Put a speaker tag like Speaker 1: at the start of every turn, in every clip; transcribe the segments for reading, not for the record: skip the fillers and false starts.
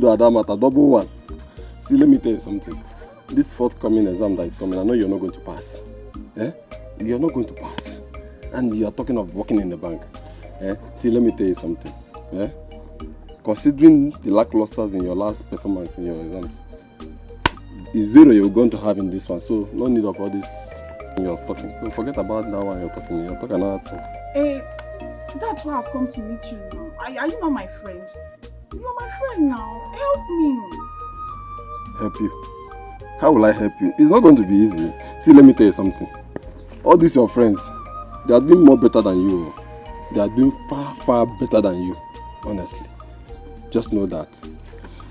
Speaker 1: do at that matter, double one. See, let me tell you something. This forthcoming exam that is coming, I know you're not going to pass. Eh? You're not going to pass. And you are talking of working in the bank. Eh? See, let me tell you something. Eh? Considering the lacklusters in your last performance in your exams, it's 0 you're going to have in this one. So, no need of all this you're talking. So, forget about that one you're talking. You're talking another thing.
Speaker 2: That's why I've come to meet you now. Are you not my friend? You're my friend now. Help me.
Speaker 1: Help you? How will I help you? It's not going to be easy. See, let me tell you something. All these your friends, they are doing more better than you. They are doing far, far better than you. Honestly. Just know that.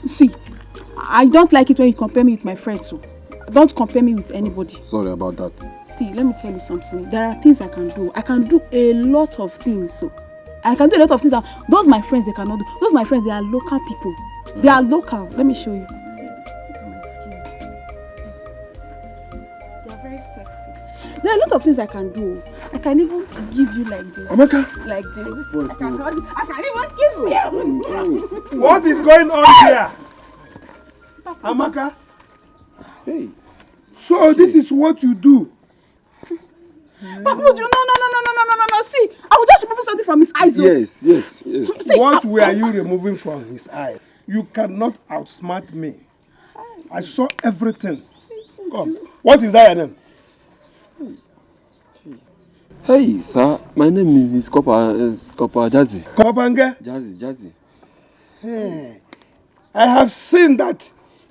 Speaker 2: See, I don't like it when you compare me with my friends. So don't compare me with anybody.
Speaker 1: Sorry about that.
Speaker 2: See, let me tell you something. There are things I can do. I can do a lot of things. So I can do a lot of things that those my friends they cannot do. Those my friends, they are local people. They are local. Let me show you. There are a lot of things I can do. I can even give you like this.
Speaker 1: Amaka.
Speaker 2: Like this. I can even give you.
Speaker 3: What is going on here? Amaka?
Speaker 1: Hey.
Speaker 3: So this is what you do?
Speaker 2: Papa, no. See, I will just remove something from his eyes.
Speaker 1: Yes.
Speaker 2: See,
Speaker 3: what were you removing from his eye? You cannot outsmart me. I saw everything. Come. What is that your name?
Speaker 1: Hey, sir. My name is Kopa Jazzy.
Speaker 3: Kopanga?
Speaker 1: Jazzy.
Speaker 3: Hey. I have seen that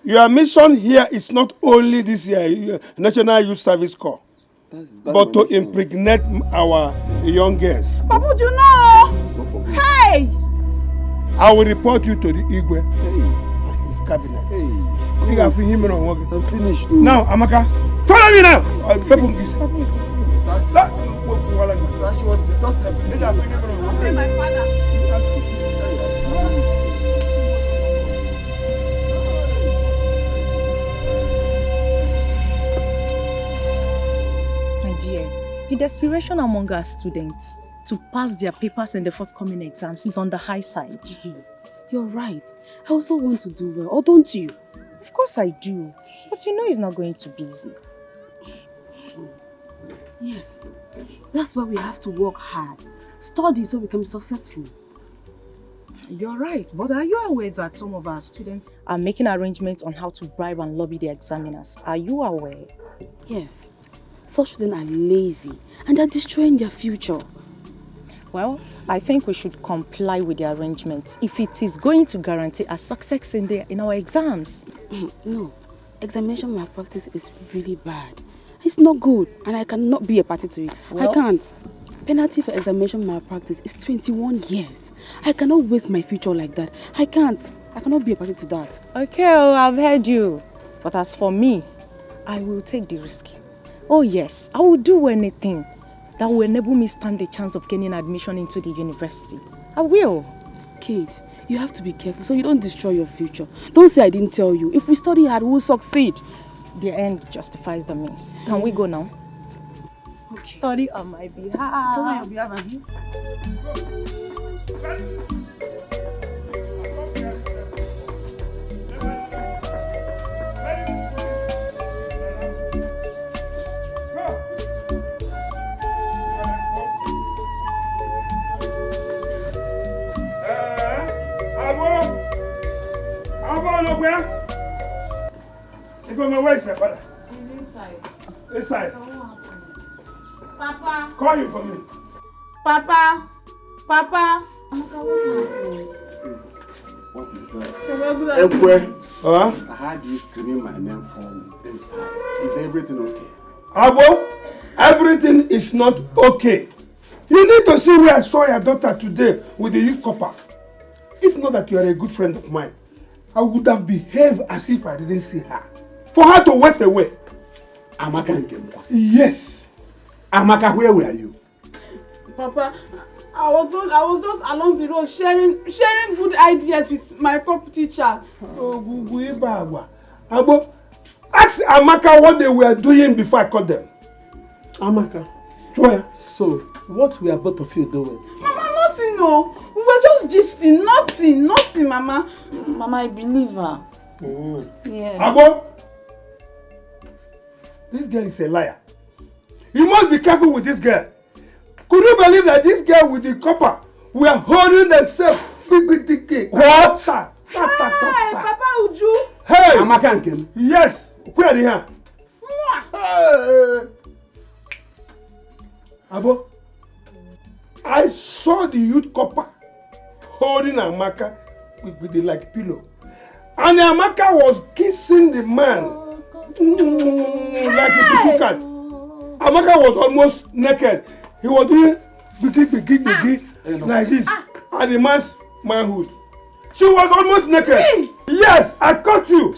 Speaker 3: your mission here is not only this year, National Youth Service Corps, but to impregnate our young girls.
Speaker 2: Papa, you know. Hey!
Speaker 3: I will report you to the Igwe and his cabinet.
Speaker 1: I'm finished.
Speaker 3: Now, Amaka, follow me now.
Speaker 4: My dear, the desperation among our students to pass their papers in the forthcoming exams is on the high side.
Speaker 2: You're right. I also want to do well, or don't you?
Speaker 4: Of course I do, but you know it's not going to be easy.
Speaker 2: Yes, that's why we have to work hard. Study so we can be successful.
Speaker 4: You're right, but are you aware that some of our students are making arrangements on how to bribe and lobby the examiners? Are you aware?
Speaker 2: Yes, such students are lazy and they're destroying their future.
Speaker 4: Well, I think we should comply with the arrangements if it is going to guarantee our success in our exams.
Speaker 2: No, examination malpractice is really bad. It's not good and I cannot be a party to it. Well, I can't. Penalty for examination malpractice is 21 years. I cannot waste my future like that. I can't. I cannot be a party to that.
Speaker 4: Okay, I've heard you. But as for me, I will take the risk. Oh yes, I will do anything that will enable me stand the chance of gaining admission into the university. I will.
Speaker 2: Kate, you have to be careful so you don't destroy your future. Don't say I didn't tell you. If we study hard, we will succeed.
Speaker 4: The end justifies the means. Can we go now?
Speaker 2: Okay.
Speaker 4: Study on my behalf.
Speaker 2: Study on your behalf,
Speaker 3: Where is your father?
Speaker 2: He's inside.
Speaker 3: Inside?
Speaker 2: Papa.
Speaker 3: Call him for me.
Speaker 2: Papa.
Speaker 1: What is that? Ekwe. I heard you screaming my name from inside. Is everything okay?
Speaker 3: Abo, everything is not okay. You need to see where I saw your daughter today with the youth copper. If not that you are a good friend of mine, I would have behaved as if I didn't see her. For her to waste away.
Speaker 1: Amaka Nkemwa.
Speaker 3: Yes.
Speaker 1: Amaka, where were you?
Speaker 2: Papa, I was just along the road sharing good ideas with my pop teacher.
Speaker 3: Abo, ask Amaka what they were doing before I caught them.
Speaker 5: Amaka.
Speaker 3: Joya.
Speaker 5: So, what were both of you doing?
Speaker 2: Mama, nothing, no. We
Speaker 5: We were just gisting, nothing, Mama. Mama, I believe her.
Speaker 3: Mm.
Speaker 5: Yeah.
Speaker 3: Abo, this girl is a liar. You must be careful with this girl. Could you believe that this girl with the copper were holding themselves with Dikeh? What?
Speaker 5: Hey, Papa Uju.
Speaker 3: Hey!
Speaker 1: Amaka and Kim.
Speaker 3: Yes! Where are they here? Hey! Abo, I saw the youth copper holding Amaka with the like pillow. And Amaka was kissing the man like a pussycat. Amaka was almost naked. He was doing biggie like this. And the man's manhood. She was almost naked. Yes, I caught you.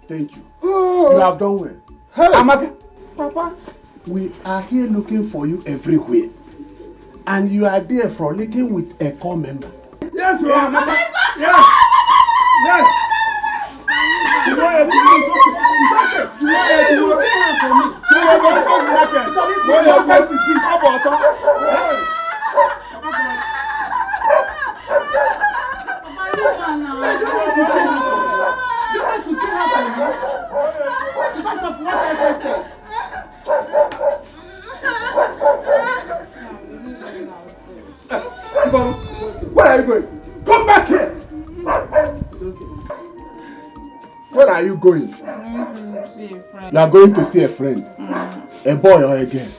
Speaker 1: Thank you. You have done well.
Speaker 3: Hey.
Speaker 1: Amaka,
Speaker 5: Papa.
Speaker 1: we are here looking for you everywhere. And you are there frolicking with a core member.
Speaker 3: Yes, you are. Amaka. Yes. Yes. You know it. It's okay. You know it. You will see her for me. You will go to the market. Go your best to see about her. Where are you going? Come back here! Where are you going? You are going to see a friend. A boy or a girl?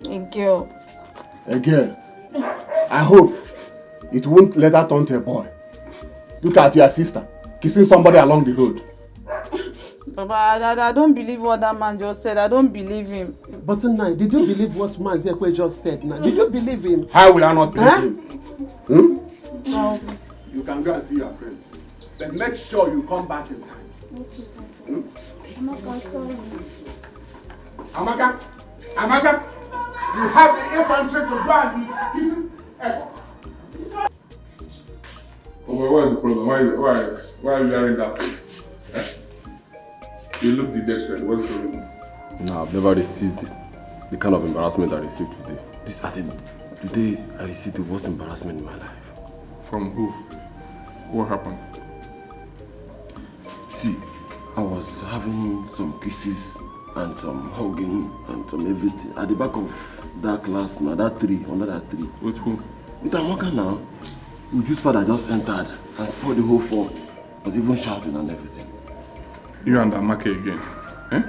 Speaker 5: A girl.
Speaker 1: A girl. I hope it won't let her turn to a boy. Look at your sister kissing somebody along the road.
Speaker 5: Papa, I don't believe what that man just said. I don't believe him.
Speaker 6: But tonight, did you believe what Mazekwe just said? Now, did you believe him?
Speaker 1: How will I not believe him? Hmm?
Speaker 5: No.
Speaker 1: You can go and see your friend. But make sure you come back in time. Hmm? Amaka, you have the infantry to go and be kissing a
Speaker 7: Oh, well, what is the problem? Why are you wearing that face? Eh? You look dejected. What's the reason?
Speaker 1: No, I've never received the kind of embarrassment I received today. Today I received the worst embarrassment in my life.
Speaker 7: From who? What happened?
Speaker 1: See, I was having some kisses and some hugging and some everything at the back of that class now, that tree, under that tree.
Speaker 7: With who?
Speaker 1: With Amaka now. Uju's father just entered and spoiled the whole form. Was even shouting and everything.
Speaker 7: You and Amaka again? Eh?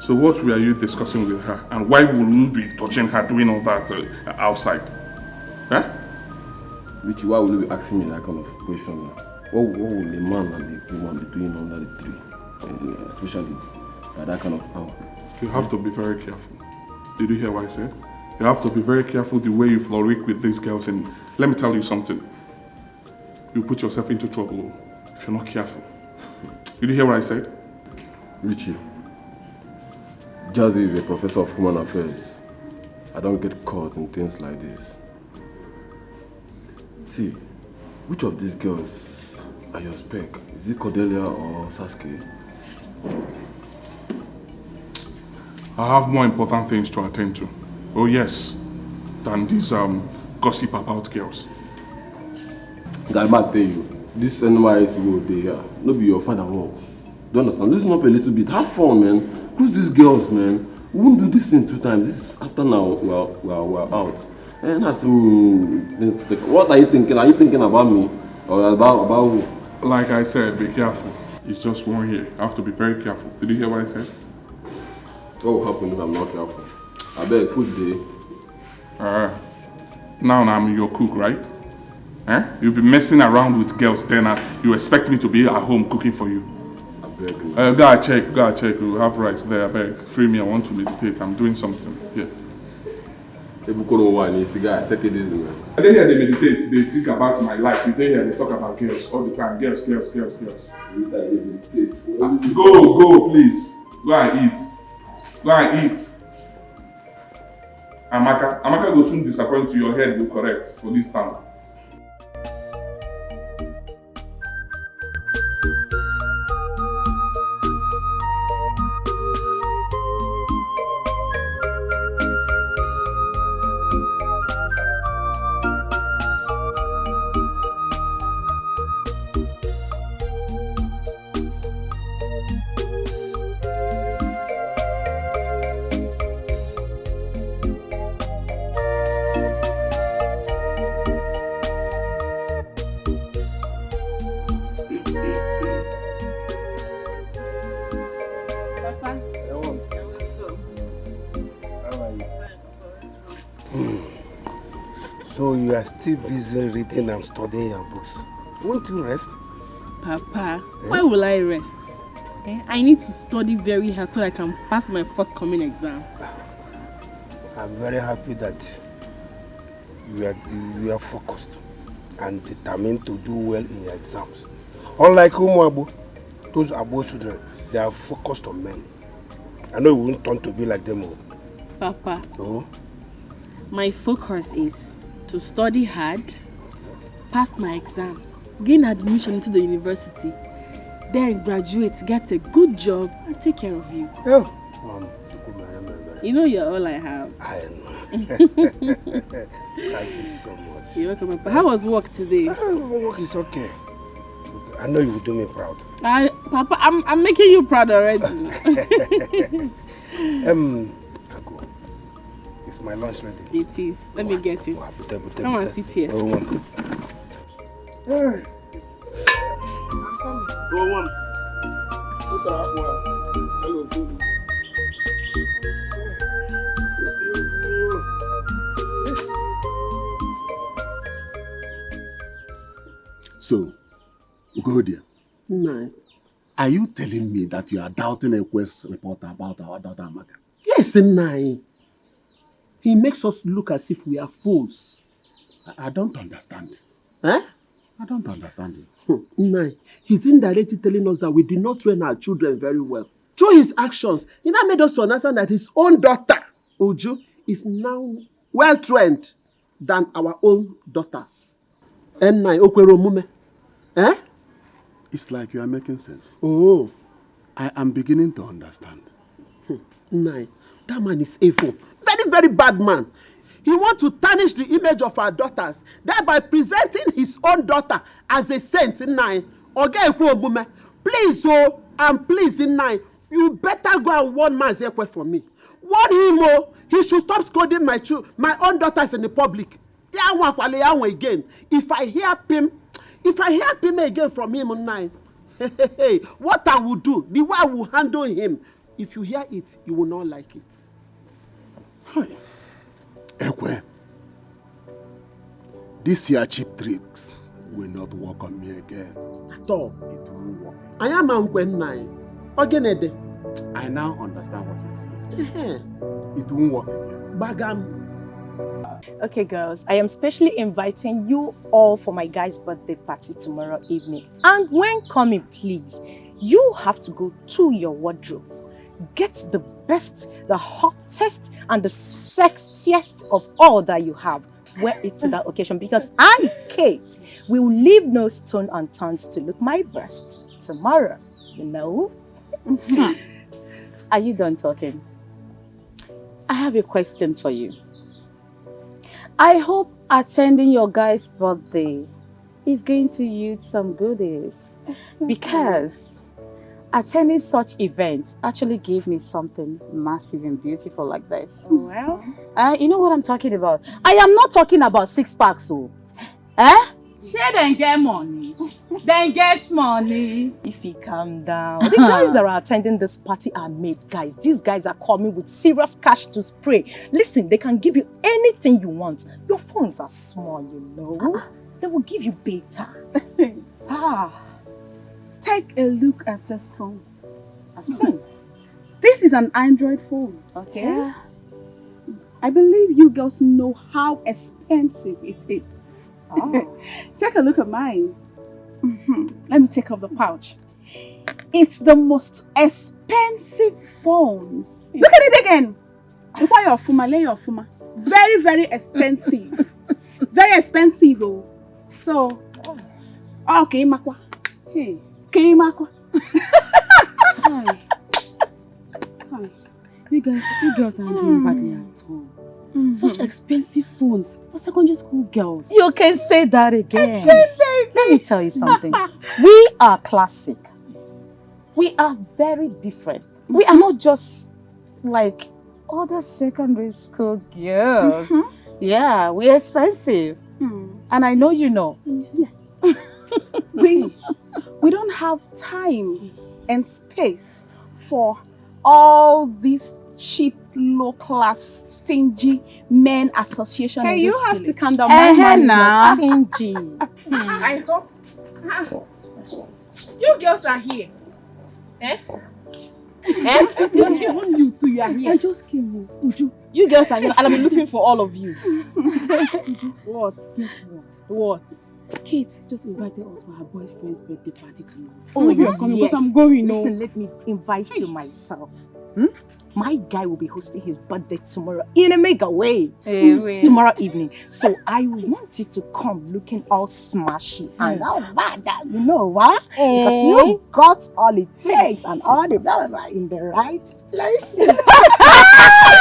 Speaker 7: So what were you discussing with her? And why would you be touching her doing all that outside? Eh?
Speaker 1: Richie, why will you be asking me that kind of question now? What will the man and the woman be doing under the tree? Especially at that kind of hour.
Speaker 7: You have to be very careful. Did you hear what I said? You have to be very careful the way you frolic with these girls. And let me tell you something. You put yourself into trouble if you're not careful. Did you hear what I said?
Speaker 1: Richie, Jazzy is a professor of human affairs. I don't get caught in things like this. See, which of these girls are your spec? Is it Cordelia or Sasuke?
Speaker 7: I have more important things to attend to. Oh yes, than these gossip about girls.
Speaker 1: I might tell you, this NYS will be here. No be your father work. Do you understand? Listen up a little bit. Have fun, man. Cruise these girls, man. We won't do this thing 2 times. This is after now we're out. And that's what are you thinking? Are you thinking about me or about who?
Speaker 7: Like I said, be careful. It's just 1 year. You have to be very careful. Did you hear what I said?
Speaker 1: What will happen if I'm not careful? I beg, food day.
Speaker 7: Now I'm your cook, right? Eh? You'll be messing around with girls then and you expect me to be at home cooking for you.
Speaker 1: I beg you.
Speaker 7: Go check. You have rights there, I beg. Free me, I want to meditate. I'm doing something. Here.
Speaker 1: Take it easy, man.
Speaker 7: I didn't hear they meditate. They think about my life. You hear they talk about girls all the time. Girls. Go, please. Go and eat. Amaka will soon disappoint you. Your head will correct for this time.
Speaker 3: So you are still busy reading and studying your books. Won't you rest?
Speaker 2: Papa, why will I rest? I need to study very hard so I can pass my forthcoming exam.
Speaker 3: I'm very happy that you are focused and determined to do well in your exams. Unlike Umuabu, those Abo children, they are focused on men. I know you won't turn to be like them all.
Speaker 2: Papa,
Speaker 3: Oh?
Speaker 2: my focus is to study hard, pass my exam, gain admission into the university, then graduate, get a good job, and take care of you.
Speaker 3: Yeah.
Speaker 2: You know you're all I have.
Speaker 3: I know. Thank you so much.
Speaker 2: You're welcome, Papa. How was work today?
Speaker 3: Work is okay. I know you will do me proud.
Speaker 2: Papa, I'm making you proud already.
Speaker 3: Ako, it's my lunch ready.
Speaker 2: It is. Let me get it. Come on, sit here.
Speaker 3: I'm coming.
Speaker 1: So, Ugodia, are you telling me that you are doubting a quest report about our daughter Amaka?
Speaker 6: Yes, Nai. He makes us look as if we are fools.
Speaker 1: I don't understand.
Speaker 6: Eh?
Speaker 1: I don't understand you.
Speaker 6: Nai, he's indirectly telling us that we did not train our children very well. Through his actions, he now made us to understand that his own daughter, Uju, is now well trained than our own daughters. Nai, Okwero Mume. Eh?
Speaker 1: It's like you are making sense.
Speaker 6: Oh.
Speaker 1: I am beginning to understand.
Speaker 6: Nai, that man is evil. Very, very bad man. He wants to tarnish the image of our daughters, thereby presenting his own daughter as a saint. Nai, please, oh, and please, Nai, you better go and warn Mazekwe for me. Warn him, oh, he should stop scolding my own daughters in the public. Again. If I hear him again from him online, what I will do, the way I will handle him, if you hear it, you will not like it.
Speaker 1: Hi. Ekwe, this year cheap tricks will not work on me again.
Speaker 6: At all.
Speaker 1: It won't work.
Speaker 6: I am Angwenai. Ogenede.
Speaker 1: I now understand what you're saying. It won't work again.
Speaker 6: Bagam.
Speaker 4: Okay, girls, I am specially inviting you all for my guy's birthday party tomorrow evening. And when coming, please, you have to go to your wardrobe. Get the best, the hottest, and the sexiest of all that you have. Wear it to that occasion because I, Kate, will leave no stone unturned to look my best tomorrow, you know? Are you done talking? I have a question for you. I hope attending your guy's birthday is going to yield some goodies, because attending such events actually gave me something massive and beautiful like this.
Speaker 2: Well,
Speaker 4: you know what I'm talking about. I am not talking about 6 packs, so.
Speaker 2: Share then get money. Then get money.
Speaker 4: If you calm down. The guys that are attending this party are made guys. These guys are coming with serious cash to spray. Listen, they can give you anything you want. Your phones are small, you know. They will give you beta.
Speaker 2: Take a look at this phone. This is an Android phone.
Speaker 4: Okay.
Speaker 2: Yeah. I believe you girls know how expensive it is. Take a look at mine. Let me take off the pouch. It's the most expensive phones. Look at it again. Before your fuma, lay your fuma. Very, very expensive. Very expensive, oh. So, okay, Makwa. Hey, okay, Makwa. Hi. You girls aren't doing badly at all. Such expensive phones for secondary school girls.
Speaker 4: You can say that again. Let me tell you something. We are classic. We are very different. We are not just like other secondary school girls. Yeah, we're expensive. And I know you know.
Speaker 2: We don't have time and space for all these
Speaker 8: cheap, low-class, stingy men association.
Speaker 4: Hey,
Speaker 8: in
Speaker 4: you
Speaker 8: this
Speaker 4: have
Speaker 8: village.
Speaker 4: to calm down. My man
Speaker 8: Now.
Speaker 4: is not stingy.
Speaker 8: I hope. You girls are here. Eh? Even you two, you are here.
Speaker 2: I just came home. Uju.
Speaker 8: You girls are here, and I've been looking for all of you. What?
Speaker 2: Guess what?
Speaker 8: What?
Speaker 2: Kate just invited us for her boyfriend's birthday party tomorrow.
Speaker 8: Oh, you're coming because I'm going. No.
Speaker 4: Listen, let me invite you myself. My guy will be hosting his birthday tomorrow in a mega way. Tomorrow evening. So I want you to come looking all smashy and all bad. You know what? Because you got all it takes and all the blah blah blah in the right place.
Speaker 8: You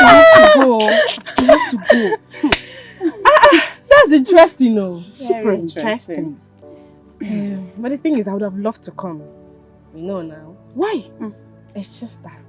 Speaker 8: have to go. That's interesting, though.
Speaker 4: Super interesting.
Speaker 8: But the thing is, I would have loved to come. You know now.
Speaker 2: Why?
Speaker 8: It's just that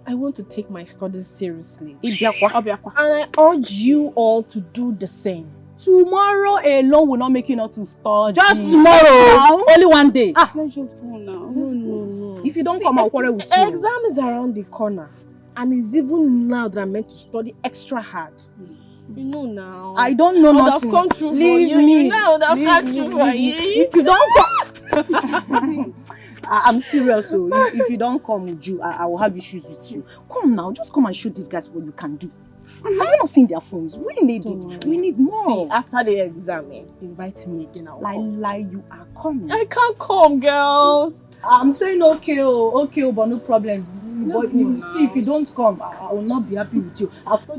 Speaker 8: I want to take my studies seriously.
Speaker 4: Obiakwa.
Speaker 8: And I urge you all to do the same. Tomorrow alone will not make you not to study. Just tomorrow. Only one day.
Speaker 2: Let's just go now. No.
Speaker 8: If you don't come, I'll quarrel with you. Exam is around the corner. And it's even now that I'm meant to study extra hard. You know now.
Speaker 4: I don't know nothing.
Speaker 8: I would have come true for you. You know I would have come true for you.
Speaker 4: If you don't come... I'm serious, so if you don't come with you, I will have issues with you. Come now, just come and show these guys what you can do. Have you not seen their phones? We need it. We need more.
Speaker 8: See, after the exam, invite me again. I'll come.
Speaker 4: You are coming.
Speaker 8: I can't come, girl.
Speaker 4: I'm saying okay, but no problem. But you see, if you don't come, I will not be happy with you.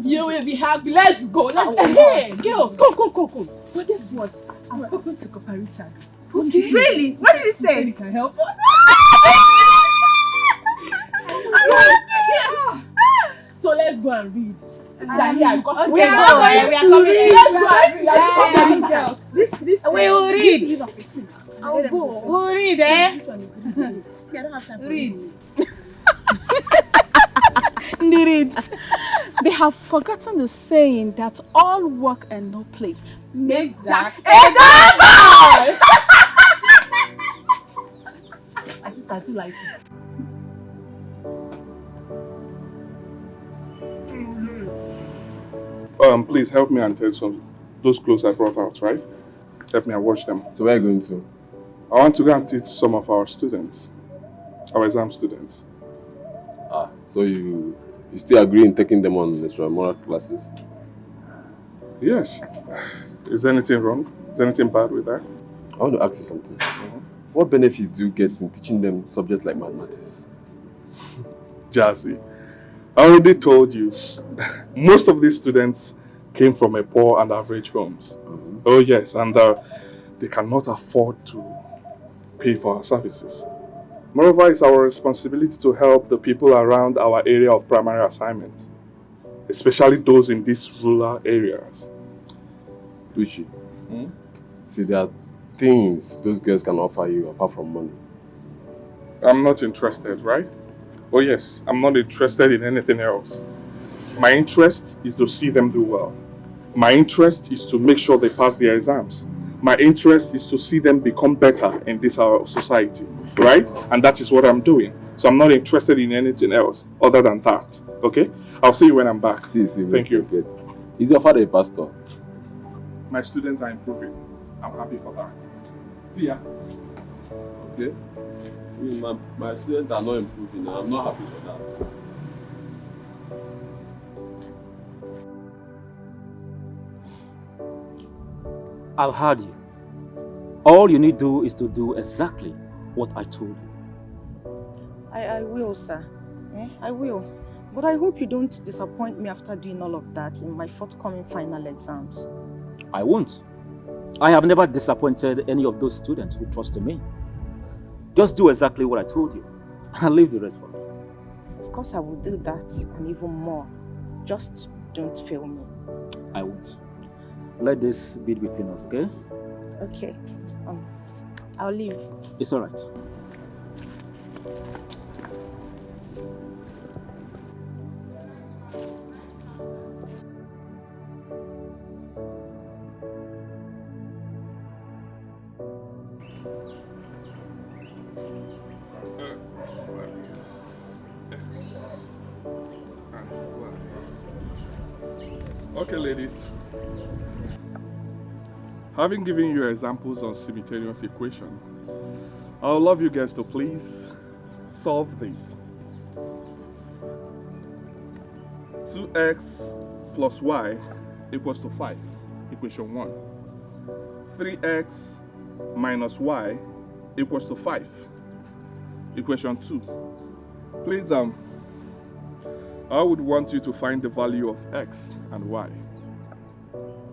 Speaker 8: You will be happy. Let's go. Let's go. Hey, girls, come. But guess what? I'm talking to Papa Richard.
Speaker 4: Okay. Really? What did he say?
Speaker 8: He can help us. So let's go and read. We are coming.
Speaker 4: We will read.
Speaker 8: I'll go.
Speaker 4: We'll read, eh?
Speaker 8: I don't have time to read.
Speaker 2: Read. They have forgotten the saying that all work and no play makes Jack a devil.
Speaker 8: I do like it.
Speaker 7: Please help me and take those clothes I brought out, right? Help me and wash them.
Speaker 1: So where are you going to?
Speaker 7: I want to go and teach some of our students, our exam students.
Speaker 1: So you still agree in taking them on extramural classes?
Speaker 7: Yes. Is there anything wrong? Is there anything bad with that?
Speaker 1: I want to ask you something. What benefit do you get in teaching them subjects like mathematics?
Speaker 7: Jazzy, I already told you, most of these students came from a poor and average homes. Oh yes, and they cannot afford to pay for our services. Moreover, it's our responsibility to help the people around our area of primary assignment, especially those in these rural areas.
Speaker 1: Duchi, see, there are things those girls can offer you apart from money.
Speaker 7: I'm not interested, right? Oh yes, I'm not interested in anything else. My interest is to see them do well. My interest is to make sure they pass their exams. My interest is to see them become better in this our society, right? And that is what I'm doing. So I'm not interested in anything else other than that, okay? I'll see you when I'm back. Thank you.
Speaker 1: Is your father a pastor?
Speaker 7: My students are improving. I'm happy for that. See ya.
Speaker 1: Okay. My students are not improving and I'm not happy for that.
Speaker 9: I've heard you. All you need to do is to do exactly what I told you.
Speaker 4: I will, sir. I will. But I hope you don't disappoint me after doing all of that in my forthcoming final exams.
Speaker 9: I won't. I have never disappointed any of those students who trusted me. Just do exactly what I told you. I'll leave the rest for me.
Speaker 4: Of course I will do that and even more. Just don't fail me.
Speaker 9: I won't. Let this be between us, okay?
Speaker 4: Okay. I'll leave.
Speaker 9: It's alright.
Speaker 7: Okay, ladies. Having given you examples on simultaneous equation, I would love you guys to please solve this. 2x plus y equals to 5, equation 1. 3x minus y equals to 5, equation 2. Please, I would want you to find the value of x and y.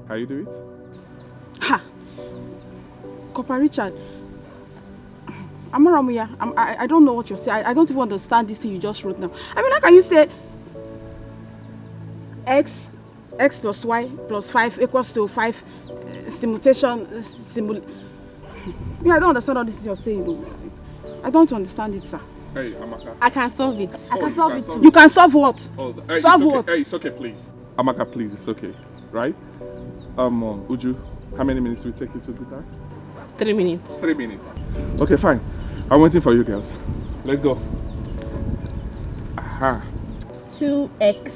Speaker 7: Can you do it?
Speaker 2: Ha! Copper Richard, Amaramuya, I don't know what you're saying. I don't even understand this thing you just wrote now. I mean, how can you say x plus y plus 5 equals to 5 simulation? Yeah, I don't understand all this you're saying. I don't understand it, sir.
Speaker 7: Hey, Amaka.
Speaker 8: I can solve it. I can solve it too.
Speaker 2: You can solve what?
Speaker 7: Hey,
Speaker 2: solve
Speaker 7: okay.
Speaker 2: what?
Speaker 7: Hey, it's okay, please. Amaka, please, it's okay. Right? Uju, how many minutes will it take you to do that?
Speaker 8: 3 minutes.
Speaker 7: 3 minutes. Okay, fine. I'm waiting for you girls. Let's go. Aha.
Speaker 8: 2x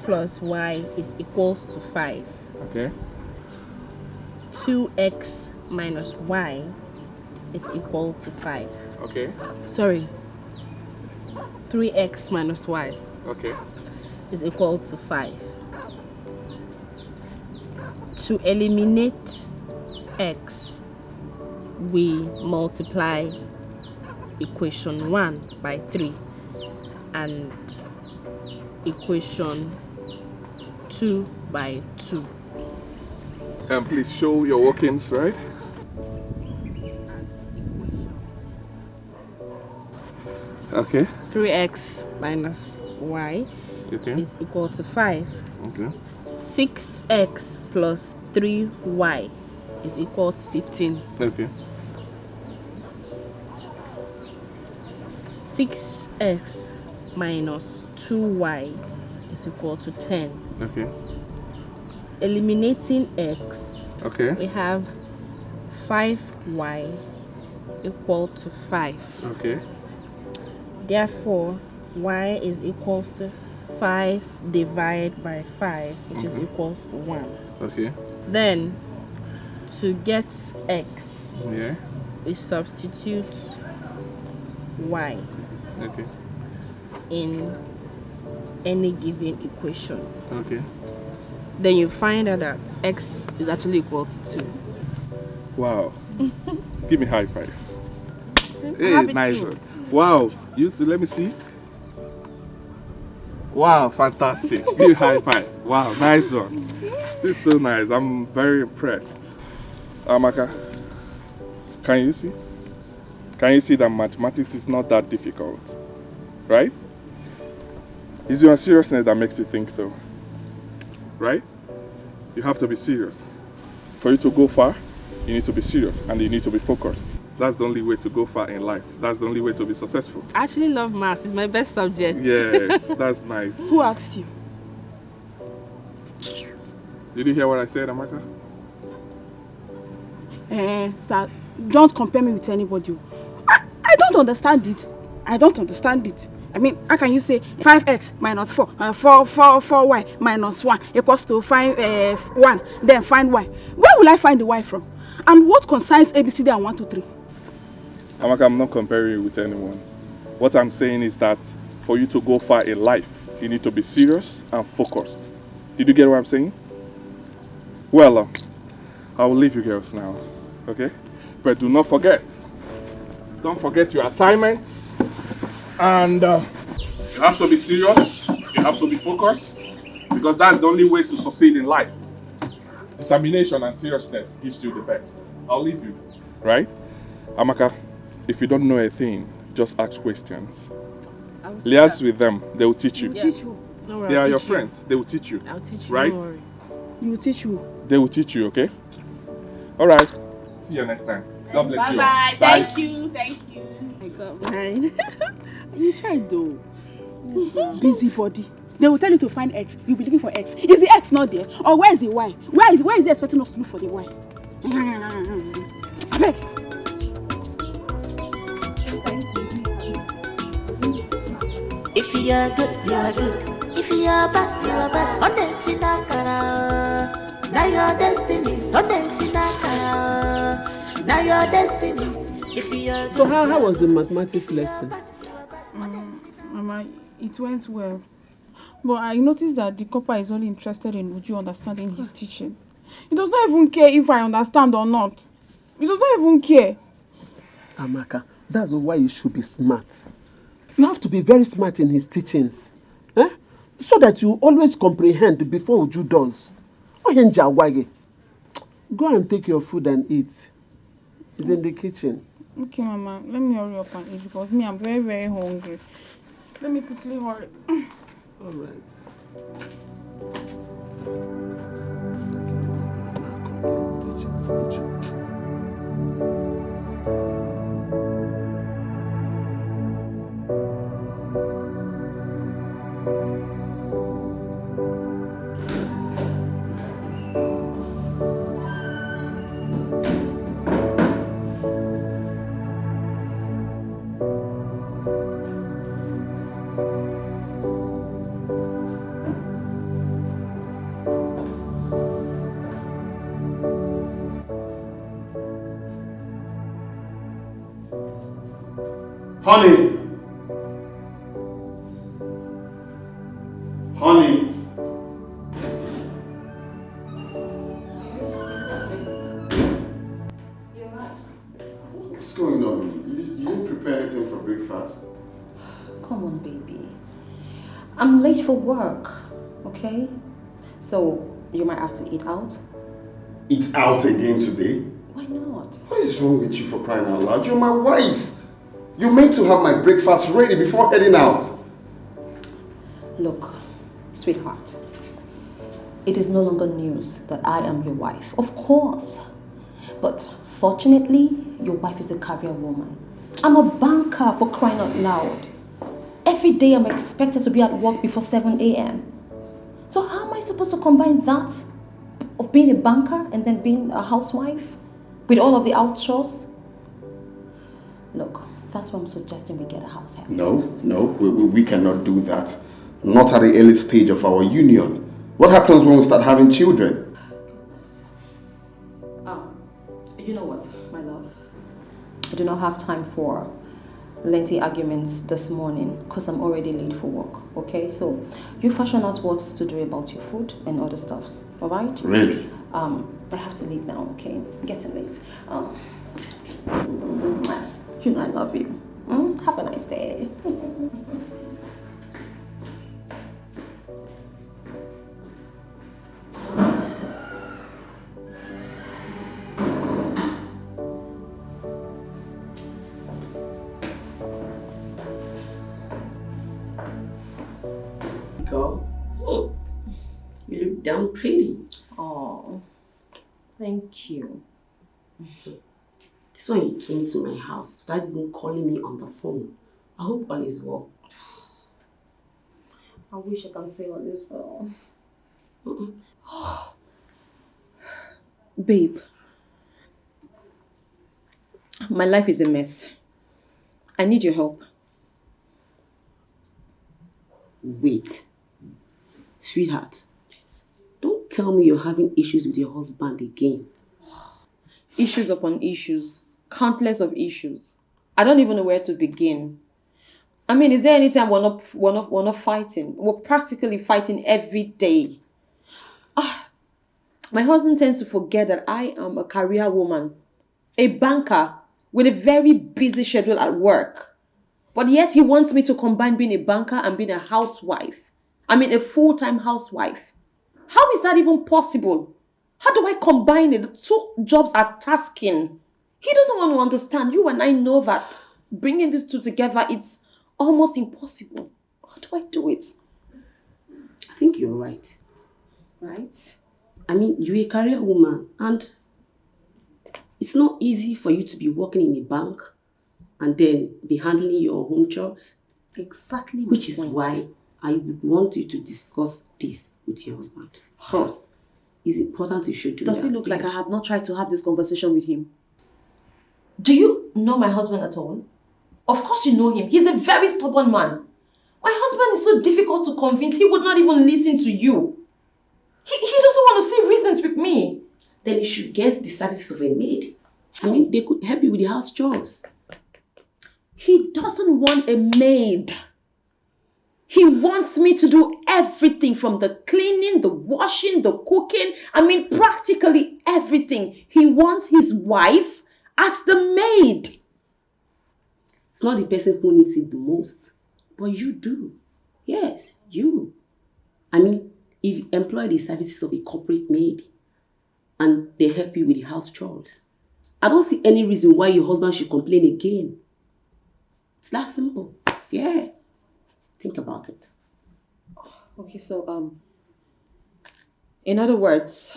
Speaker 8: plus y is equals to 5.
Speaker 7: Okay.
Speaker 8: 2x minus y is equal to 5.
Speaker 7: Okay.
Speaker 8: Sorry. 3x minus y
Speaker 7: Okay.
Speaker 8: is equal to 5. To eliminate x, we multiply equation 1 by 3 and equation 2 by 2.
Speaker 7: And please show your workings, right? Okay.
Speaker 8: 3x minus y
Speaker 7: Okay.
Speaker 8: is equal to 5.
Speaker 7: Okay.
Speaker 8: 6x plus 3y is equal to 15.
Speaker 7: Okay.
Speaker 8: 6x minus 2y is equal to 10.
Speaker 7: Okay.
Speaker 8: Eliminating x,
Speaker 7: Okay.
Speaker 8: we have 5y equal to 5.
Speaker 7: Okay.
Speaker 8: Therefore, y is equal to 5 divided by 5, which is equal to 1.
Speaker 7: Okay.
Speaker 8: Then, to get x,
Speaker 7: Yeah.
Speaker 8: we substitute y
Speaker 7: Okay.
Speaker 8: in any given equation.
Speaker 7: Okay.
Speaker 8: Then you find out that x is actually equal to 2.
Speaker 7: Wow. Give me high five. Hey,
Speaker 8: Have it
Speaker 7: nice
Speaker 8: too.
Speaker 7: one. Wow. You too, let me see. Wow, fantastic. Give me high five. Wow, nice one. This is so nice. I'm very impressed. Amaka, can you see? Can you see that mathematics is not that difficult? Right? It's your seriousness that makes you think so. Right? You have to be serious. For you to go far, you need to be serious and you need to be focused. That's the only way to go far in life. That's the only way to be successful.
Speaker 8: I actually love maths. It's my best subject.
Speaker 7: Yes, that's nice.
Speaker 2: Who asked you?
Speaker 7: Did you hear what I said, Amaka?
Speaker 2: Sir, don't compare me with anybody. I don't understand it. I don't understand it. I mean, how can you say 5x minus 4, 4y minus 1 equals to 1, then find y? Where will I find the y from? And what concerns ABCD and 1, 2, 3?
Speaker 7: Amaka, I'm not comparing you with anyone. What I'm saying is that for you to go far in life, you need to be serious and focused. Did you get what I'm saying? Well, I will leave you girls now, okay? But do not forget. Don't forget your assignments. And you have to be serious. You have to be focused. Because that's the only way to succeed in life. Determination and seriousness gives you the best. I'll leave you. Right? Amaka, if you don't know a thing, just ask questions. Liaise with them. They will teach you.
Speaker 2: Teach you.
Speaker 8: No worry,
Speaker 7: They
Speaker 8: I'll
Speaker 7: are your
Speaker 8: teach you.
Speaker 7: friends. They will teach you.
Speaker 8: I'll teach you.
Speaker 7: Right?
Speaker 8: Don't worry.
Speaker 2: You will teach you.
Speaker 7: They will teach you, okay? Alright. See you next time. God bless you.
Speaker 2: Bye-bye.
Speaker 7: Bye.
Speaker 2: Thank you. Thank you. I got mine. You tried though. Busybody. They will tell you to find X. You'll be looking for X. Is the X not there? Or where is the Y? Where is he expecting us to look for the Y? Abeg.
Speaker 10: If you are good, you are good. If If you are back, you are back. On the sinakara. Now your destiny. On the sinakara. Now your destiny. If you are
Speaker 6: So how was the mathematics lesson?
Speaker 5: Mama, it went well. But I noticed that the copper is only interested in Uju understanding his teaching. He does not even care if I understand or not. He does not even care.
Speaker 6: Amaka, that's why you should be smart. You have to be very smart in his teachings. So that you always comprehend before Uju does. Go and take your food and eat. It's in the kitchen.
Speaker 5: Okay, Mama, let me hurry up and eat because me, I'm very, very hungry. Let me quickly hurry.
Speaker 6: All right.
Speaker 1: Honey! Honey! What's going on? You didn't prepare anything for breakfast?
Speaker 11: Come on, baby. I'm late for work, okay? So, you might have to eat out.
Speaker 1: Eat out again today?
Speaker 11: Why not?
Speaker 1: What is wrong with you for crying out loud? You're my wife! You're meant to have my breakfast ready before heading out.
Speaker 11: Look, sweetheart, it is no longer news that I am your wife. Of course. But fortunately, your wife is a career woman. I'm a banker, for crying out loud. Every day I'm expected to be at work before 7 a.m. So how am I supposed to combine that of being a banker and then being a housewife with all of the outsource? Look, that's why I'm suggesting we get a house help.
Speaker 1: No, we cannot do that. Not at the early stage of our union. What happens when we start having children?
Speaker 11: You know what, my love? I do not have time for lengthy arguments this morning because I'm already late for work, okay? So, you fashion out what to do about your food and other stuffs, alright?
Speaker 1: Really?
Speaker 11: I have to leave now, okay? I'm getting late. You know I love you. Have a nice day.
Speaker 12: Girl, you look damn pretty.
Speaker 11: Oh, thank you.
Speaker 12: This one you came to my house without even calling me on the phone. I hope all is well.
Speaker 11: I wish I can say all is well. Babe, my life is a mess. I need your help.
Speaker 12: Wait. Sweetheart, don't tell me you're having issues with your husband again.
Speaker 11: Issues upon issues. Countless of issues. I don't even know where to begin. I mean, is there any time we're not fighting? We're practically fighting every day. My husband tends to forget that I am a career woman, a banker with a very busy schedule at work. But yet he wants me to combine being a banker and being a housewife. I mean, a full-time housewife. How is that even possible? How do I combine it? The two jobs are tasking. He doesn't want to understand. You and I know that bringing these two together, it's almost impossible. How do I do it?
Speaker 12: I think you're right. Right? I mean, you're a career woman and it's not easy for you to be working in a bank and then be handling your home jobs.
Speaker 11: Exactly.
Speaker 12: Which is why I would want you to discuss this with your husband. First, it's important you should do that.
Speaker 11: Does it look like I have not tried to have this conversation with him? Do you know my husband at all? Of course you know him. He's a very stubborn man. My husband is so difficult to convince. He would not even listen to you. He doesn't want to see reasons with me.
Speaker 12: Then you should get the services of a maid. I mean, they could help you with the house chores.
Speaker 11: He doesn't want a maid. He wants me to do everything from the cleaning, the washing, the cooking. I mean, practically everything. He wants his wife as the maid.
Speaker 12: It's not the person who needs it the most, but you do. Yes, you. I mean, if you employ the services of a corporate maid and they help you with the house chores, I don't see any reason why your husband should complain again. It's that simple. Yeah. Think about it.
Speaker 11: Okay, so, in other words,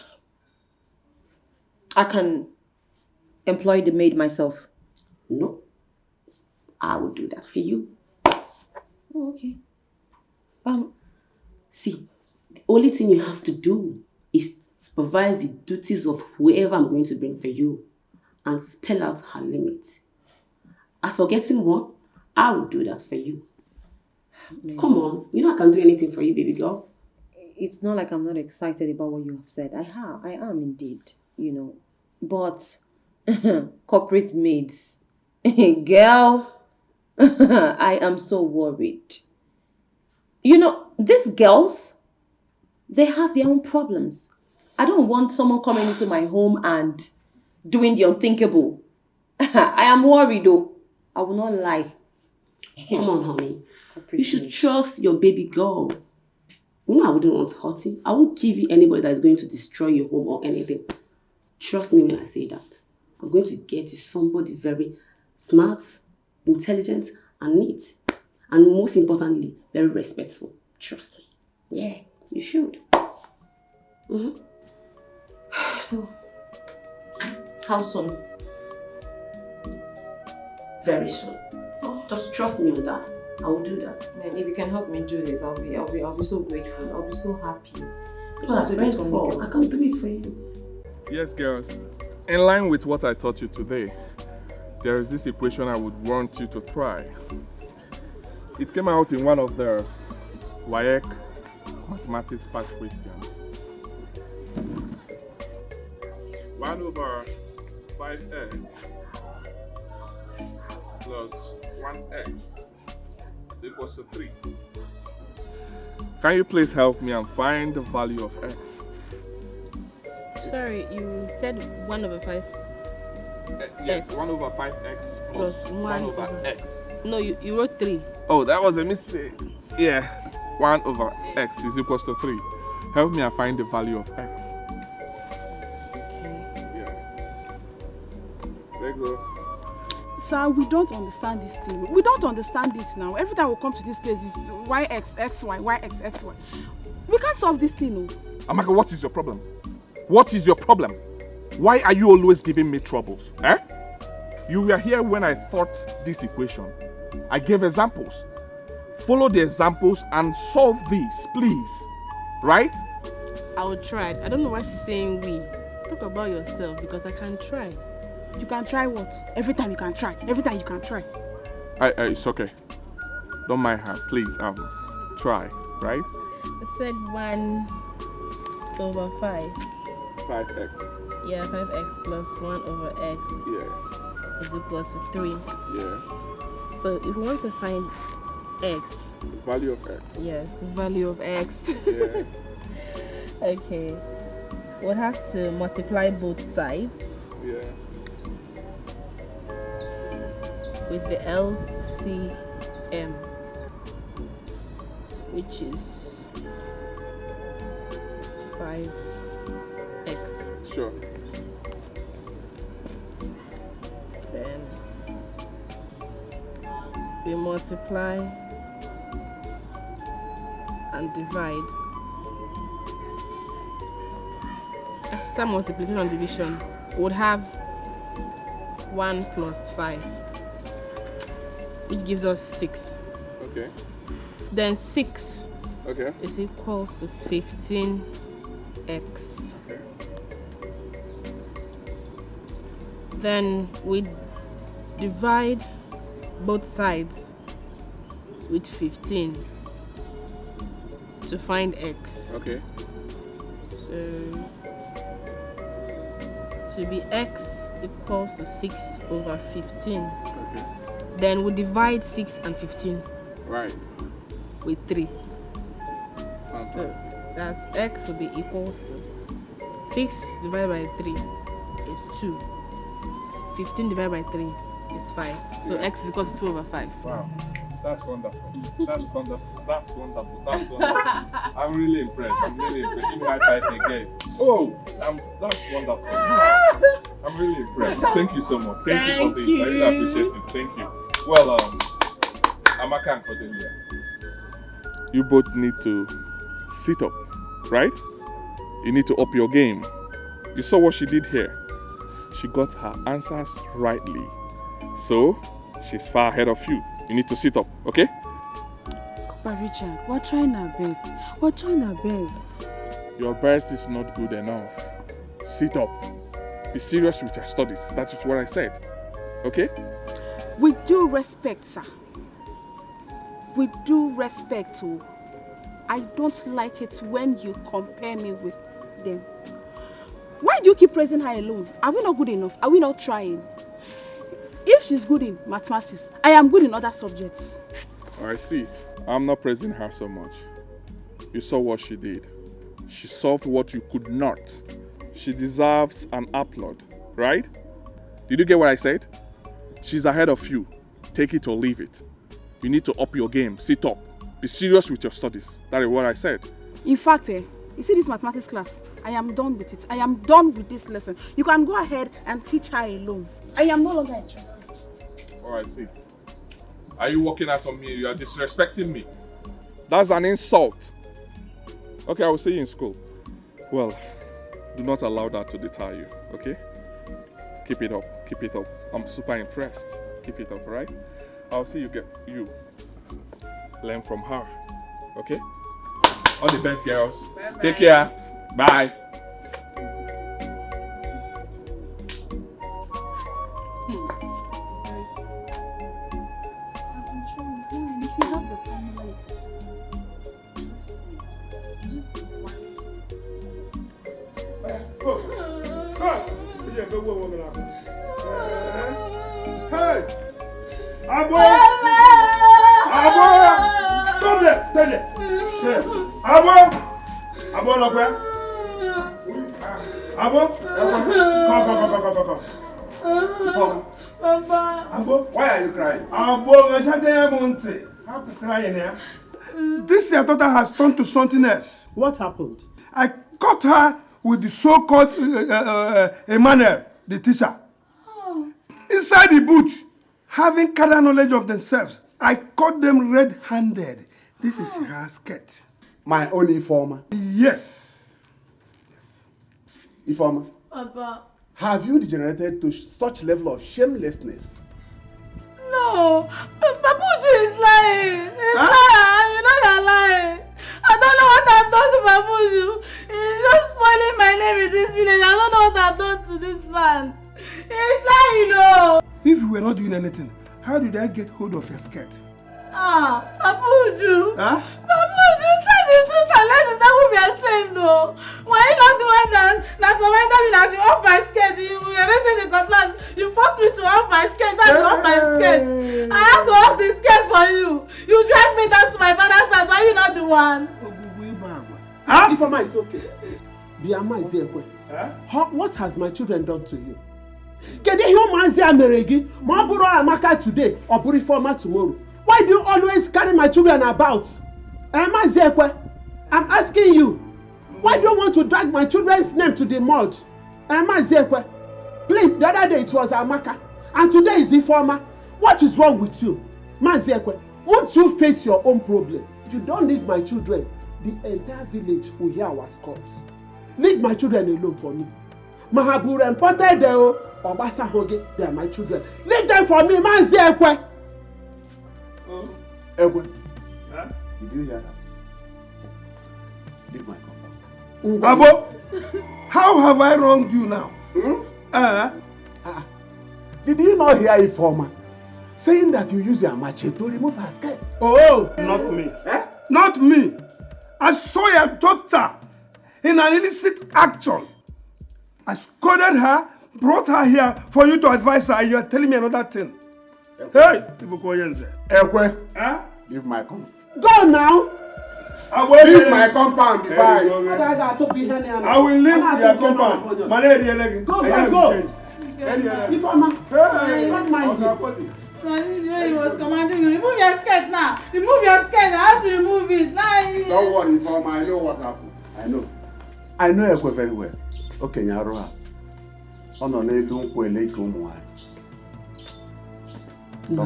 Speaker 11: I can employ the maid myself?
Speaker 12: No. I will do that for you.
Speaker 11: Oh, okay.
Speaker 12: See, the only thing you have to do is supervise the duties of whoever I'm going to bring for you and spell out her limits. As for getting more, I will do that for you. Come on, you know I can do anything for you, baby girl.
Speaker 11: It's not like I'm not excited about what you have said. I am indeed, you know. But corporate maids, girl, I am so worried. You know, these girls, they have their own problems. I don't want someone coming into my home and doing the unthinkable. I am worried though. I will not lie.
Speaker 12: Come on, honey. You should trust your baby girl. You know I wouldn't want to hurt you. I won't give you anybody that is going to destroy your home or anything. Trust me when I say that. I'm going to get you somebody very smart, intelligent, and neat. And most importantly, very respectful. Trust me. Yeah, you should.
Speaker 11: So, how soon?
Speaker 12: Very soon. Just trust me on that. I will do that.
Speaker 11: Man, if you can help me do this, I'll be so grateful. I'll be so happy.
Speaker 12: Well, I can do it for you.
Speaker 7: Yes, girls. In line with what I taught you today, there is this equation I would want you to try. It came out in one of the WAEC mathematics past questions. 1/5x plus 1x equals to 3. Can you please help me and find the value of x?
Speaker 2: Sorry, you said 1/5.
Speaker 7: Yes, 1/5x plus 1/x.
Speaker 2: No, you wrote 3.
Speaker 7: Oh, that was a mistake. Yeah, 1/x is equals to 3. Help me and find the value of x. Yeah. There you go.
Speaker 5: Sir, we don't understand this thing. We don't understand this now. Every time we come to this place, it's yx, xy, yx, xy. We can't solve this thing, no.
Speaker 7: Amaka, what is your problem? What is your problem? Why are you always giving me troubles? Eh? You were here when I thought this equation. I gave examples. Follow the examples and solve this, please. Right?
Speaker 2: I will try. I don't know why she's saying we. Talk about yourself because I can try.
Speaker 5: You can try what? Every time you can try. Every time you can try.
Speaker 7: It's okay. Don't mind her. Please, try. Right?
Speaker 2: I said 1/5.
Speaker 7: 5x.
Speaker 2: Yeah, 5x plus 1/x.
Speaker 7: Yeah.
Speaker 2: Is equal to 3.
Speaker 7: Yeah.
Speaker 2: So if we want to find x.
Speaker 7: The value of x.
Speaker 2: Yes, the value of x.
Speaker 7: Yeah.
Speaker 2: Okay. We'll have to multiply both sides.
Speaker 7: Yeah.
Speaker 2: With the LCM, which is 5x.
Speaker 7: Sure.
Speaker 2: Then we multiply and divide. After multiplication and division, we would have 1 plus 5, which gives us 6.
Speaker 7: Okay.
Speaker 2: Then 6 is equal to 15x.
Speaker 7: Okay.
Speaker 2: Then we divide both sides with 15.
Speaker 8: to find x.
Speaker 7: Okay.
Speaker 8: So to be x equals to 6 over 15.
Speaker 7: Okay.
Speaker 8: Then we divide 6 and 15.
Speaker 7: Right.
Speaker 8: With 3.
Speaker 7: Okay.
Speaker 8: So that's x will be equal to 6 divided by 3 is 2. 15 divided by 3 is 5. So x is equal to 2 over 5.
Speaker 7: Wow. That's wonderful. That's wonderful. That's wonderful. That's wonderful. I'm really impressed. I'm really impressed. Give me high five again. Oh, that's wonderful. I'm really impressed. Thank you so much. Thank you for this. I really appreciate it. Thank you. Well, Amaka and Cordelia, you both need to sit up, right? You need to up your game. You saw what she did here. She got her answers rightly. So, she's far ahead of you. You need to sit up, okay?
Speaker 2: But Richard, we're trying our best. We're trying our best.
Speaker 7: Your best is not good enough. Sit up. Be serious with your studies. That is what I said. Okay?
Speaker 2: With due respect, sir. With due respect, too. I don't like it when you compare me with them. Why do you keep praising her alone? Are we not good enough? Are we not trying? If she's good in mathematics, I am good in other subjects.
Speaker 7: I see. I'm not praising her so much. You saw what she did. She solved what you could not. She deserves an applaud, right? Did you get what I said? She's ahead of you. Take it or leave it. You need to up your game. Sit up. Be serious with your studies. That is what I said.
Speaker 2: In fact, you see this mathematics class? I am done with it. I am done with this lesson. You can go ahead and teach her alone. I am no longer interested.
Speaker 7: Alright, see. Are you walking out on me? You are disrespecting me. That's an insult. Okay, I will see you in school. Well, do not allow that to deter you, okay? Keep it up. Keep it up. I'm super impressed. Keep it up, alright? I'll see you learn from her, okay? All the best, girls. Bye-bye. Take care. Bye.
Speaker 3: Hey! Abo! Abo! Stop there! Stay there! Stay. Abo! Abo, look where? Abo? Come.
Speaker 8: Papa.
Speaker 3: Abo, why are you crying? Abo, how to cry in here? This your daughter has turned to something else.
Speaker 6: What happened?
Speaker 3: I caught her with the so-called Emmanuel, the teacher. Inside the booth, having carnal knowledge of themselves. I caught them red-handed. This is her skirt.
Speaker 6: My own informer?
Speaker 3: Yes.
Speaker 6: Informer?
Speaker 8: Papa.
Speaker 6: Have you degenerated to such level of shamelessness?
Speaker 8: No. Papa is lying. He's lying. You know you're lying. I don't know what I've done to Babuju. He's just spoiling my name in this village. I don't know what I've done to this man. He's lying, no.
Speaker 3: If you were not doing anything, how did I get hold of your skirt?
Speaker 8: Babuju.
Speaker 3: Huh?
Speaker 8: Babuju, say the truth and let the devil be ashamed, though. Why you not the one that commanded me that you off my skirt? You were raising the cutlass. You forced me to off my skirt. That's off my skirt. I had to off the skirt for you. You dragged me down to my father's house. Why you not the one?
Speaker 6: Huh? Ifeoma is okay. Biama is here. What has my children done to you? Can you hear Mazia Meregi? Maburo Amaka today or Ifeoma tomorrow? Why do you always carry my children about? I'm asking you. Why do you want to drag my children's name to the mud? Please, the other day it was Amaka, and today is Ifeoma. What is wrong with you? Mazekwe, won't you face your own problem? If you don't leave my children, the entire village will hear our scores. Leave my children alone for me. Mahabura and Potedeo, Obasa Hoge, they are my children. Leave them for me, Mazekwe. Ekwe. Did you hear that? Leave my compound.
Speaker 3: Abo, how have I wronged you now?
Speaker 6: Did you not hear Ifeoma saying that you use your machete to remove her skirt?
Speaker 3: Oh, not me. Not me. I saw your daughter in an illicit action. I scolded her, brought her here for you to advise her, and you are telling me another thing. Hey,
Speaker 6: Ekwe, leave my compound. Go now!
Speaker 3: Leave
Speaker 6: my compound before I
Speaker 3: will leave your compound. Go.
Speaker 8: He was commanding you. Remove your skirt now. Remove your skirt. I have to remove it.
Speaker 6: Don't worry, Informer. I know what happened. I know Ekwe very well. Okay, Nyaroha. Don't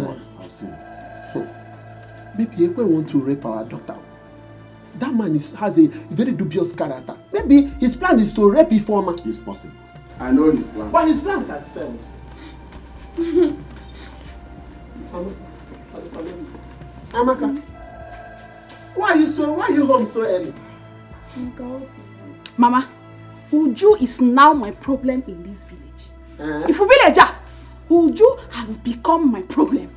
Speaker 6: worry, I'll see you. Maybe Ekwe wants to rape our daughter. That man has a very dubious character. Maybe his plan is to rape Informer. It's possible. I know his plan. But his plans has failed. Amaka, why are you home so early?
Speaker 2: Mama, Uju is now my problem in this village. If you villager, Uju has become my problem.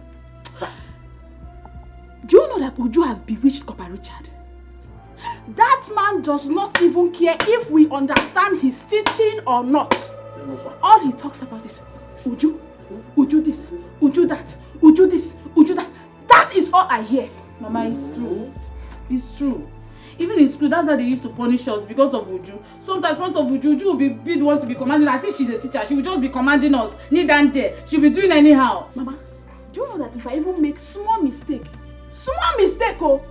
Speaker 2: Do you know that Uju has bewitched Papa Richard? That man does not even care if we understand his teaching or not. All he talks about is Uju, Uju this, Uju that, Uju this, Uju that. That is all I hear.
Speaker 8: Mama, it's true. It's true. Even in school, that's how they used to punish us because of Uju. Sometimes in front of Uju, Uju will be the one to be commanding. I think she's a teacher. She will just be commanding us. Need and there. She'll be doing anyhow.
Speaker 2: Mama, do you know that if I even make small mistake, oh,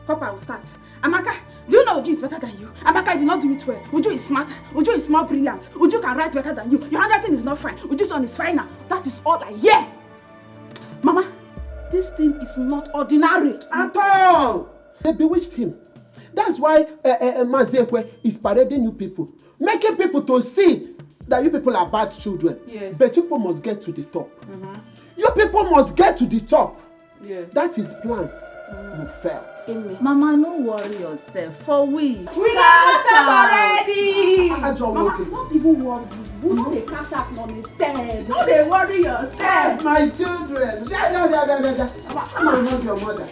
Speaker 2: Papa will start. Amaka, do you know Uju is better than you? Amaka did not do it well. Uju is smarter. Uju is more brilliant. Uju can write better than you. Your handwriting is not fine. Uju's one is finer. That is all I hear. Mama, this thing is not ordinary
Speaker 6: at all. They bewitched him. That's why Mazekwe is parading you people, making people to see that you people are bad children.
Speaker 8: Yes.
Speaker 6: But you people must get to the top. You people must get to the top.
Speaker 8: Yes.
Speaker 6: That is plans. You fail.
Speaker 8: Mama, no worry yourself. For we
Speaker 2: cash out already.
Speaker 6: Mama,
Speaker 2: not even worry. We know they cash out on the stand. No, they worry yourself.
Speaker 6: My children. I'm not your mother.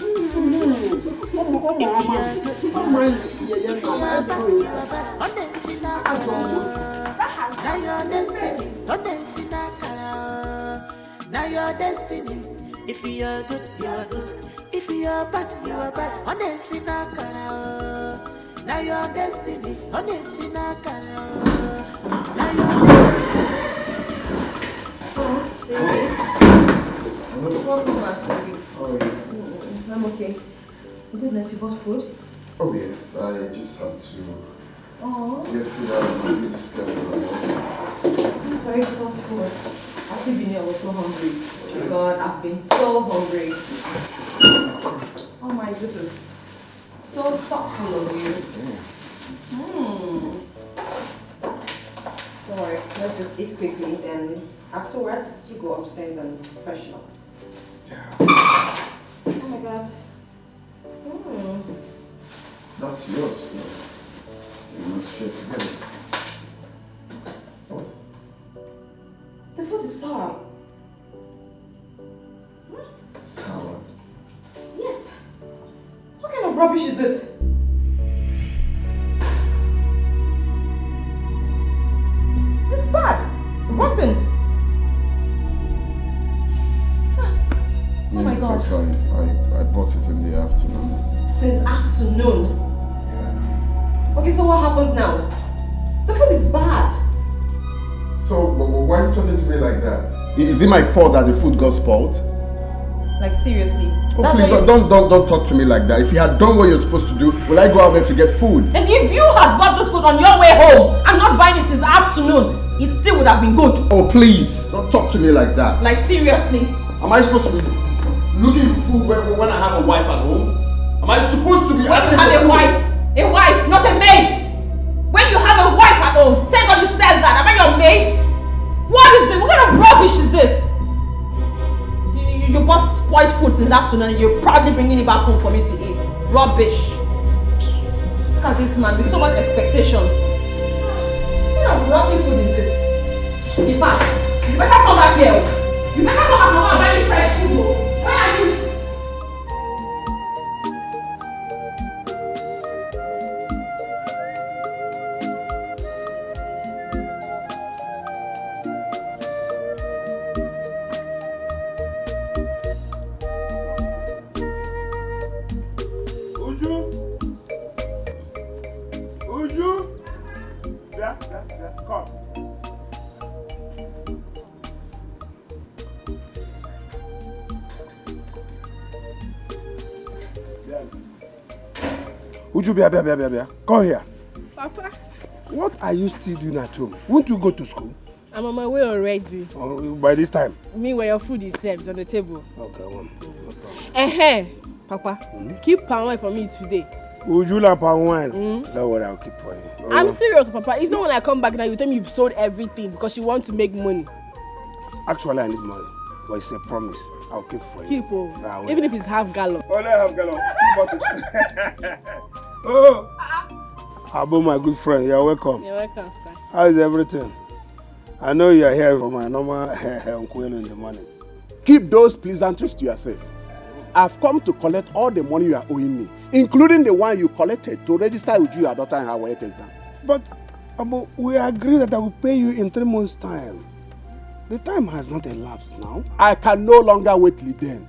Speaker 10: Now your destiny. If you are good, you are good. If you are bad, you are bad. Honestly, now your destiny. Honestly, now your
Speaker 11: Welcome back, baby. I'm okay. Goodness, you bought food?
Speaker 13: Oh yes, I just had to get food out of my busy schedule.
Speaker 11: This is very thoughtful. After being here, I was so hungry. Oh God, I've been so hungry. Oh my goodness. So thoughtful of you. Don't worry, let's just eat quickly, then afterwards you go upstairs and freshen up.
Speaker 13: Yeah.
Speaker 11: Oh my God.
Speaker 13: That's yours. You must share together. What?
Speaker 11: The food is sour.
Speaker 13: Sour?
Speaker 11: Yes. What kind of rubbish is this? It's bad. Rotten. Oh my God.
Speaker 13: Sorry, I bought it in the afternoon.
Speaker 11: Since afternoon?
Speaker 13: Yeah.
Speaker 11: Okay, so what happens now? The food is bad.
Speaker 13: So, why are you talking to me like that? Is it my fault that the food got spoiled?
Speaker 11: Like, seriously?
Speaker 13: Oh, please, don't talk to me like that. If you had done what you're supposed to do, will I go out there to get food?
Speaker 11: And if you had bought this food on your way home and not buying it since afternoon, it still would have been good.
Speaker 13: Oh, please, don't talk to me like that.
Speaker 11: Like, seriously?
Speaker 13: Am I supposed to be looking for food when I have a wife at home? Am I supposed to be asking for food?
Speaker 11: A wife, not a maid. When you have a wife at home, thank God you said that. Am I your maid? What is it? What kind of rubbish is this? You bought spoiled food in the afternoon and you're probably bringing it back home for me to eat. Rubbish. Look at this man with so much expectations. What kind of rotten food is this? In fact, you better come back here. You better come back and buy me fresh food. Where are you?
Speaker 3: Would you be a Come here.
Speaker 14: Papa.
Speaker 3: What are you still doing at home? Won't you go to school?
Speaker 14: I'm on my way already.
Speaker 3: By this time?
Speaker 14: Meanwhile, your food is served on the table.
Speaker 3: Okay, one.
Speaker 14: Papa, keep palm wine for me today.
Speaker 3: Would you like palm wine? Don't worry, I'll keep for you.
Speaker 14: I'm serious, Papa. It's not when I come back now you tell me you've sold everything because you want to make money.
Speaker 3: Actually, I need money. But it's a promise. I'll keep for you.
Speaker 14: Keep even if it's half gallon.
Speaker 3: Only half gallon. Oh! Abo, my good friend, you're welcome.
Speaker 14: You're welcome, sir.
Speaker 3: How is everything? I know you're here for my normal uncle in the morning.
Speaker 6: Keep those pleasantries to yourself. I've come to collect all the money you are owing me, including the one you collected to register with your daughter in her work exam.
Speaker 3: But, Abo, we agreed that I will pay you in 3 months' time. The time has not elapsed now.
Speaker 6: I can no longer wait till then.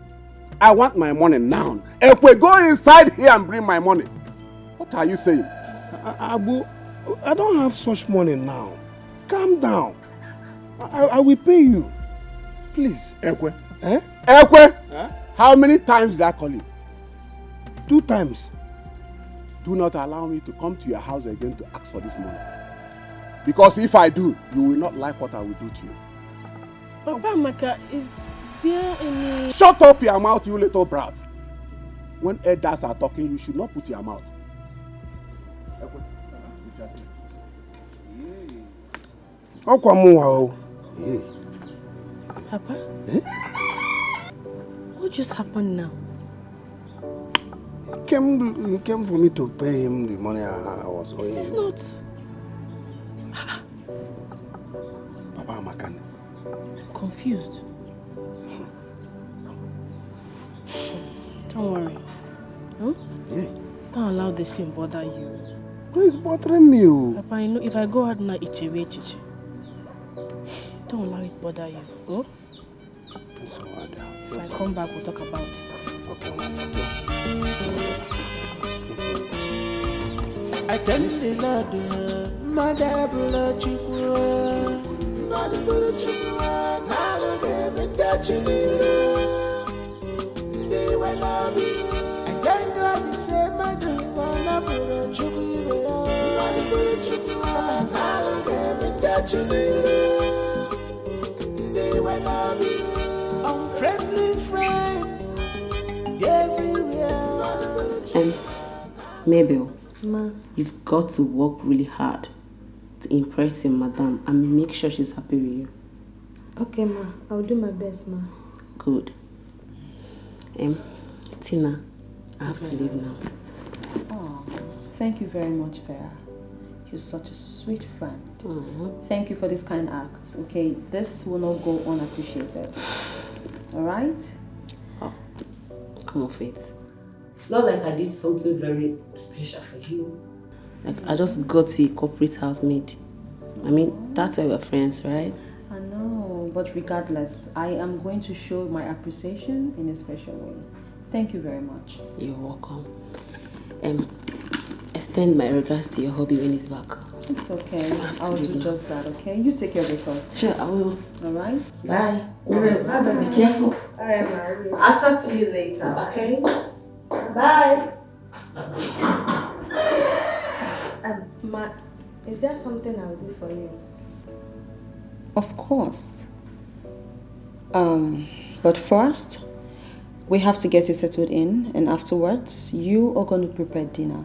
Speaker 6: I want my money now. If we go inside here and bring my money, what are you saying?
Speaker 3: Abu, I don't have such money now. Calm down. I will pay you. Please.
Speaker 6: Ekwe. Ekwe? How many times did I call you?
Speaker 3: 2 times.
Speaker 6: Do not allow me to come to your house again to ask for this money. Because if I do, you will not like what I will do to you.
Speaker 14: Papa Maka, is there any...
Speaker 6: Shut up your mouth, you little brat. When elders are talking, you should not put your mouth.
Speaker 14: Papa? What just happened now?
Speaker 3: He came for me to pay him the money I was owing him.
Speaker 14: It's not...
Speaker 3: Papa Makan.
Speaker 14: Confused. Don't worry.
Speaker 3: Yeah.
Speaker 14: Don't allow this thing bother you.
Speaker 3: It's bothering me.
Speaker 14: Papa, I know if I go out now, it's a way, chichi. Don't allow it bother you. Oh?
Speaker 3: It's hard.
Speaker 14: If I come back, we'll talk about it.
Speaker 3: Okay.
Speaker 10: I tell the Lord, Mother Blood Chukwu. Mother Blood Chukwu. Now give it that you need. They will love you. I thank God you say, Mother Blood Chukwu. Mother Blood Chukwu. Now give it that you need. They will love you. Unfriendly friend. Everywhere.
Speaker 12: Mabel.
Speaker 14: Ma.
Speaker 12: You've got to work really hard to impress your madam and make sure she's happy with you.
Speaker 14: Okay, ma. I'll do my best, ma.
Speaker 12: Good. Tina, I have to leave now.
Speaker 11: Oh, thank you very much, Vera. You're such a sweet friend. Thank you for this kind act. Okay, this will not go unappreciated. Alright?
Speaker 12: Oh, come on, Faith. It's not like I did something very special for you. Like, I just got to a corporate housemaid. I mean, that's why we're friends, right?
Speaker 11: I know, but regardless, I am going to show my appreciation in a special way. Thank you very much.
Speaker 12: You're welcome. Extend my regards to your hubby when he's back.
Speaker 11: It's okay. I'll do just that, okay? You take care of yourself.
Speaker 12: Sure, I will.
Speaker 11: Alright?
Speaker 12: Bye. Bye. Be careful.
Speaker 11: Alright, Maria.
Speaker 12: I'll talk to you later, okay?
Speaker 11: Bye. Ma, is there something I'll do for you?
Speaker 4: Of course. But first, we have to get you settled in, and afterwards, you are going to prepare dinner.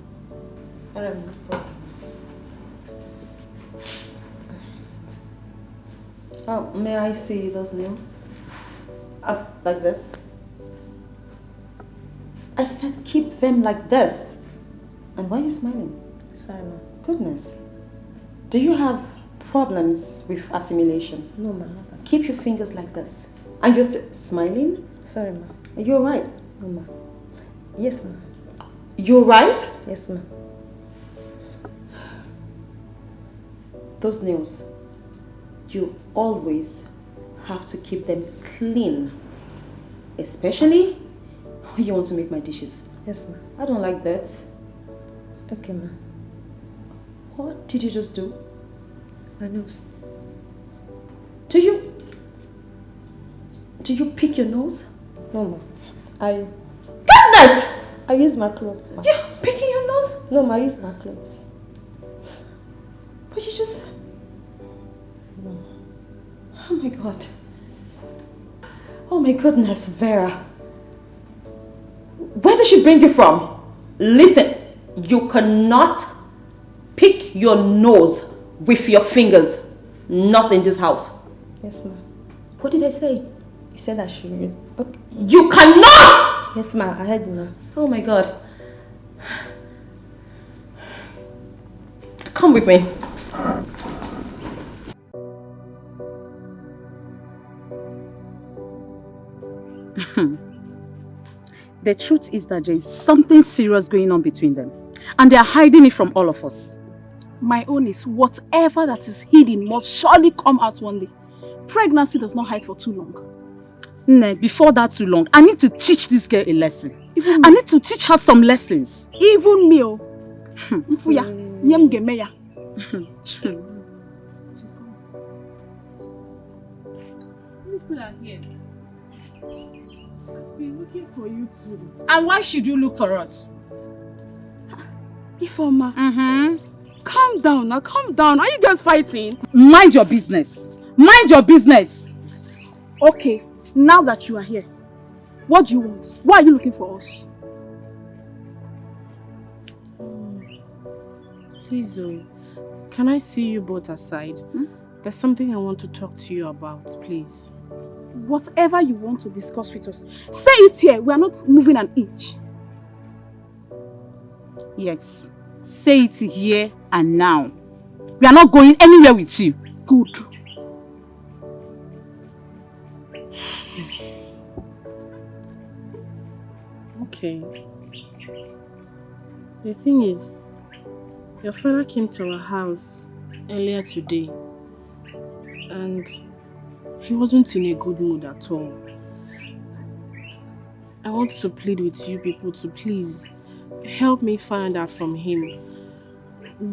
Speaker 4: Oh, may I see those nails? Up like this. I said keep them like this. And why are you smiling?
Speaker 11: Sorry, ma.
Speaker 4: Goodness. Do you have problems with assimilation?
Speaker 11: No, ma.
Speaker 4: Keep your fingers like this. And you're still smiling?
Speaker 11: Sorry, ma.
Speaker 4: Are you alright?
Speaker 11: No, ma. Yes, ma.
Speaker 4: You alright?
Speaker 11: Yes, ma.
Speaker 4: Those nails, you always have to keep them clean. Especially when you want to make my dishes.
Speaker 11: Yes, ma.
Speaker 4: I don't like that.
Speaker 11: Okay, ma.
Speaker 4: What did you just do?
Speaker 11: My nose.
Speaker 4: Do you pick your nose?
Speaker 11: No, ma. Goodness!
Speaker 4: I
Speaker 11: use my clothes, ma.
Speaker 4: You're picking your
Speaker 11: nose? No, ma, use my clothes. But you just... No. Oh my God. Oh my goodness, Vera. Where did she bring you from? Listen, you cannot pick your nose with your fingers. Not in this house. Yes, ma'am. What did I say? You said I should use... Okay. You cannot! Yes, ma'am. I heard you, ma'am. Oh my God. Come with me.
Speaker 2: The truth is that there is something serious going on between them. And they are hiding it from all of us.
Speaker 5: My own is whatever that is hidden must surely come out one day. Pregnancy does not hide for too long.
Speaker 2: Nah, before that too long, I need to teach this girl a lesson. I need to teach her some lessons.
Speaker 5: Even me. Mfuya, nyem gemeya. She's gone. People are here. I've been looking for you too.
Speaker 2: And why should you look for us?
Speaker 5: Ifeoma. Calm down now, calm down. Are you guys fighting?
Speaker 2: Mind your business. Mind your business.
Speaker 5: Okay, now that you are here, what do you want? Why are you looking for us?
Speaker 14: Please, Zoe, can I see you both aside? There's something I want to talk to you about, please.
Speaker 5: Whatever you want to discuss with us, say it here. We are not moving an inch.
Speaker 2: Yes, say it here and now. We are not going anywhere with you.
Speaker 5: Good.
Speaker 14: Okay. The thing is, your father came to our house earlier today and he wasn't in a good mood at all. I want to plead with you people to please help me find out from him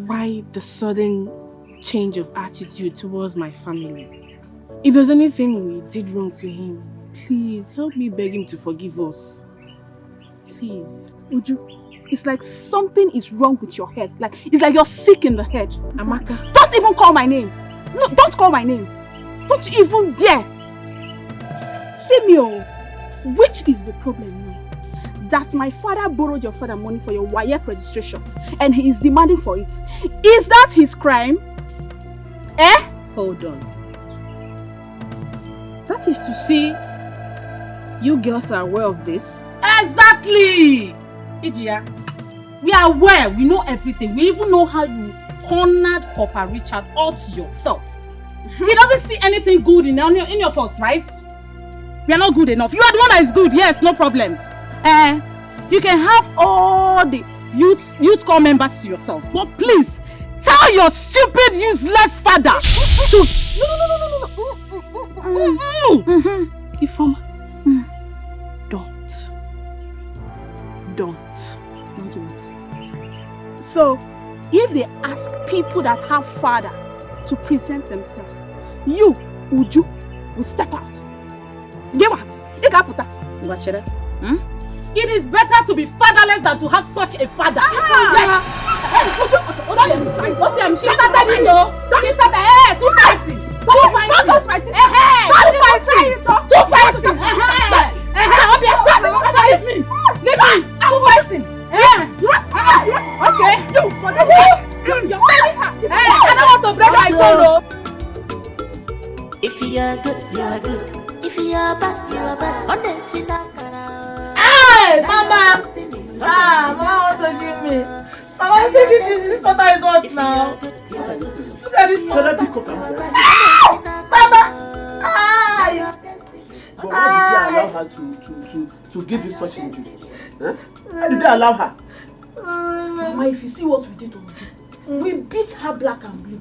Speaker 14: why the sudden change of attitude towards my family. If there's anything we did wrong to him, please help me beg him to forgive us. Please.
Speaker 5: Uju, it's like something is wrong with your head. It's like you're sick in the head.
Speaker 14: Amaka.
Speaker 5: Don't even call my name. No, don't call my name. Don't you even dare. Simeo, which is the problem now? That my father borrowed your father money for your WAEC registration and he is demanding for it. Is that his crime? Eh?
Speaker 2: Hold on. That is to say, you girls are aware of this? Exactly! Idia, we are aware, we know everything. We even know how you cornered Papa Richard all to yourself. He doesn't see anything good in your thoughts, right? We are not good enough. You are the one that is good, yes, no problems. You can have all the youth corps members to yourself, but please tell your stupid, useless father to... No.
Speaker 5: Ifeoma, don't do it. So, if they ask people that have father to present themselves, you, Uju, will step out.
Speaker 2: It is better to be fatherless than to have such a father.
Speaker 10: If you are good, you are good. If you are bad, you are bad.
Speaker 8: Hey, Mama! Mama wants to give me. Mama, take it easy. This water is hot now. Look at this. Mama!
Speaker 6: But why did they allow her to give you such injury? Huh? Why did they allow her?
Speaker 8: Mama, if you see what we did to Uju, we beat her black and blue.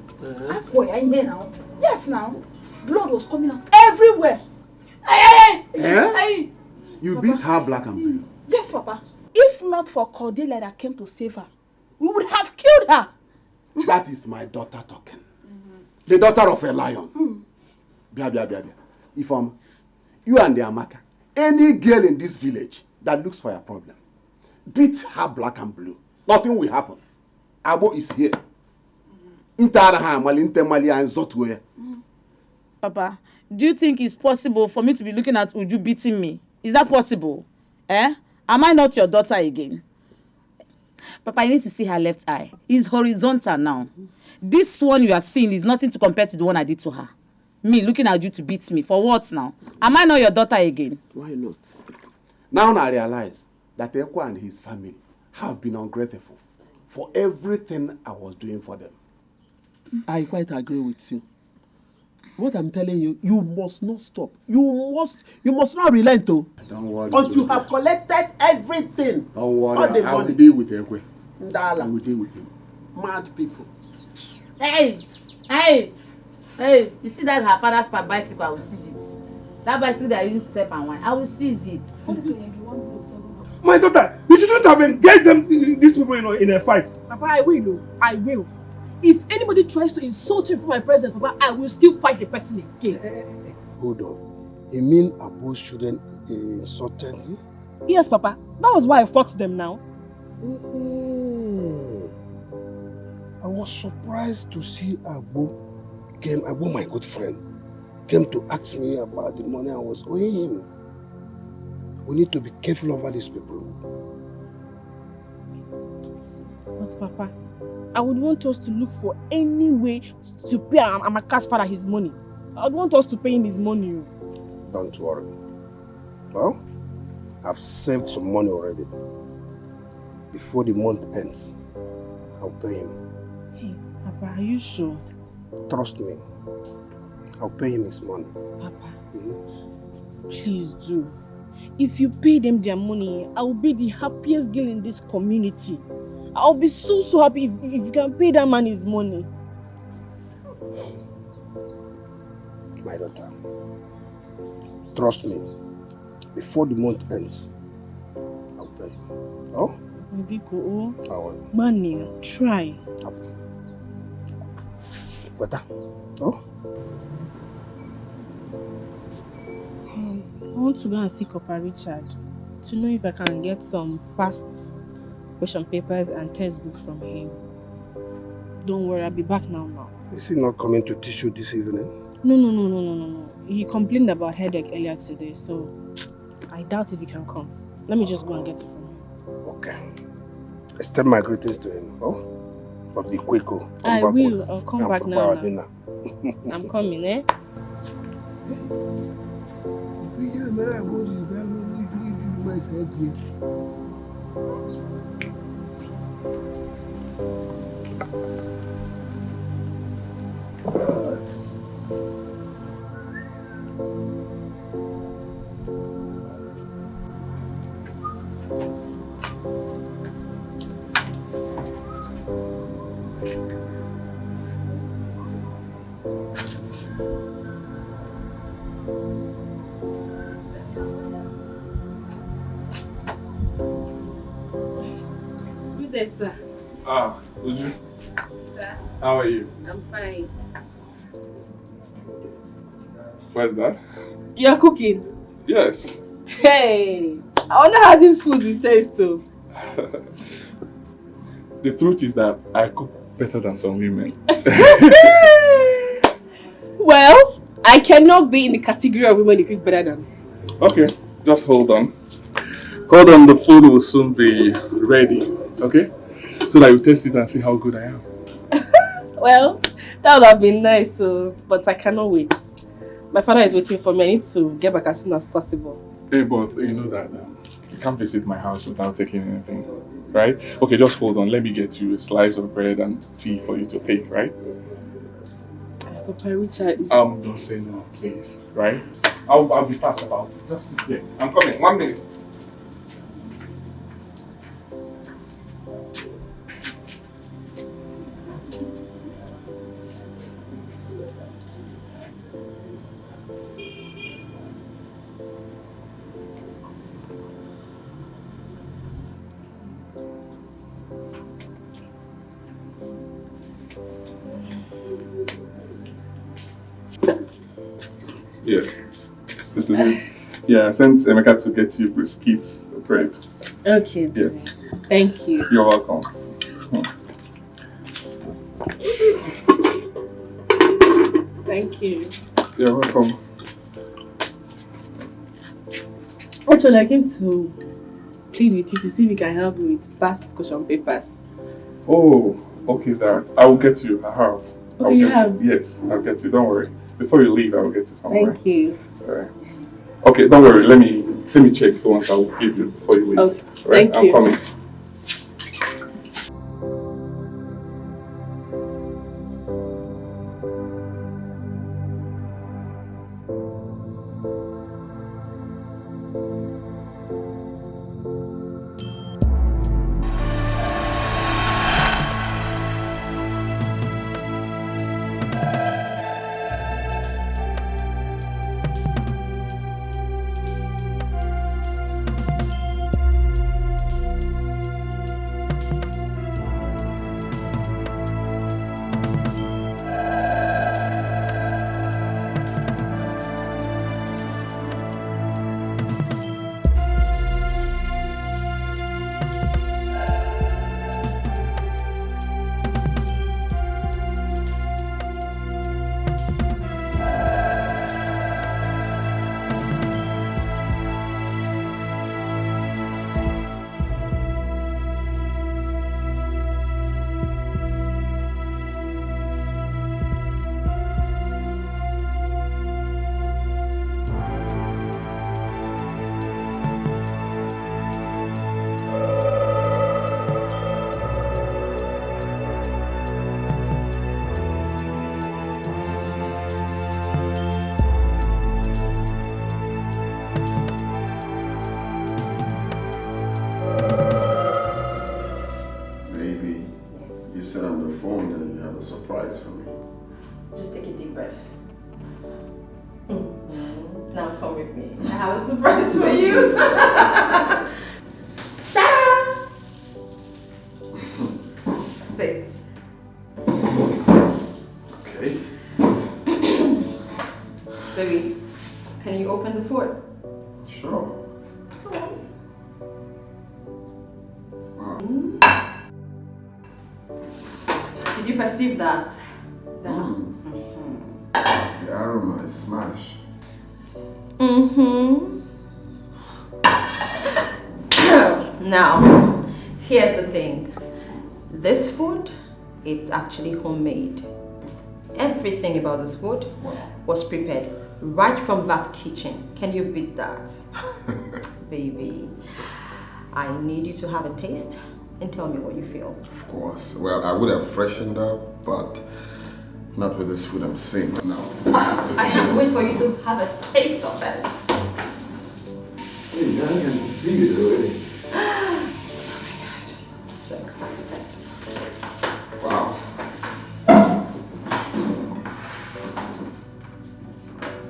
Speaker 8: Now. Yes, now. Blood was coming out everywhere.
Speaker 13: You beat her black and blue?
Speaker 5: Yes, Papa. If not for Cordelia that came to save her, we would have killed her.
Speaker 13: That is my daughter talking. The daughter of a lion. Bia. Ifeoma, you and the Amaka, any girl in this village that looks for a problem, beat her black and blue. nothing will happen. Abo is here.
Speaker 8: Papa, do you think it's possible for me to be looking at Uju beating me? Is that possible? Eh? Am I not your daughter again? Papa, you need to see her left eye. It's horizontal now. This one you are seeing is nothing to compare to the one I did to her. Me looking at you to beat me. For what now? Am I not your daughter again?
Speaker 13: Why not? Now I realize that Ekwa and his family have been ungrateful for everything I was doing for them.
Speaker 6: I quite agree with you. What I'm telling you, you must not stop. You must not relent, though.
Speaker 13: Don't worry.
Speaker 6: But you have collected everything.
Speaker 13: Don't worry. I will deal with Ekwe. I will deal with him.
Speaker 6: Mad people.
Speaker 8: Hey! You see that her father's bicycle? I will seize it. That bicycle that I used to sell and wine, I will seize it.
Speaker 3: My daughter, you shouldn't have engaged these people in a fight.
Speaker 14: Papa, I will. I will. If anybody tries to insult you in my presence, Papa, I will still fight the person again.
Speaker 3: Hold on. You mean Abu shouldn't insult me?
Speaker 14: Yes, Papa. That was why I fought them now.
Speaker 3: I was surprised to see Abu, my good friend, came to ask me about the money I was owing him. We need to be careful over these people.
Speaker 14: But Papa, I would want us to look for any way to pay Amaka's father his money. I would want us to pay him his money.
Speaker 3: Don't worry. Well, I've saved some money already. Before the month ends, I'll pay him.
Speaker 14: Hey, Papa, are you sure?
Speaker 3: Trust me. I'll pay him his money.
Speaker 14: Papa, please do. If you pay them their money, I will be the happiest girl in this community. I'll be so happy if you can pay that man his money.
Speaker 3: My daughter, trust me. Before the month ends, I'll pay him. Oh?
Speaker 14: Biko,
Speaker 3: I will.
Speaker 14: Money, try.
Speaker 3: Better? Oh?
Speaker 14: I want to go and see Papa Richard to know if I can get some past question papers and textbooks from him. Don't worry, I'll be back now.
Speaker 3: Is he not coming to teach you this evening?
Speaker 14: No. He complained about headache earlier today, so I doubt if he can come. Let me just go and get it from him.
Speaker 3: Okay. Extend my greetings to him, oh? But be quick, oh.
Speaker 14: I will. I'll come back now.
Speaker 3: Dinner.
Speaker 14: I'm coming, eh?
Speaker 8: Sir.
Speaker 7: Uju.
Speaker 8: Sir.
Speaker 7: How are you?
Speaker 8: I'm fine.
Speaker 7: What's that?
Speaker 8: You're cooking?
Speaker 7: Yes.
Speaker 8: Hey! I wonder how this food will taste though.
Speaker 7: The truth is that I cook better than some women.
Speaker 8: Well, I cannot be in the category of women who cook better than.
Speaker 7: Okay, just hold on. Hold on, the food will soon be ready. Okay? So that you taste it and see how good I am.
Speaker 8: Well, that would have been nice, but I cannot wait. My father is waiting for me. I need to get back as soon as possible.
Speaker 7: Hey, but you know that you can't visit my house without taking anything, right? Okay, just hold on. Let me get you a slice of bread and tea for you to take, right?
Speaker 8: Papa Richard.
Speaker 7: Don't say no, please, right? I'll be fast about it. Just sit here. I'm coming. 1 minute. Yes, this is it. Yeah, I sent Emeka to get you biscuits bread.
Speaker 14: Okay.
Speaker 7: Yes.
Speaker 14: Thank you.
Speaker 7: You're welcome.
Speaker 14: Thank you.
Speaker 7: You're welcome.
Speaker 14: Actually, I came to plead with you to see if you can help me with past question papers.
Speaker 7: Oh, okay, that. I will get you. I have.
Speaker 14: Okay, you have?
Speaker 7: Yes, I'll get you. Don't worry. Before you leave, I will get you something.
Speaker 14: Thank you.
Speaker 7: Alright. Okay, don't worry. Let me check the ones I will give you before you leave.
Speaker 14: Okay.
Speaker 7: Right?
Speaker 14: Thank you.
Speaker 7: I'm coming.
Speaker 1: surprise for me.
Speaker 11: Just take a deep breath. Now come with me. I have a surprise for you. Ta-da! Sit.
Speaker 1: Okay.
Speaker 11: Baby, can you open the fort?
Speaker 1: Sure.
Speaker 11: Did you perceive that?
Speaker 1: The aroma is smash.
Speaker 11: Now, here's the thing. This food, it's actually homemade. Everything about this food was prepared right from that kitchen. Can you beat that? Baby, I need you to have a taste and tell me what you feel.
Speaker 1: Of course. Well, I would have freshened up, but not with this food I'm seeing now.
Speaker 11: I can't wait for you to have a taste of it.
Speaker 1: Hey, I can see it already.
Speaker 11: Oh my God. So excited.
Speaker 1: Wow.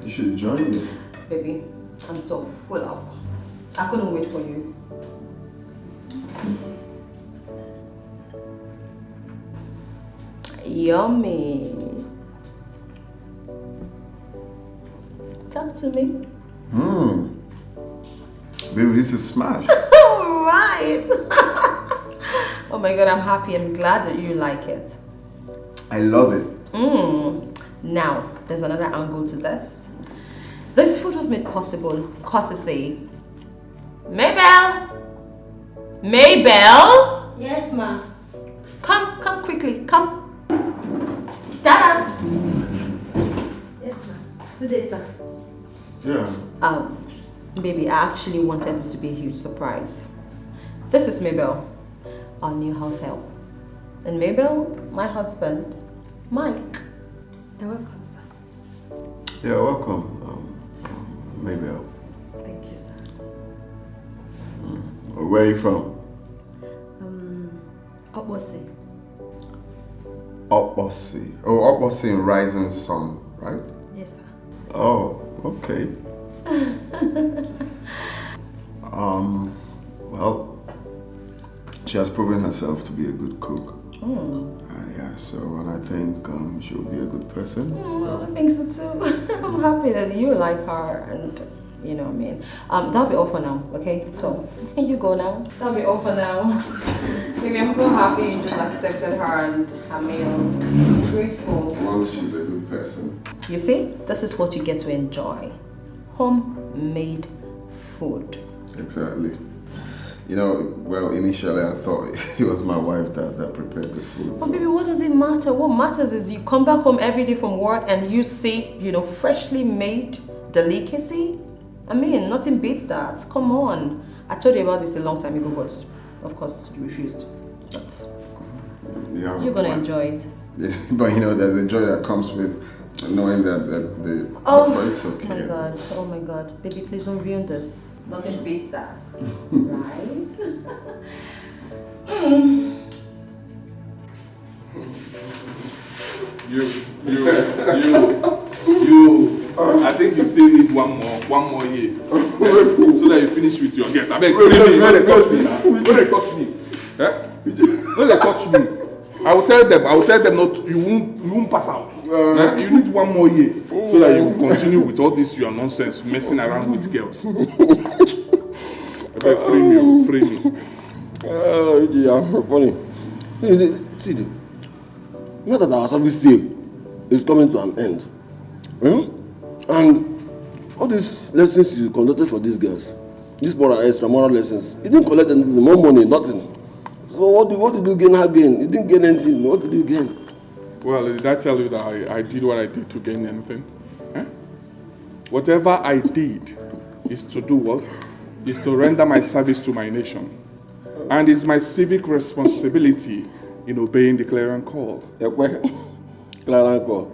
Speaker 1: You should join me.
Speaker 11: Baby, I'm so full up. I couldn't wait for you. Yummy. Talk to me.
Speaker 1: Baby, this is smash.
Speaker 11: Right. Oh my God, I'm happy. I'm glad that you like it.
Speaker 1: I love it.
Speaker 11: Now, there's another angle to this. This food was made possible courtesy Mabel. Mabel?
Speaker 15: Yes, ma.
Speaker 11: Come quickly. Come. Ta-da!
Speaker 15: Yes, ma. Good day, sir.
Speaker 1: Yeah.
Speaker 11: Baby, I actually wanted this to be a huge surprise. This is Mabel, our new house help. And Mabel, my husband, Mike.
Speaker 15: You're welcome, sir.
Speaker 1: Yeah, welcome, Mabel.
Speaker 11: Thank you, sir.
Speaker 1: Where are you from?
Speaker 15: Obosi.
Speaker 1: Obosi. Oh, Obosi in Rising Sun, right?
Speaker 15: Yes, sir.
Speaker 1: Oh, okay. Well, she has proven herself to be a good cook. Yeah, so, and I think she'll be a good person.
Speaker 11: I think so too. I'm happy that you like her, and You know what I mean? That'll be all for now, okay? So, you go now. That'll be all for now. Baby, I'm so happy you just accepted her and her meal. I'm grateful.
Speaker 16: Well, she's a good person.
Speaker 11: You see, this is what you get to enjoy. Homemade food.
Speaker 16: Exactly. You know, well, initially I thought it was my wife that prepared the food.
Speaker 11: But baby, what does it matter? What matters is you come back home every day from work and you see, you know, freshly made delicacy. I mean, nothing beats that. Come on. I told you about this a long time ago, but of course you refused. But
Speaker 16: yeah,
Speaker 11: you're gonna enjoy it.
Speaker 16: Yeah, but you know, there's a joy that comes with knowing that the but it's okay.
Speaker 11: My God, oh my God. Baby, please don't ruin this. Nothing beats that. Right?
Speaker 7: I think you still need one more year so that you finish with your guests. I beg, when they touch me, when they touch me, I will tell them not. You won't pass out. You need one more year so that you continue with all this your nonsense, messing around with girls. I beg, free me.
Speaker 1: Yeah, funny. See, not that our service is coming to an end. And all these lessons you conducted for these girls, these moral extra-moral lessons, you didn't collect anything, more money, nothing. So what did you gain again? You didn't gain anything. What did you gain?
Speaker 7: Well, did I tell you that I did what I did to gain anything? Whatever I did is to do what? Is to render my service to my nation. And it's my civic responsibility in obeying the clarion call.
Speaker 1: Clarion call.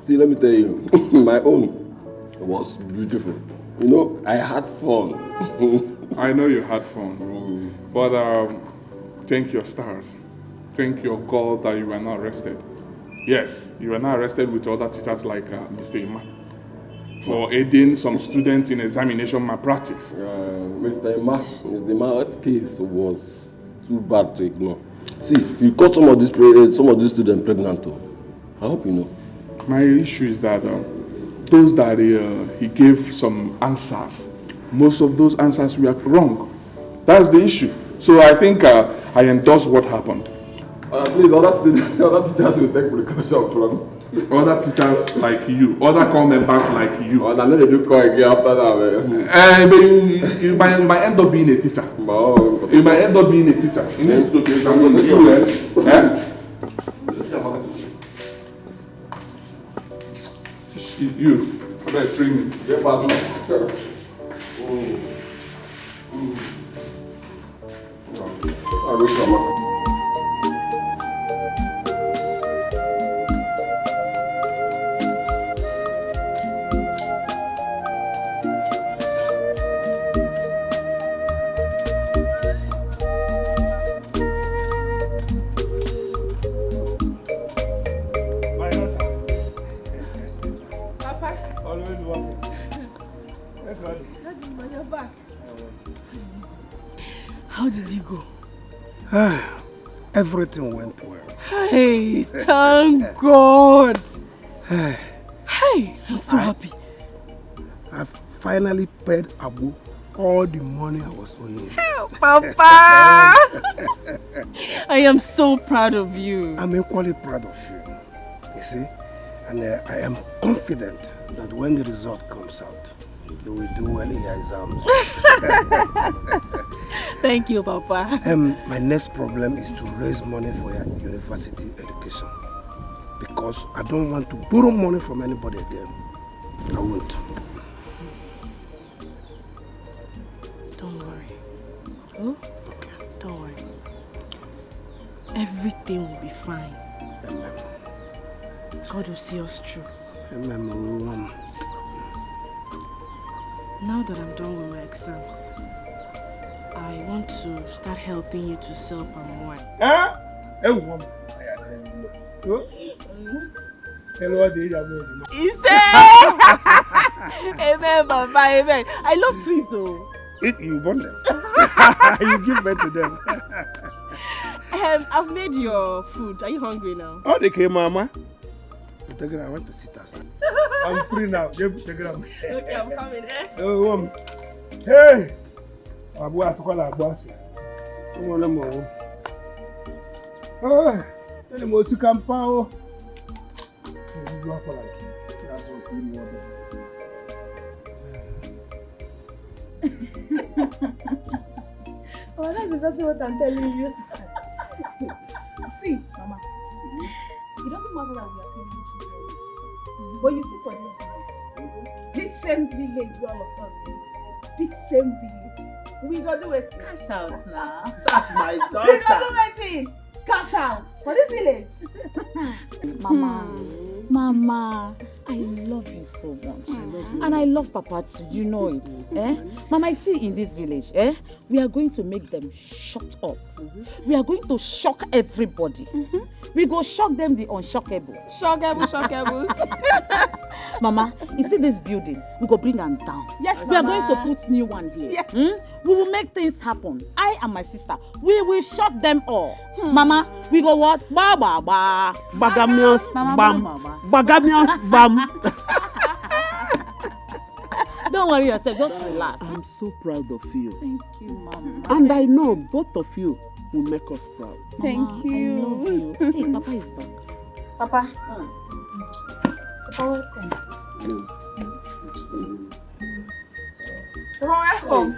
Speaker 1: See, let me tell you, my own was beautiful. You know, I had fun.
Speaker 7: I know you had fun, but thank your stars. Thank your God that you were not arrested. Yes, you were not arrested with other teachers like Mr. Ima for aiding some students in examination malpractice.
Speaker 1: Mr. Ima's case was too bad to ignore. See, he caught some of these students pregnant too. I hope you know.
Speaker 7: My issue is that those that he gave some answers, most of those answers were wrong. That's the issue. So I think I endorse what happened.
Speaker 1: Please, other teachers will take precaution from.
Speaker 7: Other teachers like you, other core members like you.
Speaker 1: I know they do call again after that.
Speaker 7: But you might end up being a teacher. You might end up being a teacher. You need to do You, I better train me.
Speaker 1: Get back. I wish I'm
Speaker 5: How did you go?
Speaker 3: Everything went well.
Speaker 5: Hey, thank God. Hey, I'm so happy.
Speaker 3: I finally paid Abu all the money I was owing him.
Speaker 5: Papa! I am so proud of you.
Speaker 3: I'm equally proud of you. You see? And I am confident that when the result comes out, you will do well in your exams.
Speaker 5: Thank you, Papa.
Speaker 3: My next problem is to raise money for your university education. Because I don't want to borrow money from anybody again. I won't.
Speaker 5: Don't worry. Oh? Okay. Don't worry. Everything will be fine.
Speaker 3: Amen.
Speaker 5: God will see us through.
Speaker 3: Amen.
Speaker 5: Now that I'm done with my exams, I want to start helping you to sell palm wine. He said, amen, Papa, amen. I love trees though.
Speaker 3: You want them? You give birth to them.
Speaker 5: I've made your food. Are you hungry now?
Speaker 3: Oh, they came, Mama. Telegram, I want to sit outside. I'm free now. Telegram.
Speaker 14: Okay, I'm coming, eh?
Speaker 3: Oh, hey! Abu Atukola Abuasi. Come on, Mo. Oh, any more to come power?
Speaker 14: Oh, that's exactly what I'm telling you. See, Mama, it doesn't matter that we are feeling children, but you see for this same village where all of us live, this same village, we gonna do it. Cash out now.
Speaker 6: That's my daughter.
Speaker 14: We gonna do it. Cash out for this village.
Speaker 4: Mama, I love you so much. And I love Papa too, you know it. Mama, I see in this village, we are going to make them shut up. We are going to shock everybody. We go shock them the unshockable.
Speaker 14: Shockable.
Speaker 4: Mama, you see this building? We go bring them down.
Speaker 14: Yes,
Speaker 4: we are
Speaker 14: Mama.
Speaker 4: going to put new one here.
Speaker 14: Yes.
Speaker 4: We will make things happen. I and my sister, we will shock them all. Mama, we go what? Ba ba ba.
Speaker 6: Bagamians bam. Bagamians bam.
Speaker 4: Don't worry yourself, just relax.
Speaker 6: I'm so proud of you.
Speaker 4: Thank you, Mama.
Speaker 6: And I know both of you will make us proud.
Speaker 4: Mama,
Speaker 14: Thank you.
Speaker 4: I love you. Hey, Papa is back. Papa. Papa, welcome.
Speaker 14: Papa, welcome.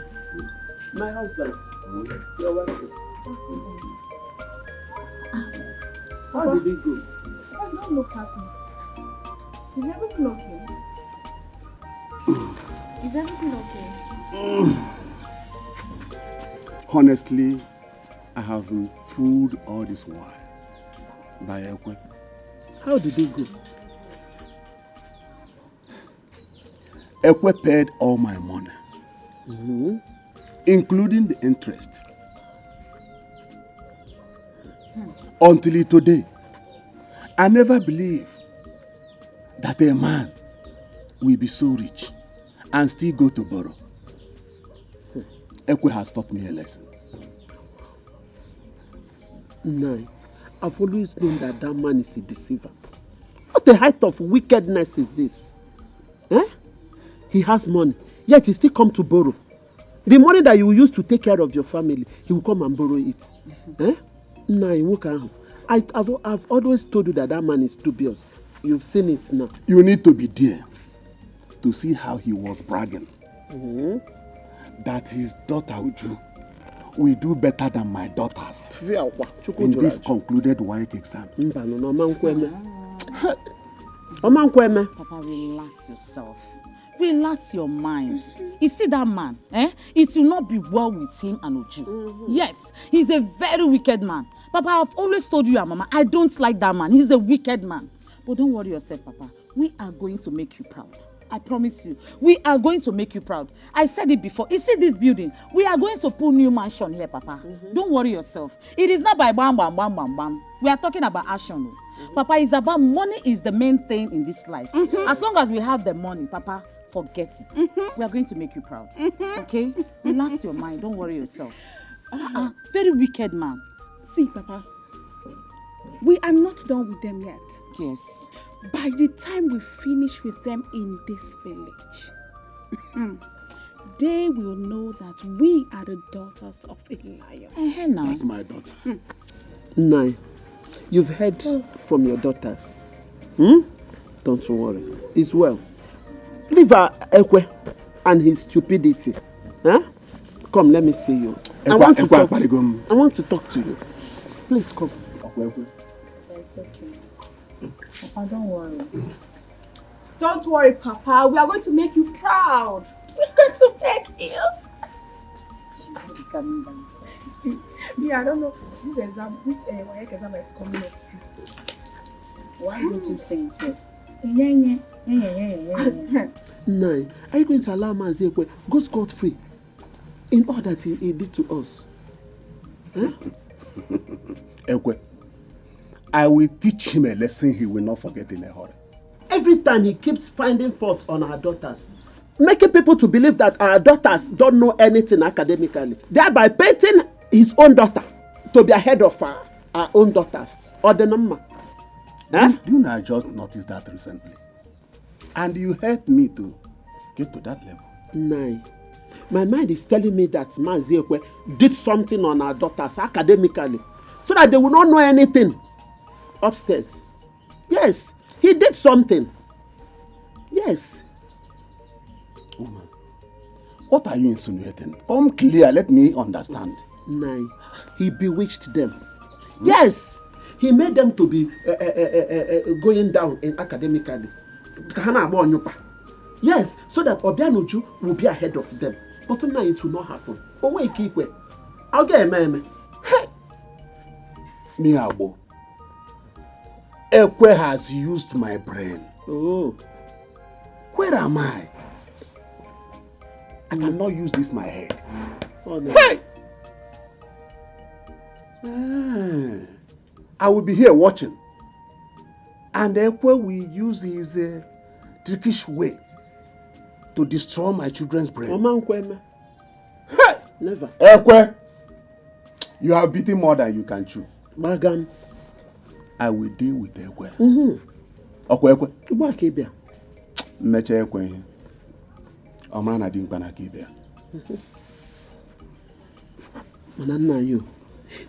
Speaker 6: My husband. You're welcome. How did it go?
Speaker 14: Papa, don't look happy. Is everything okay? Is everything okay?
Speaker 13: Honestly, I have been fooled all this while by Ekwe.
Speaker 6: How did it go?
Speaker 13: Ekwe paid all my money, including the interest. Until today, I never believed that a man will be so rich and still go to borrow. Ekwe has taught me a lesson.
Speaker 6: No, I've always known that that man is a deceiver. What the height of wickedness is this? He has money, yet he still come to borrow. The money that you use to take care of your family, he will come and borrow it. No, I've always told you that that man is dubious. You've seen it now.
Speaker 13: You need to be there to see how he was bragging. That his daughter Uju will do better than my daughters in this concluded WAEC exam.
Speaker 4: Papa, relax yourself. Relax your mind. You see that man, it will not be well with him and Uju. Yes, he's a very wicked man. Papa, I've always told you and Mama, I don't like that man. He's a wicked man. But don't worry yourself, Papa. We are going to make you proud. I promise you. We are going to make you proud. I said it before. You see this building? We are going to put new mansion here, Papa. Don't worry yourself. It is not by bam, bam, bam, bam, bam. We are talking about action. Papa, it's about money is the main thing in this life. As long as we have the money, Papa, forget it. We are going to make you proud. Okay? Relax your mind. Don't worry yourself. Very wicked man.
Speaker 5: See, Papa, we are not done with them yet.
Speaker 4: Yes.
Speaker 5: By the time we finish with them in this village, they will know that we are the daughters of a lion.
Speaker 13: That's my daughter.
Speaker 6: No, you've heard from your daughters. Don't worry. It's well. Leave Ekwe and his stupidity. Come, let me see you. I want to talk to you. Please come.
Speaker 14: It's okay. Papa, don't worry. Don't worry, Papa. We are going to make you proud. We're going to make you. Yeah, I don't know. This exam, WAEC exam is coming up. Why don't you say it?
Speaker 6: No, are you going to allow Mazi Ekwe go scot-free in all that he did to us?
Speaker 13: Ekwe, I will teach him a lesson he will not forget in a hurry.
Speaker 6: Every time he keeps finding fault on our daughters, making people to believe that our daughters don't know anything academically, thereby painting his own daughter to be ahead of our own daughters. Or the number.
Speaker 13: Do you know I just noticed that recently? And you helped me to get to that level.
Speaker 6: Nine. My mind is telling me that Maziekwe did something on our daughters academically so that they will not know anything upstairs. Yes, he did something. Yes.
Speaker 13: Woman, what are you insinuating? Come clear, let me understand.
Speaker 6: Nine. He bewitched them. Yes, he made them to be going down in academically. Yes, so that Obianuju will be ahead of them. But now it will not happen. Oh wait, keep it. I'll get a man. Hey,
Speaker 13: Miabo. Ekwe has used my brain.
Speaker 6: Oh,
Speaker 13: where am I? I cannot use this my head.
Speaker 6: Oh, no.
Speaker 13: Hey! I will be here watching. And Ekwe will use his trickish way to destroy my children's brain.
Speaker 6: Hey! Never.
Speaker 13: Ekwe, you have beaten more than you can chew.
Speaker 6: Magam.
Speaker 13: I will deal with Ekwe.
Speaker 6: Ekwe.
Speaker 13: Meche Ekwe. Omana dinkana kibia.
Speaker 6: Mananayo,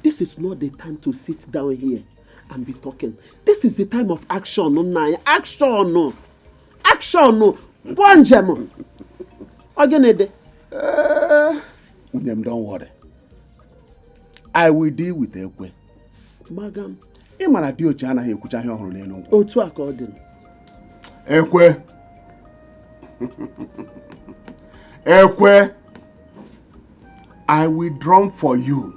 Speaker 6: this is not the time to sit down here and be talking. This is the time of action. Action. Action. Bonjemo. Ogenede.
Speaker 13: Don't worry. I will deal with Ekwe.
Speaker 6: Magam.
Speaker 13: Imana diochi anaghị ekwucha ihe ọhụrụ n'elu nkwụ.
Speaker 6: Otu a ka ọ dị.
Speaker 13: Ekwe. Ekwe. I will drum for you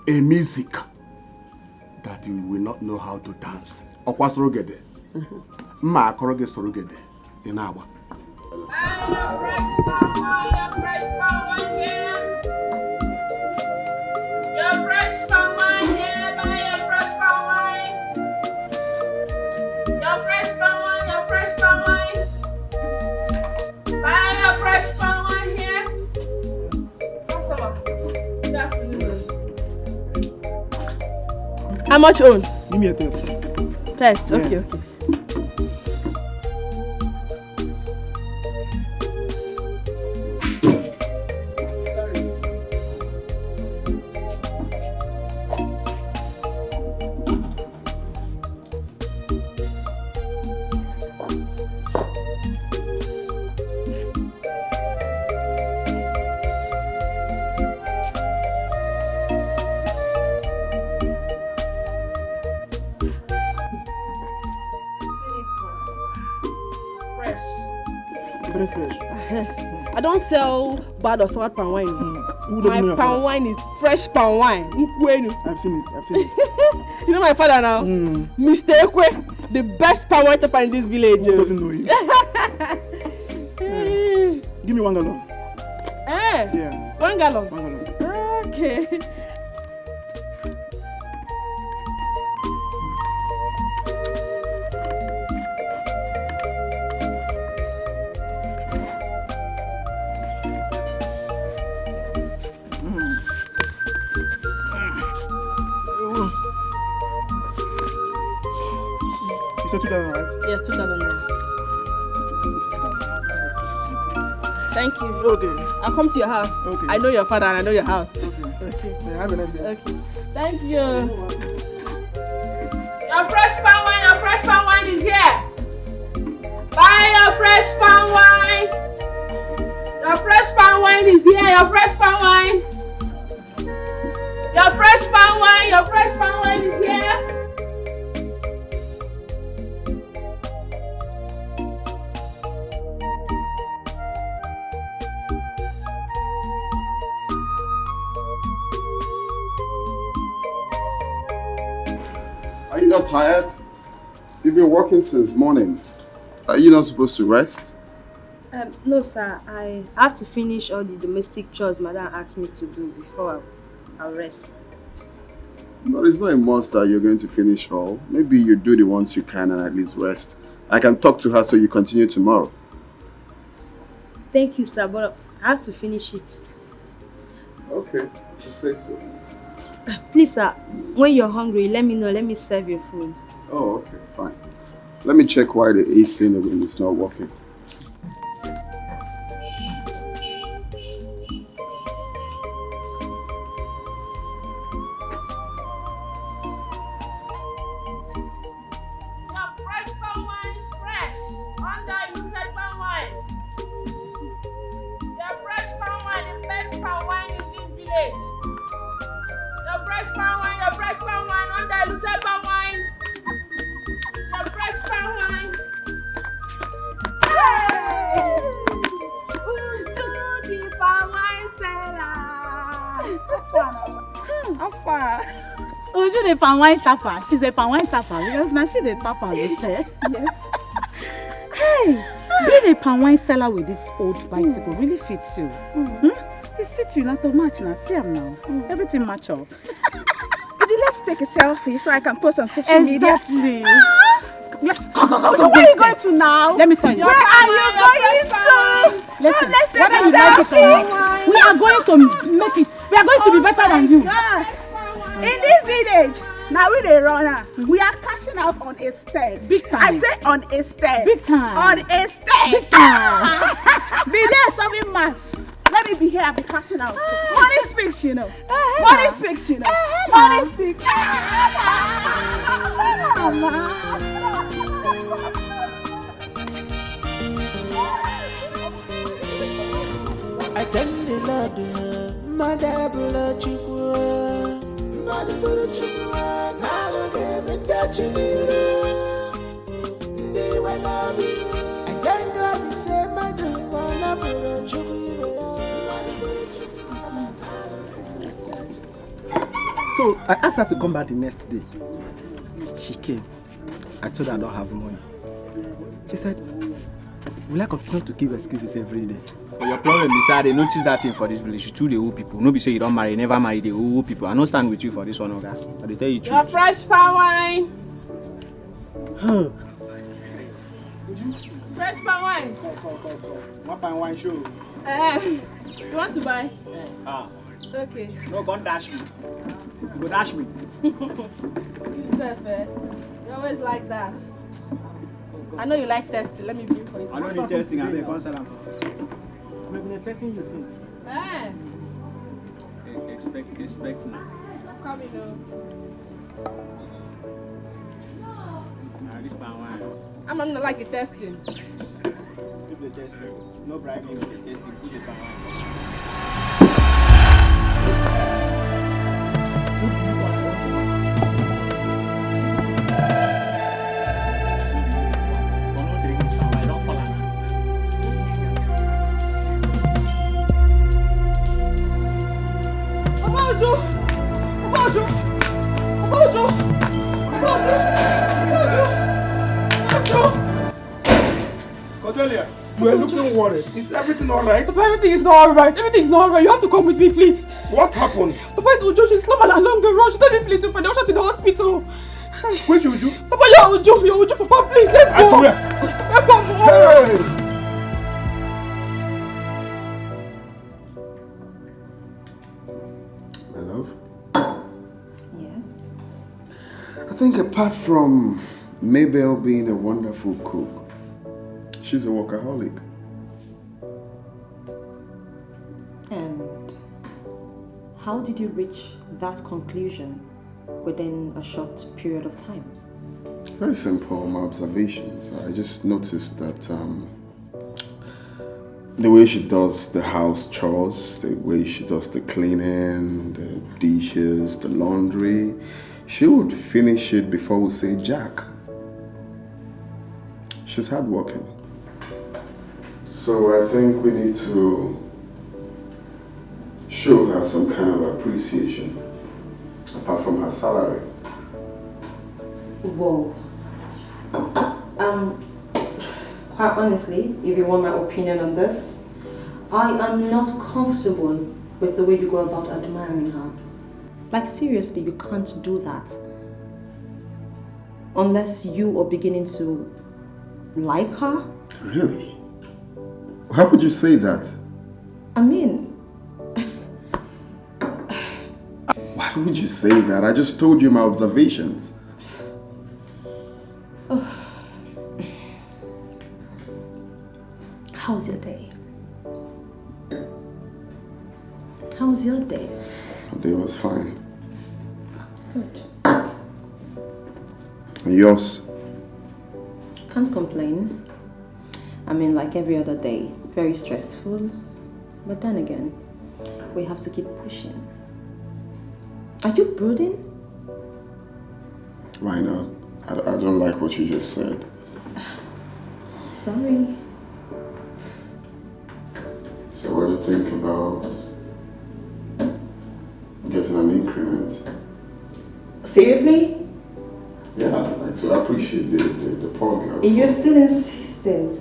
Speaker 13: a music that you will not know how to dance. Ọkwa sorogede. Mma akọrọ gị sorogede. Ị na-agba.
Speaker 14: How much own?
Speaker 3: Give me a test.
Speaker 14: Test,
Speaker 3: Yeah.
Speaker 14: okay.
Speaker 3: Very fresh.
Speaker 14: I don't sell bad or sour palm wine.
Speaker 3: Who doesn't know
Speaker 14: My
Speaker 3: your
Speaker 14: palm
Speaker 3: father?
Speaker 14: wine is fresh palm wine. Nkwenu.
Speaker 3: I've seen it.
Speaker 14: You know my father now? Mr. Ekwe, the best palm wine tapper in this village.
Speaker 3: Who doesn't know you? Give me 1 gallon. Yeah.
Speaker 14: 1 gallon?
Speaker 3: 1 gallon.
Speaker 14: Okay.
Speaker 3: You said 2,000, right?
Speaker 14: Yes, 2,000 naira. Thank you.
Speaker 3: Okay.
Speaker 14: I'll come to your house.
Speaker 3: Okay.
Speaker 14: I know your father and I know your house.
Speaker 3: Okay. Yeah, have a nice day.
Speaker 14: Okay. Thank you.
Speaker 8: Your fresh palm wine is here. Buy your fresh palm wine. Your fresh palm wine is here. Your fresh palm wine. Your fresh palm wine is here.
Speaker 16: Are you not tired? You've been working since morning. Are you not supposed to rest?
Speaker 15: No, sir. I have to finish all the domestic chores Madam asked me to do before I'll rest.
Speaker 16: No, it's not a must that you're going to finish all. Maybe you do the ones you can and at least rest. I can talk to her so you continue tomorrow.
Speaker 15: Thank you, sir, but I have to finish it.
Speaker 16: Okay, just say so.
Speaker 15: Please, sir, when you're hungry, let me know. Let me serve your food.
Speaker 16: Oh, okay, fine. Let me check why the AC in the room is not working.
Speaker 17: Wine tapper. She's a palm wine tapper because now she's a tapper. Yes. Hey, being a palm wine seller with this old bicycle really fits you. It fits you not too much now. See him now. Everything match up.
Speaker 5: Let's take a selfie so I can post on social media.
Speaker 17: Exactly.
Speaker 5: Yes. So where are you going to now?
Speaker 17: Let me tell you.
Speaker 5: Where are you going to?
Speaker 17: Listen, whether you like it or not, we are going to make it. We are going to be better than you.
Speaker 5: In this village, now we the runner. We are cashing out on a step.
Speaker 17: Big time.
Speaker 5: I say on a step.
Speaker 17: Big time.
Speaker 5: On a step.
Speaker 17: Big time.
Speaker 5: Be there serving mass. Let me be here and be cashing out. Money speaks, you know. Money speaks, you know. Money speaks.
Speaker 10: I thank the Lord, Mother Bulachikwa. Mother Bulachikwa, now again in Dachimira. They were not me. I thank God to say, Mother Bulachikwa.
Speaker 18: So I asked her to come back the next day. She came. I told her I don't have money. She said, will I continue to give excuses every day?
Speaker 19: But your problem is that they notice that thing for this village. You choose the old people. Nobody say you don't marry, never marry the old people. I don't stand with you for this one, okay? But they tell you
Speaker 5: your fresh palm wine. Fresh palm wine.
Speaker 18: What palm wine show?
Speaker 5: You want to buy? Okay.
Speaker 18: No, go dash me. You go dash me.
Speaker 5: You always like that. I know you like testing. Let me bring for you.
Speaker 18: I don't need testing. I'm a consultant. We've been expecting you since.
Speaker 19: Expect now.
Speaker 5: I'm coming though. I'm not like the testing.
Speaker 18: Keep the testing. No bragging. Keep the testing. Keep the palm wine.
Speaker 3: Cordelia, you are looking worried. Is everything alright?
Speaker 5: Papa, everything is not alright. Everything is not alright. You have to come with me, please.
Speaker 3: What happened?
Speaker 5: Papa, it's Uju. She's slumbering along the road. She told me to find out to the hospital.
Speaker 3: Which Uju?
Speaker 5: Papa, you're Uju, Papa, please, let's go. Let's go.
Speaker 3: Hey!
Speaker 16: My love?
Speaker 11: Yes?
Speaker 16: I think apart from Mabel being a wonderful cook, she's a workaholic.
Speaker 11: And how did you reach that conclusion within a short period of time?
Speaker 16: Very simple, my observations. I just noticed that the way she does the house chores, the way she does the cleaning, the dishes, the laundry, she would finish it before we say jack. She's hardworking. So I think we need to show her some kind of appreciation apart from her salary.
Speaker 11: Whoa. Quite honestly, if you want my opinion on this, I am not comfortable with the way you go about admiring her. Like seriously, you can't do that unless you are beginning to like her.
Speaker 16: Really? How could you say that?
Speaker 11: I mean,
Speaker 16: why would you say that? I just told you my observations.
Speaker 11: How's your day? How's your day?
Speaker 16: The day was fine.
Speaker 11: Good.
Speaker 16: And yours?
Speaker 11: Can't complain. I mean, like every other day, very stressful. But then again, we have to keep pushing. Are you brooding?
Speaker 16: Why not? I don't like what you just said.
Speaker 11: Sorry.
Speaker 16: So what do you think about getting an increment?
Speaker 11: Seriously?
Speaker 16: Yeah, I'd like to appreciate the poor girl.
Speaker 11: You're still insisting.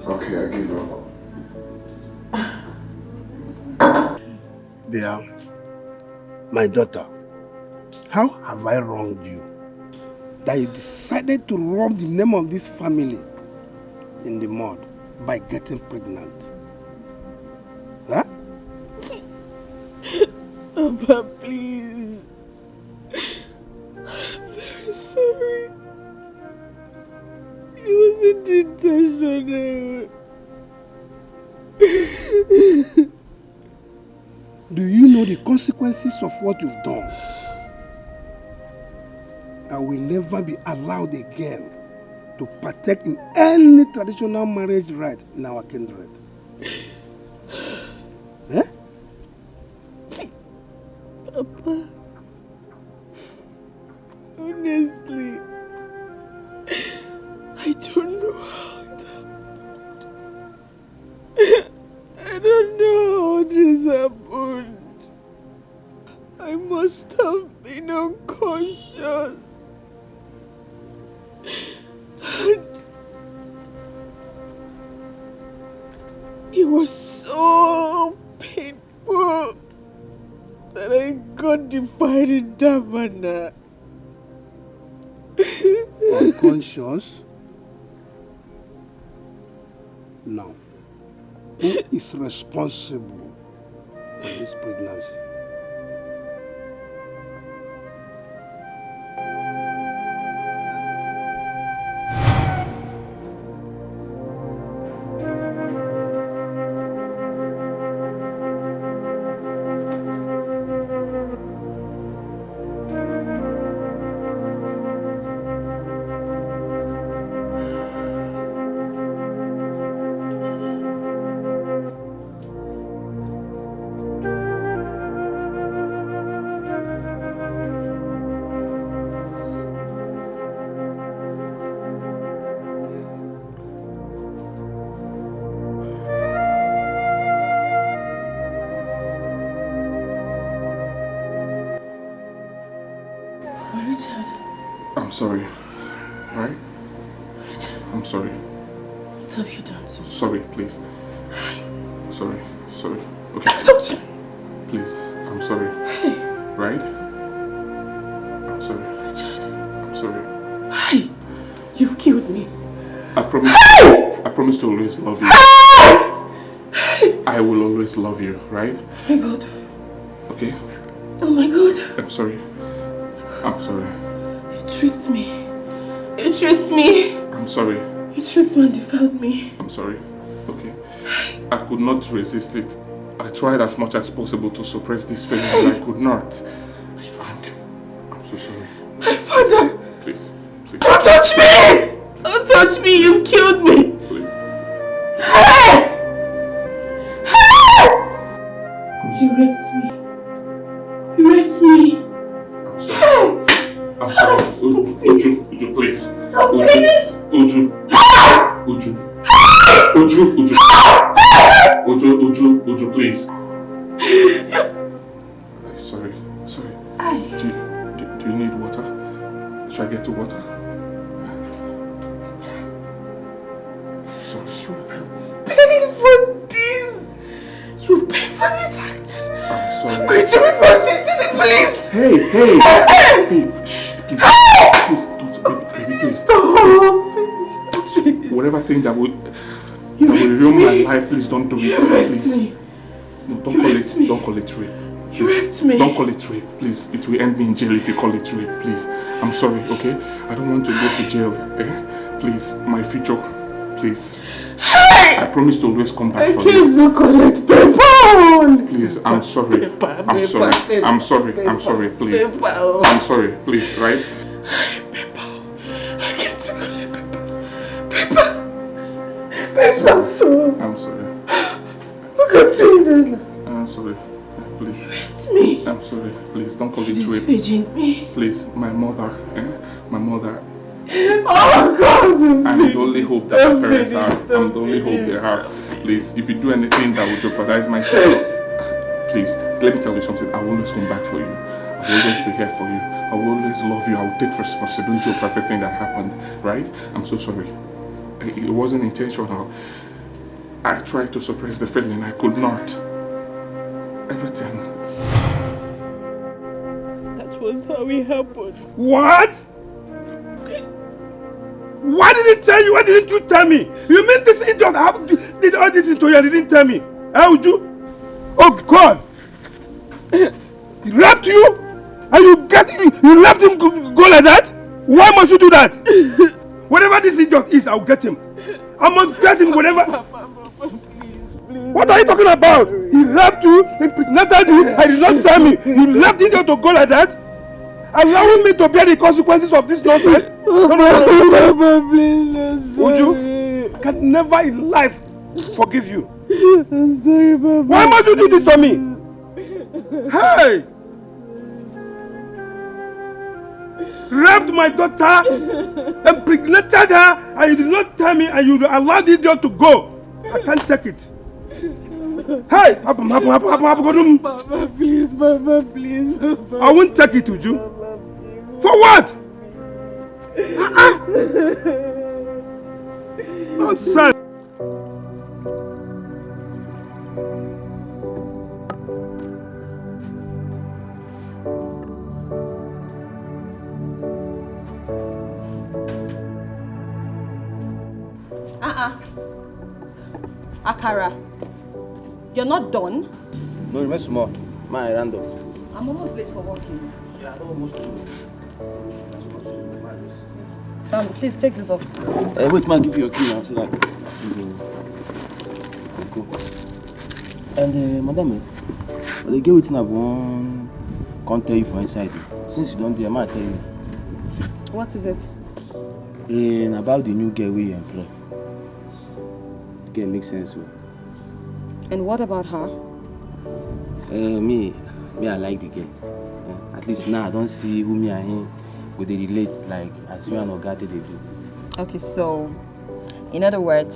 Speaker 16: Okay, I give up.
Speaker 3: Dear, my daughter, how have I wronged you that you decided to rub the name of this family in the mud by getting pregnant? Huh?
Speaker 8: Papa, please. I'm very sorry. It wasn't intentional.
Speaker 3: Do you know the consequences of what you've done? I will never be allowed again to partake in any traditional marriage rite in our kindred. Eh?
Speaker 8: Papa, honestly, I don't know how it happened. I don't know how this happened. I must have been unconscious. And it was so painful that I got defied in that manner.
Speaker 3: Unconscious? Now, who is responsible for this pregnancy?
Speaker 7: I'm sorry. Right? I'm sorry.
Speaker 8: What have you done to me?
Speaker 7: Sorry, please. Sorry. Okay. Please, I'm sorry. Right? I'm sorry. I'm sorry.
Speaker 8: Hey! You've killed me.
Speaker 7: I promise to always love you. I will always love you, right?
Speaker 8: Oh my God.
Speaker 7: Okay?
Speaker 8: Oh my God.
Speaker 7: I'm sorry. I'm sorry.
Speaker 8: You tricked me. You tricked me.
Speaker 7: I'm sorry.
Speaker 8: You tricked me and defiled me.
Speaker 7: I'm sorry. Okay. I could not resist it. I tried as much as possible to suppress this feeling, but I could not. I'm so sorry.
Speaker 8: My father!
Speaker 7: Please.
Speaker 8: Don't touch me! Don't touch me! You've killed me!
Speaker 7: Please.
Speaker 8: Hey! Hey! You raped me. You raped me.
Speaker 7: I'm sorry. Uju, please. Uju, please. Sorry. Do you need water? Should I get you water? Sorry.
Speaker 8: You pay for this. You pay for this act.
Speaker 7: I'm sorry.
Speaker 8: I'm going to report you to the police.
Speaker 7: Hey. Please. Stop. Whatever thing that will ruin my life, please don't do it. Please. No, don't call it rape. You raped me. Don't call it rape, please. It will end me in jail if you call it rape, please. I'm sorry, okay? I don't want to go to jail, eh? Please, my future, please. Hey! I promise to always come back for you.
Speaker 6: I can't collect paper.
Speaker 7: Please, I'm sorry. I'm sorry. I'm sorry. I'm sorry, please. I'm sorry, please, right?
Speaker 6: Paper. I can't collect paper. Paper.
Speaker 7: I'm sorry.
Speaker 6: Look at you.
Speaker 7: I'm sorry. Please.
Speaker 6: It's me.
Speaker 7: I'm sorry. Please don't call it rape.
Speaker 6: Me.
Speaker 7: Please, my mother. My mother.
Speaker 6: Oh God!
Speaker 7: I'm the only hope that my parents have. I'm the only hope they have. Please, if you do anything that will jeopardize my future, please, let me tell you something. I will always come back for you. I will always be here for you. I will always love you. I will take responsibility of everything that happened. Right? I'm so sorry. It wasn't intentional. I tried to suppress the feeling. I could not. Everything.
Speaker 6: That was how it happened.
Speaker 3: What? Why did he tell you? Why didn't you tell me? You mean this idiot did all this into you and didn't tell me? How would you? Oh God! He left you? And you left him go like that? Why must you do that? Whatever this idiot is, I'll get him. I must get him whatever. What are you talking about? He left you, he impregnated you, and did not tell me. You left idiot to go like that? Allowing me to bear the consequences of this nonsense?
Speaker 6: Papa, please,
Speaker 3: would you? I can never in life forgive you.
Speaker 6: I'm sorry, Papa.
Speaker 3: Why must you do this to me? Hey! Raped my daughter, impregnated her, and you did not tell me, and you allowed the idiot to go. I can't take it. Hey! Papa, please, Papa, please. Papa. I won't take it, would you? For what? Nonsense.
Speaker 11: Akara, you're not done?
Speaker 18: No, remember small. My random.
Speaker 11: I'm almost late for working.
Speaker 18: Yeah, almost.
Speaker 11: Please take this off.
Speaker 18: Wait, man, give you a key now. So that go. And madam, they get waiting at one. Can't tell you for inside. Since you don't do, I might tell you.
Speaker 11: What is it?
Speaker 18: About the new girl we employ. Girl makes sense.
Speaker 11: And what about her?
Speaker 18: Me, I like the girl. At least now I don't see who me and him would they relate like as you and Ogate they do.
Speaker 11: Okay, so in other words,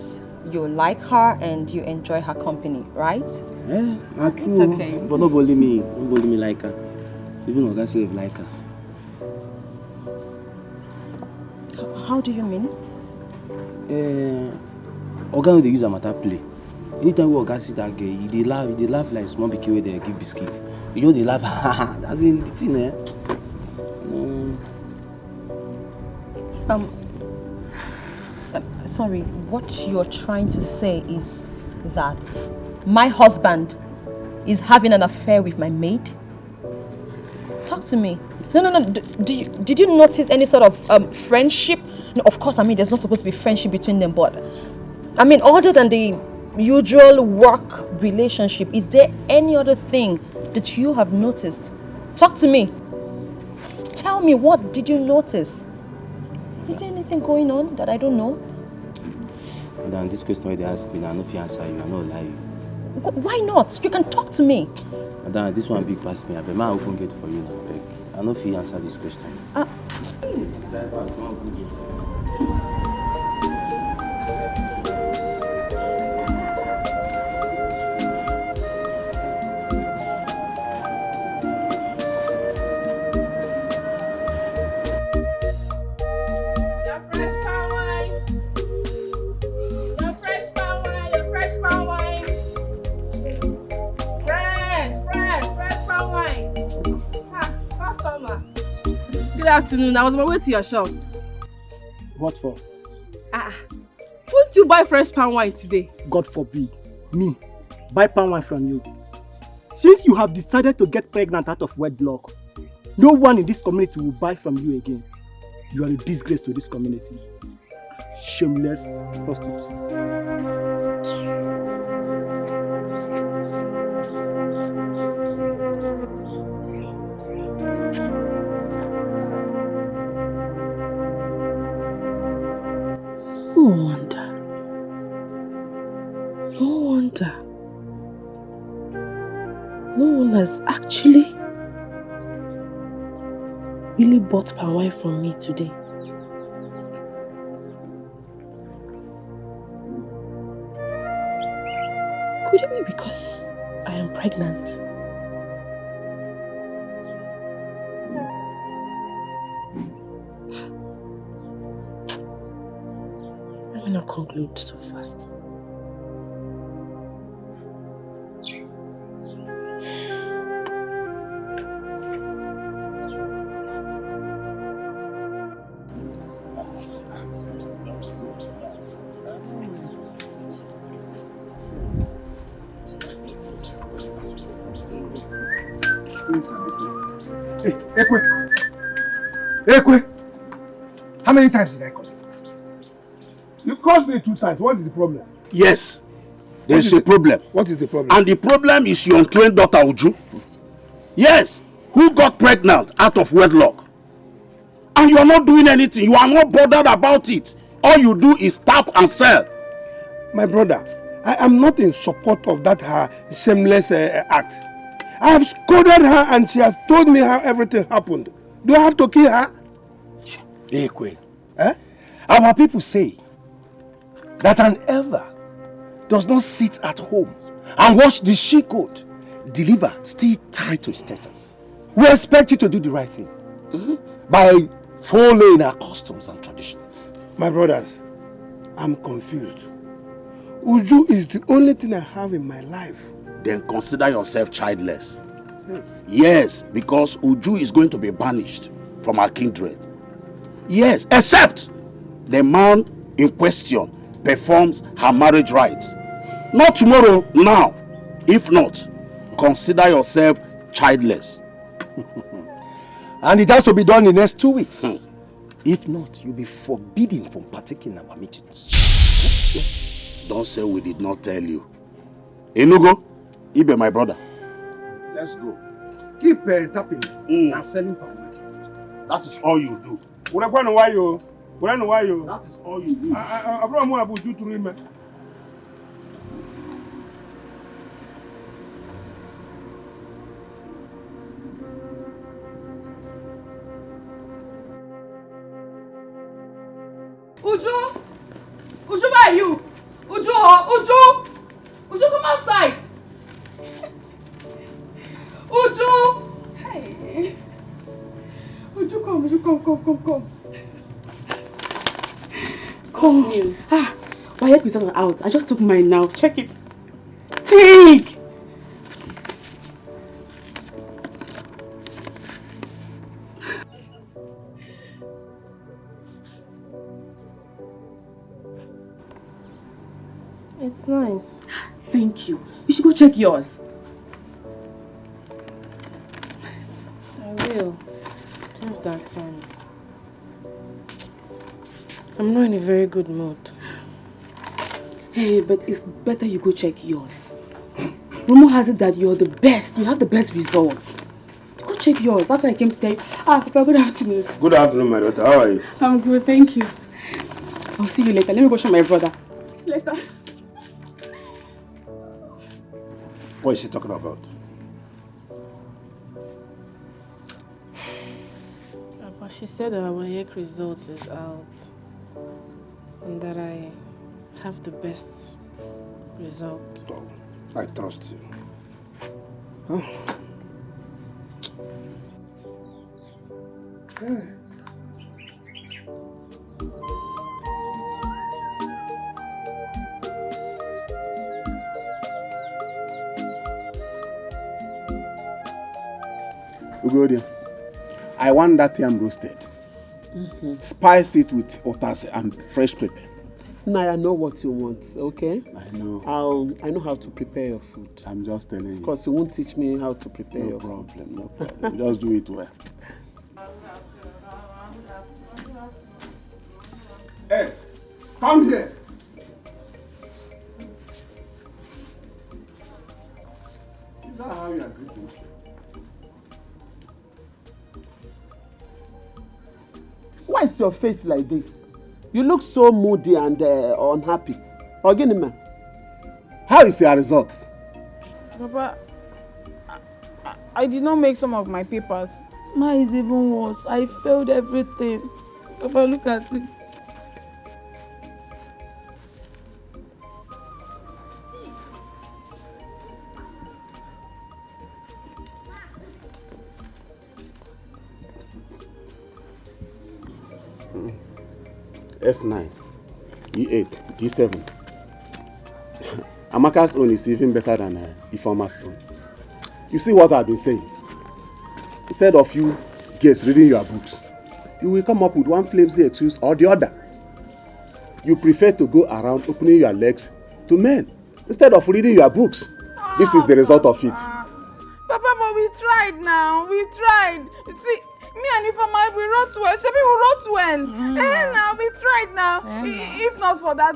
Speaker 11: you like her and you enjoy her company, right?
Speaker 18: Yeah,
Speaker 11: it's
Speaker 18: true.
Speaker 11: Okay.
Speaker 18: But nobody me like her. Even Ogate say like her.
Speaker 11: How do you mean?
Speaker 18: Oga they use a matter play. Anytime we Oga see that girl, they laugh like small pikin where they give biscuit. You know they laugh, that's in the thing, eh?
Speaker 11: Sorry, what you're trying to say is that my husband is having an affair with my maid? Talk to me. No. Did you notice any sort of friendship? No, of course, I mean, there's not supposed to be friendship between them, but I mean, other than the usual work relationship, is there any other thing that you have noticed? Talk to me. Tell me, what did you notice? Is there anything going on that I don't know?
Speaker 18: Madam, this question they ask me, I don't answer you, I don't lie you.
Speaker 11: Why not? You can talk to me.
Speaker 18: Madam, this one big past me. I bet my open gate for you now. Beg. I don't feel answer this question.
Speaker 14: Good afternoon. I was on my way to your shop.
Speaker 20: What for?
Speaker 14: Won't you buy fresh palm wine today?
Speaker 20: God forbid. Me buy palm wine from you.
Speaker 18: Since you have decided to get pregnant out of wedlock, no one in this community will buy from you again. You are a disgrace to this community. Shameless prostitute.
Speaker 2: No wonder. No one has actually really bought palm wine from me today. Could it be because I am pregnant? Let me not conclude so fast.
Speaker 3: Ekwe, how many times did I call you? You called me 2 times. What is the problem?
Speaker 6: Yes, there is a problem.
Speaker 3: What is the problem?
Speaker 6: And the problem is your untrained daughter Uju. Yes, who got pregnant out of wedlock. And you are not doing anything. You are not bothered about it. All you do is tap and sell.
Speaker 3: My brother, I am not in support of that her shameless act. I have scolded her and she has told me how everything happened. Do I have to kill her?
Speaker 18: Ekwe. Our people say that an elder does not sit at home and watch the she-goat deliver still tied to status. We expect you to do the right thing by following our customs and traditions.
Speaker 3: My brothers, I'm confused. Uju is the only thing I have in my life.
Speaker 6: Then consider yourself childless. Yes, because Uju is going to be banished from our kindred. Yes, except the man in question performs her marriage rites. Not tomorrow, now. If not, consider yourself childless.
Speaker 18: And it has to be done in the next 2 weeks. If not, you'll be forbidden from partaking in our meetings.
Speaker 6: Don't say we did not tell you. Enugo, Ibe, my brother.
Speaker 3: Let's go. Keep tapping and selling power.
Speaker 6: That is all you do.
Speaker 3: That
Speaker 6: is all you do.
Speaker 8: Uju! Uju, where are you? Uju, come outside. Uju! Hey. Uju, come.
Speaker 2: Come news. Why are you out? I just took mine now. Check it. Take!
Speaker 14: It's nice.
Speaker 2: Thank you. You should go check yours.
Speaker 14: I will. Just that I'm not in a very good mood.
Speaker 2: Hey, but it's better you go check yours. Rumor has it that you're the best. You have the best results. Go check yours. That's why I came to tell you. Papa, good afternoon.
Speaker 3: Good afternoon, my daughter. How are you?
Speaker 2: I'm good, thank you. I'll see you later. Let me go show my brother. Later.
Speaker 3: What is she talking about?
Speaker 14: But she said that our WAEC result is out and that I have the best result.
Speaker 3: Oh, I trust you. Huh? Yeah.
Speaker 13: Ugodia, I want that yam roasted. Spice it with otas and fresh pepper.
Speaker 6: Now I know what you want, okay?
Speaker 13: I know.
Speaker 6: I know how to prepare your food.
Speaker 13: I'm just telling you.
Speaker 6: Because you won't teach me how to prepare your food.
Speaker 13: No problem. Just do it well.
Speaker 3: Hey, come here. Is that how you are greeting?
Speaker 6: Why is your face like this? You look so moody and unhappy. Oginima,
Speaker 13: how is your results?
Speaker 5: Papa, I did not make some of my papers. Mine is even worse. I failed everything. Papa, look at it.
Speaker 13: F9, E8, D7. Amaka's own is even better than Ifeoma's own. You see what I've been saying? Instead of you guys reading your books, you will come up with one flimsy excuse or the other. You prefer to go around opening your legs to men instead of reading your books. This is the result of it.
Speaker 5: Papa, but we tried now. We tried. See, me and Ifeoma, we wrote well. Shebi, we wrote well. Now we tried now. If not for that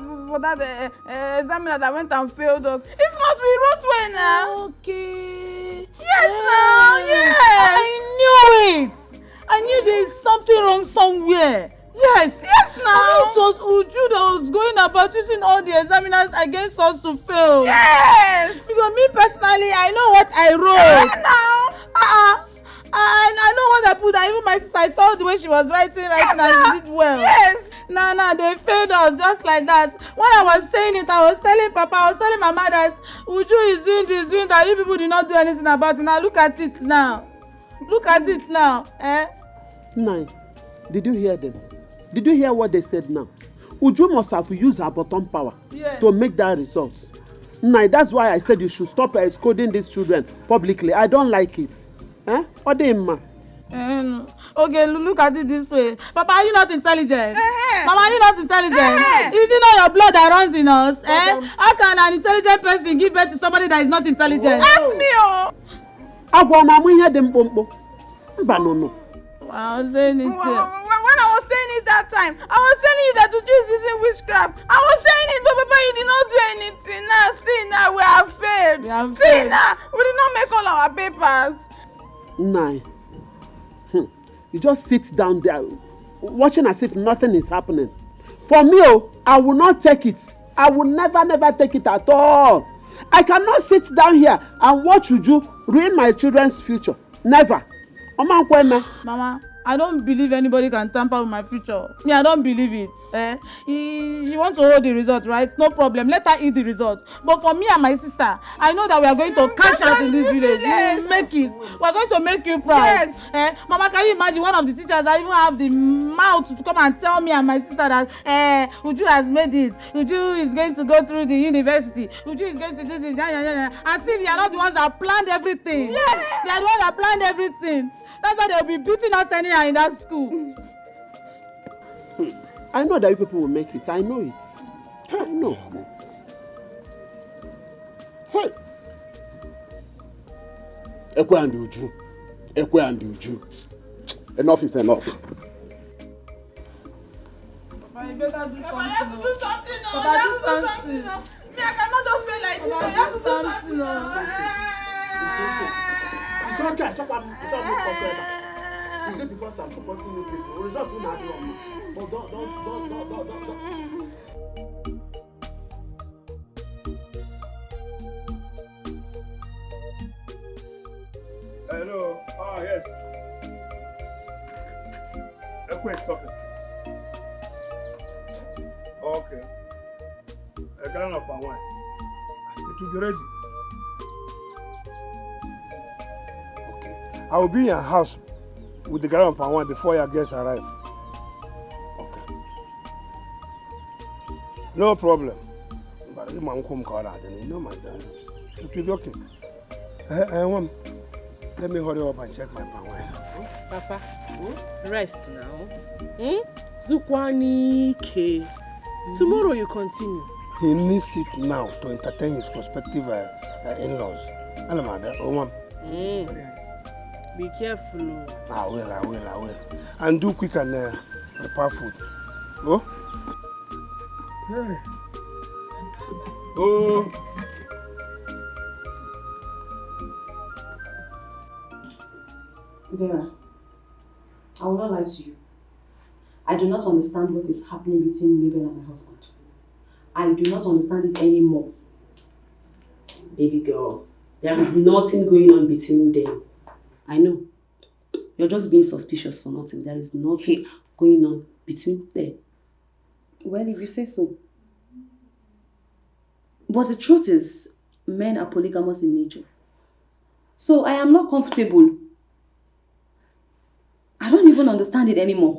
Speaker 5: examiner that went and failed us. If not, we wrote well now.
Speaker 17: Okay.
Speaker 5: Yes, now. Yes.
Speaker 17: I knew it. I knew there is something wrong somewhere. Yes.
Speaker 5: Yes, now.
Speaker 17: It was Uju that was going about using all the examiners against us to fail.
Speaker 5: Yes.
Speaker 17: Because me personally, I know what I wrote.
Speaker 5: Yes, now.
Speaker 17: I know what I put. Even my sister, I saw the way she was writing and she did well.
Speaker 5: Yes.
Speaker 17: No, they failed us just like that. When I was saying it, I was telling Papa, I was telling Mama that Uju is doing this, doing that. You people did not do anything about it. Now look at it now. Look at it now.
Speaker 6: Nine, did you hear them? Did you hear what they said now? Uju must have used her bottom power to make that result. Nine, that's why I said you should stop scolding these children publicly. I don't like it. Odemma.
Speaker 17: Okay, look at it this way. Papa, are you not intelligent? Mama, are you not intelligent? Is it not your blood that runs in us? How can an intelligent person give birth to somebody that is not intelligent?
Speaker 5: Ask me,
Speaker 6: no.
Speaker 17: I was saying it.
Speaker 5: When I was saying it that time, I was telling you that Uju is using witchcraft. I was saying it, but Papa, you did not do anything. Now, see, now we have failed. See, now, we did not make all our papers.
Speaker 6: Nine. You just sit down there watching as if nothing is happening. For me, I will not take it. I will never take it at all. I cannot sit down here and watch Uju ruin my children's future. Never.
Speaker 17: Mama, I don't believe anybody can tamper with my future. Me, I don't believe it. She wants to hold the result, right? No problem. Let her eat the result. But for me and my sister, I know that we are going to cash out in this village. We will make it. We are going to make you proud. Yes. Mama, can you imagine one of the teachers that even have the mouth to come and tell me and my sister that Uju has made it. Uju is going to go through the university. Uju is going to do this. And see, they are not the ones that planned everything. Yes. They are the ones that planned everything. That's why they'll be beating us anyhow in that school.
Speaker 6: I know that you people will make it. I know it. I know. Hey.
Speaker 13: Ekwe and Uju. Ekwe and Uju. Enough is enough.
Speaker 5: Papa, you better do something. Papa, you have to do something. Papa, do something. Me, I cannot just feel like this. You have to do something.
Speaker 6: It's okay. It's okay. Is it because I'm supporting you people? Result will not be on. But don't.
Speaker 3: Hello. Yes. Ekwe is talking. Okay. A gallon of palm wine. It will be ready. I will be in your house with the gallon of palm wine before your guests arrive. Okay. No problem. But if my uncle comes out, then you know my dad. It will be okay. Let me hurry up and check my palm wine.
Speaker 14: Papa, rest now. Zukwani K. Tomorrow you continue.
Speaker 3: He needs it now to entertain his prospective in-laws.
Speaker 14: Be careful.
Speaker 3: I will. And do quick and prepare food. Go. Hey. Oh.
Speaker 12: Vera, I will not lie to you. I do not understand what is happening between Mabel and my husband. I do not understand it anymore. Baby girl, there is nothing going on between them. I know. You're just being suspicious for nothing. There is nothing going on between them.
Speaker 11: Well, if you say so. But the truth is, men are polygamous in nature. So I am not comfortable. I don't even understand it anymore.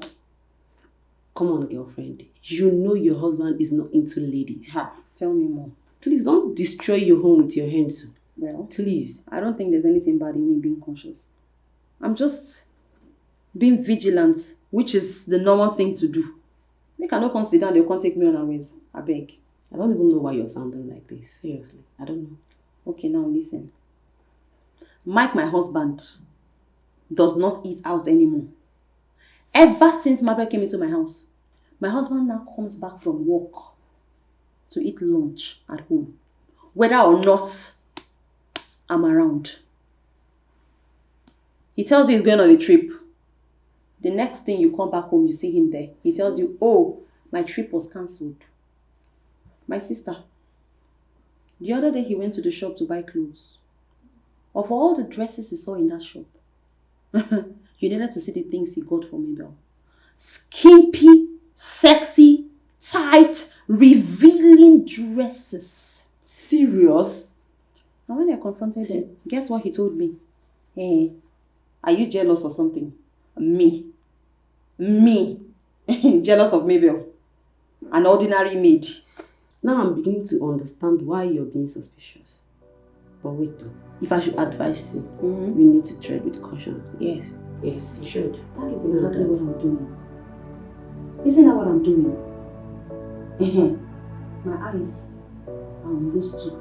Speaker 12: Come on, girlfriend. You know your husband is not into ladies.
Speaker 11: Tell me more.
Speaker 12: Please don't destroy your home with your hands.
Speaker 11: Well,
Speaker 12: please.
Speaker 11: I don't think there's anything bad in me being conscious. I'm just being vigilant, which is the normal thing to do. They cannot come sit down, they can't take me on our ways. I beg.
Speaker 12: I don't even know why you're sounding like this. Seriously. I don't know.
Speaker 11: Okay, now listen. Mike, my husband, does not eat out anymore. Ever since Mabel came into my house, my husband now comes back from work to eat lunch at home, whether or not I'm around. He tells you he's going on a trip. The next thing you come back home, you see him there. He tells you, oh, my trip was cancelled. My sister, the other day he went to the shop to buy clothes. Of all the dresses he saw in that shop, you needed to see the things he got for Mabel. Skimpy, sexy, tight, revealing dresses.
Speaker 12: Serious?
Speaker 11: And when I confronted him, guess what he told me? Hey, are you jealous or something? Me. Jealous of Mabel. An ordinary maid.
Speaker 12: Now I'm beginning to understand why you're being suspicious. But wait though, if I should advise you, you need to tread with caution. Yes, you should.
Speaker 11: That is exactly what I'm doing. Isn't that what I'm doing? My eyes are on those two.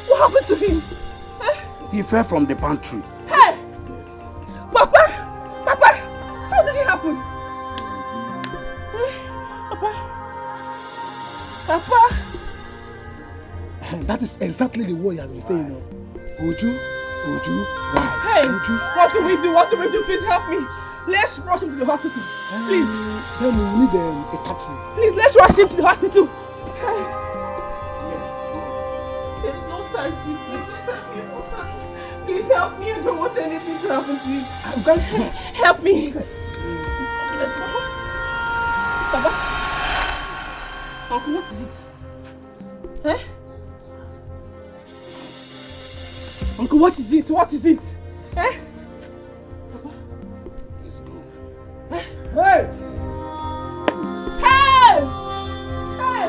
Speaker 14: What happened to him?
Speaker 18: He fell from the pantry.
Speaker 14: Hey! Papa! Papa! How did it happen? Papa! Papa!
Speaker 18: That is exactly the word he has been saying. Uju, why?
Speaker 14: Hey!
Speaker 18: Uju.
Speaker 14: What do we do? What do we do? Please help me. Let's rush him to the hospital. Please.
Speaker 18: Then we need a taxi.
Speaker 14: Please, let's rush him to the hospital. Hey. There's no taxi. Please help me. I don't want anything to happen to you.
Speaker 18: I'm going to
Speaker 14: help me. Let's go. Baba. Uncle, what is it? Eh? Uncle, what is it? What is it? Eh? Papa?
Speaker 18: Let's go.
Speaker 14: Eh?
Speaker 18: Hey!
Speaker 14: Hey! Hey!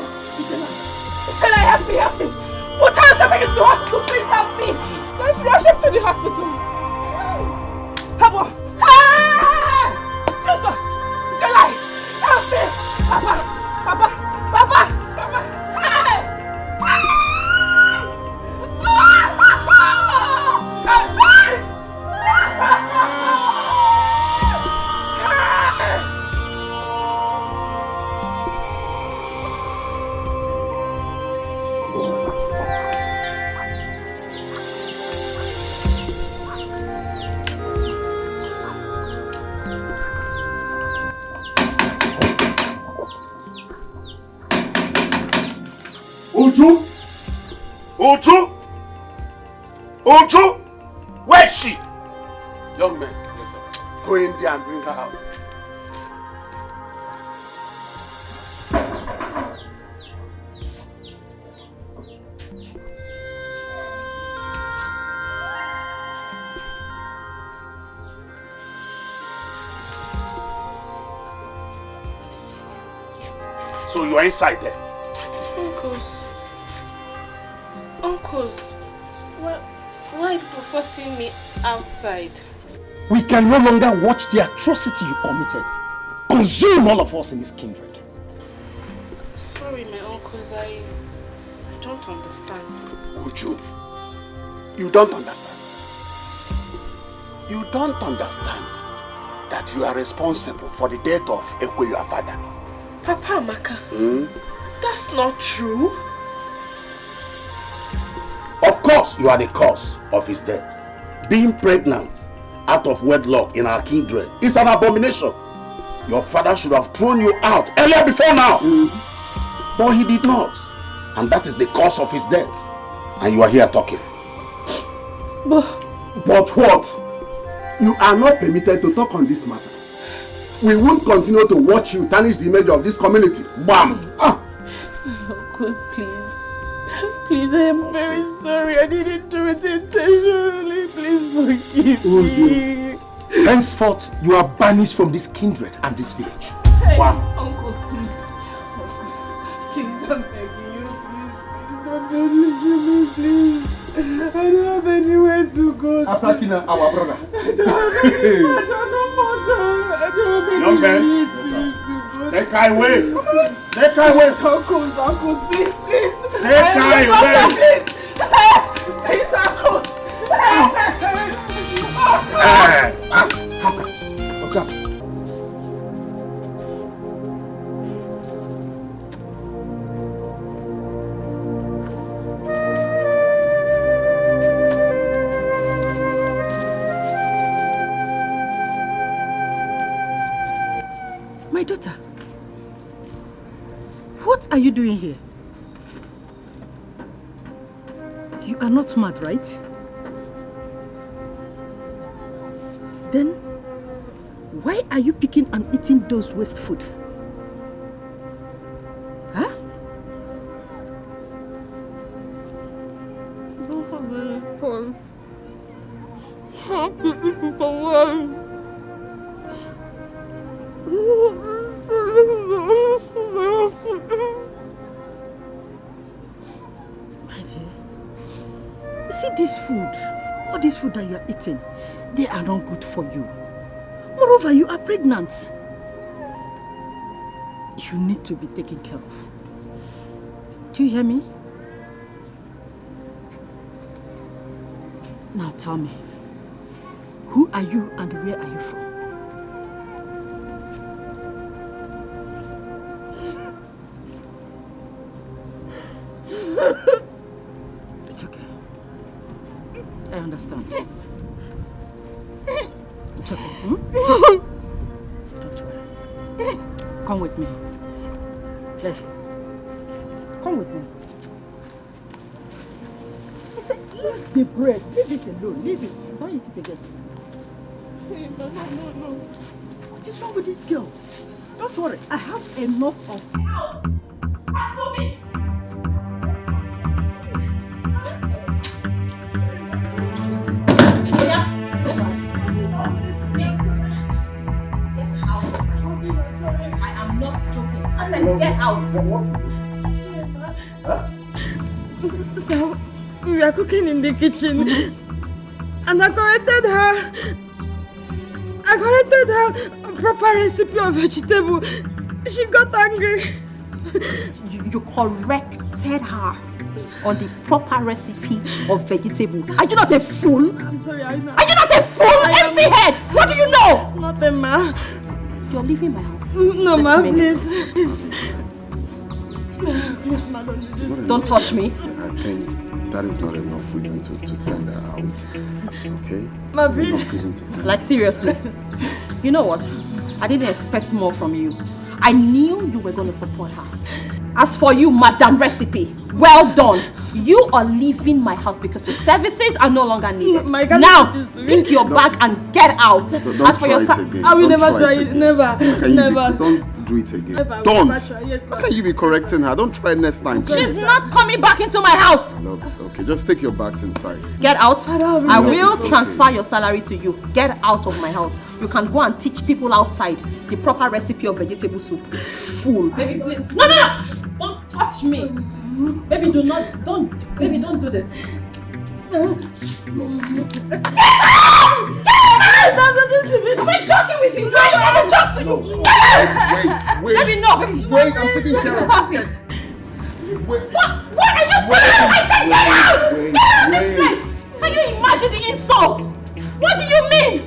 Speaker 14: Stella, help me, help me! Put her coming into the hospital, please help me! Let's rush him to the hospital! Papa! Hey! Jesus! Stella, help me! Papa! Papa! Papa! Papa! Hey! Hey!
Speaker 13: Uju? Uju? Uju? Where is she? Young man. Yes, sir. Go in there and bring her out. So you are inside there?
Speaker 14: Uncles, why are you forcing me outside?
Speaker 18: We can no longer watch the atrocity you committed consume all of us in this kindred.
Speaker 14: Sorry, my uncles, I don't understand.
Speaker 13: Uju, you don't understand. You don't understand that you are responsible for the death of Ekwe, your father.
Speaker 14: Papa Amaka, that's not true.
Speaker 13: Of course, you are the cause of his death. Being pregnant out of wedlock in our kindred is an abomination. Your father should have thrown you out earlier before now. But he did not. And that is the cause of his death. And you are here talking. But what? You are not permitted to talk on this matter. We won't continue to watch you tarnish the image of this community. Bam!
Speaker 14: Uncles, please. Please, I am very sorry. I didn't do it intentionally. Please forgive me.
Speaker 18: Henceforth, you are banished from this kindred and this village.
Speaker 14: Hey,
Speaker 18: Wow.
Speaker 14: Uncles, please. Uncles, please, I'm begging you. Please, don't do this to me, please. I don't have anywhere to go.
Speaker 13: After killing our brother.
Speaker 14: I don't have anywhere
Speaker 13: Young man, take her away. Take her away.
Speaker 14: Uncles, please, please.
Speaker 13: Take her away.
Speaker 14: Please, Uncles.
Speaker 6: My daughter, what are you doing here? You are not mad, right? Then, why are you picking and eating those waste food? Huh?
Speaker 14: I don't have any choice. I have to eat it for one.
Speaker 6: My dear, you see this food, all this food that you are eating, they are not good for you. Moreover, you are pregnant. You need to be taken care of. Do you hear me? Now tell me, who are you and where are you from? It's okay. I understand. It's okay. Don't worry. Come with me. Let's go. Come with me. I said, eat the bread. Leave it alone. Leave it. Don't eat it again.
Speaker 14: No.
Speaker 6: What is wrong with this girl? Don't worry. I have enough of her.
Speaker 11: Get out.
Speaker 17: So, we are cooking in the kitchen, and I corrected her a proper recipe of vegetable. She got angry.
Speaker 11: You corrected her on the proper recipe of vegetable. Are you not a fool?
Speaker 17: I'm sorry, I know.
Speaker 11: Are you not a fool? Empty head! What do you know?
Speaker 17: Nothing, ma.
Speaker 11: You're leaving my house.
Speaker 17: No, ma, please. Please, ma,
Speaker 11: don't touch me.
Speaker 1: I think that is not enough reason to send her out. Okay?
Speaker 17: Ma, please.
Speaker 11: Like, seriously. You know what? I didn't expect more from you. I knew you were going to support her. As for you, Madam Recipe, Well done. You are leaving my house because your services are no longer needed. Now, pick your bag and get out.
Speaker 16: Don't
Speaker 11: As for your
Speaker 16: try it again.
Speaker 15: I will
Speaker 16: Don't
Speaker 15: never
Speaker 16: try
Speaker 15: try it.
Speaker 16: again.
Speaker 15: Never.
Speaker 16: Don't do it again.
Speaker 15: Never.
Speaker 16: Don't.
Speaker 15: Yes,
Speaker 16: How can you be correcting her? Don't try next time.
Speaker 11: She's not coming back into my house.
Speaker 16: Look, okay, just take your bags inside.
Speaker 11: Get out. I will
Speaker 16: Okay.
Speaker 11: transfer your salary to you. Get out of my house. You can go and teach people outside the proper recipe of vegetable soup. Fool. Baby, please. No. Don't touch me. Baby, don't do this. Am I joking with you? No, I'm not joking with you.
Speaker 16: Wait.
Speaker 11: Baby, no.
Speaker 16: Wait, I'm taking care of
Speaker 11: Stop it. What are you doing? I said get out! Get out of this place! Can you imagine the insult? What do you mean?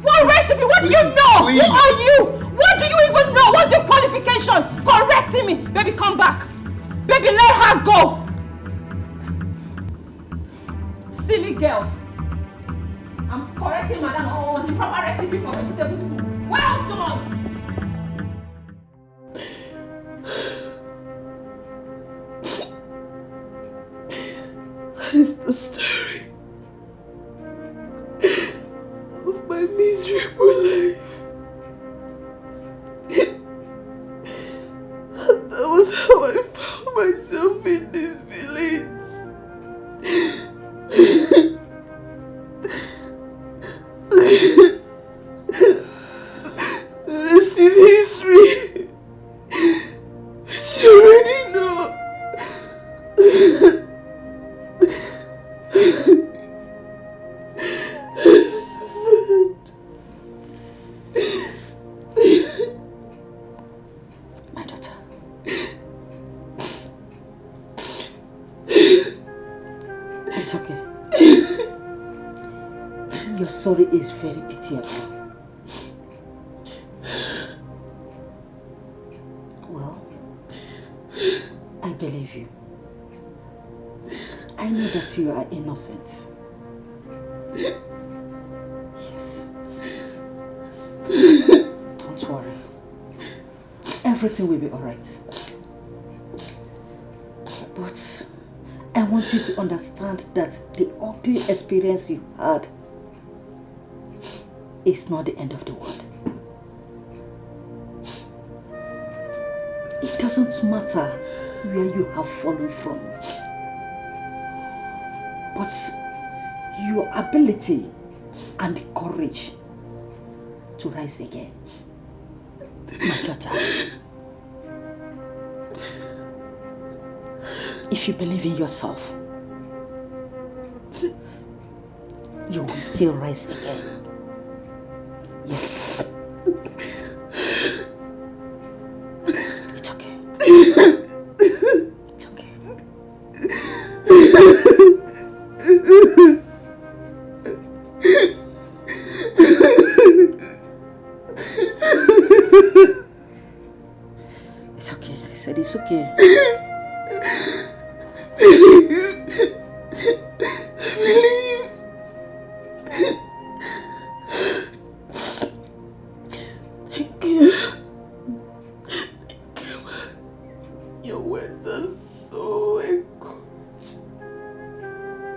Speaker 11: What recipe? What do you know?
Speaker 16: Please.
Speaker 11: Who are you? What do you even know? What's your qualification? Correcting me. Baby, come back. Baby, let her go. Silly girls. I'm correcting madam on the proper recipe for vegetable soup. Well done.
Speaker 10: That is the story of my miserable life. And that was how I found myself in this village. The rest is history. You already know.
Speaker 12: My daughter. It's okay. Your story is very pitiable. Well, I believe you. I know that you are innocent. Yes. Don't worry. Everything will be alright. But I want you to understand that the ugly experience you had is not the end of the world. It doesn't matter where you have fallen from. But your ability and the courage to rise again. My daughter, if you believe in yourself, you will still rise again. Yes. It's okay. It's okay. It's okay. I said it's okay.
Speaker 10: Believe. Thank you. Thank you, man. Your words are so encouraging.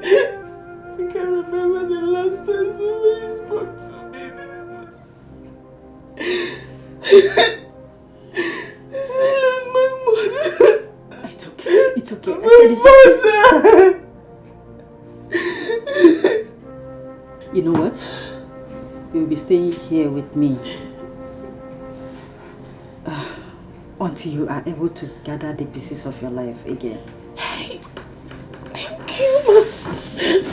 Speaker 10: I can remember the last time somebody spoke to me this way. I lost my mother.
Speaker 12: It's okay. It's okay. I said it's okay. You know what? You'll be staying here with me until you are able to gather the pieces of your life again.
Speaker 10: Hey, thank you, ma. Thank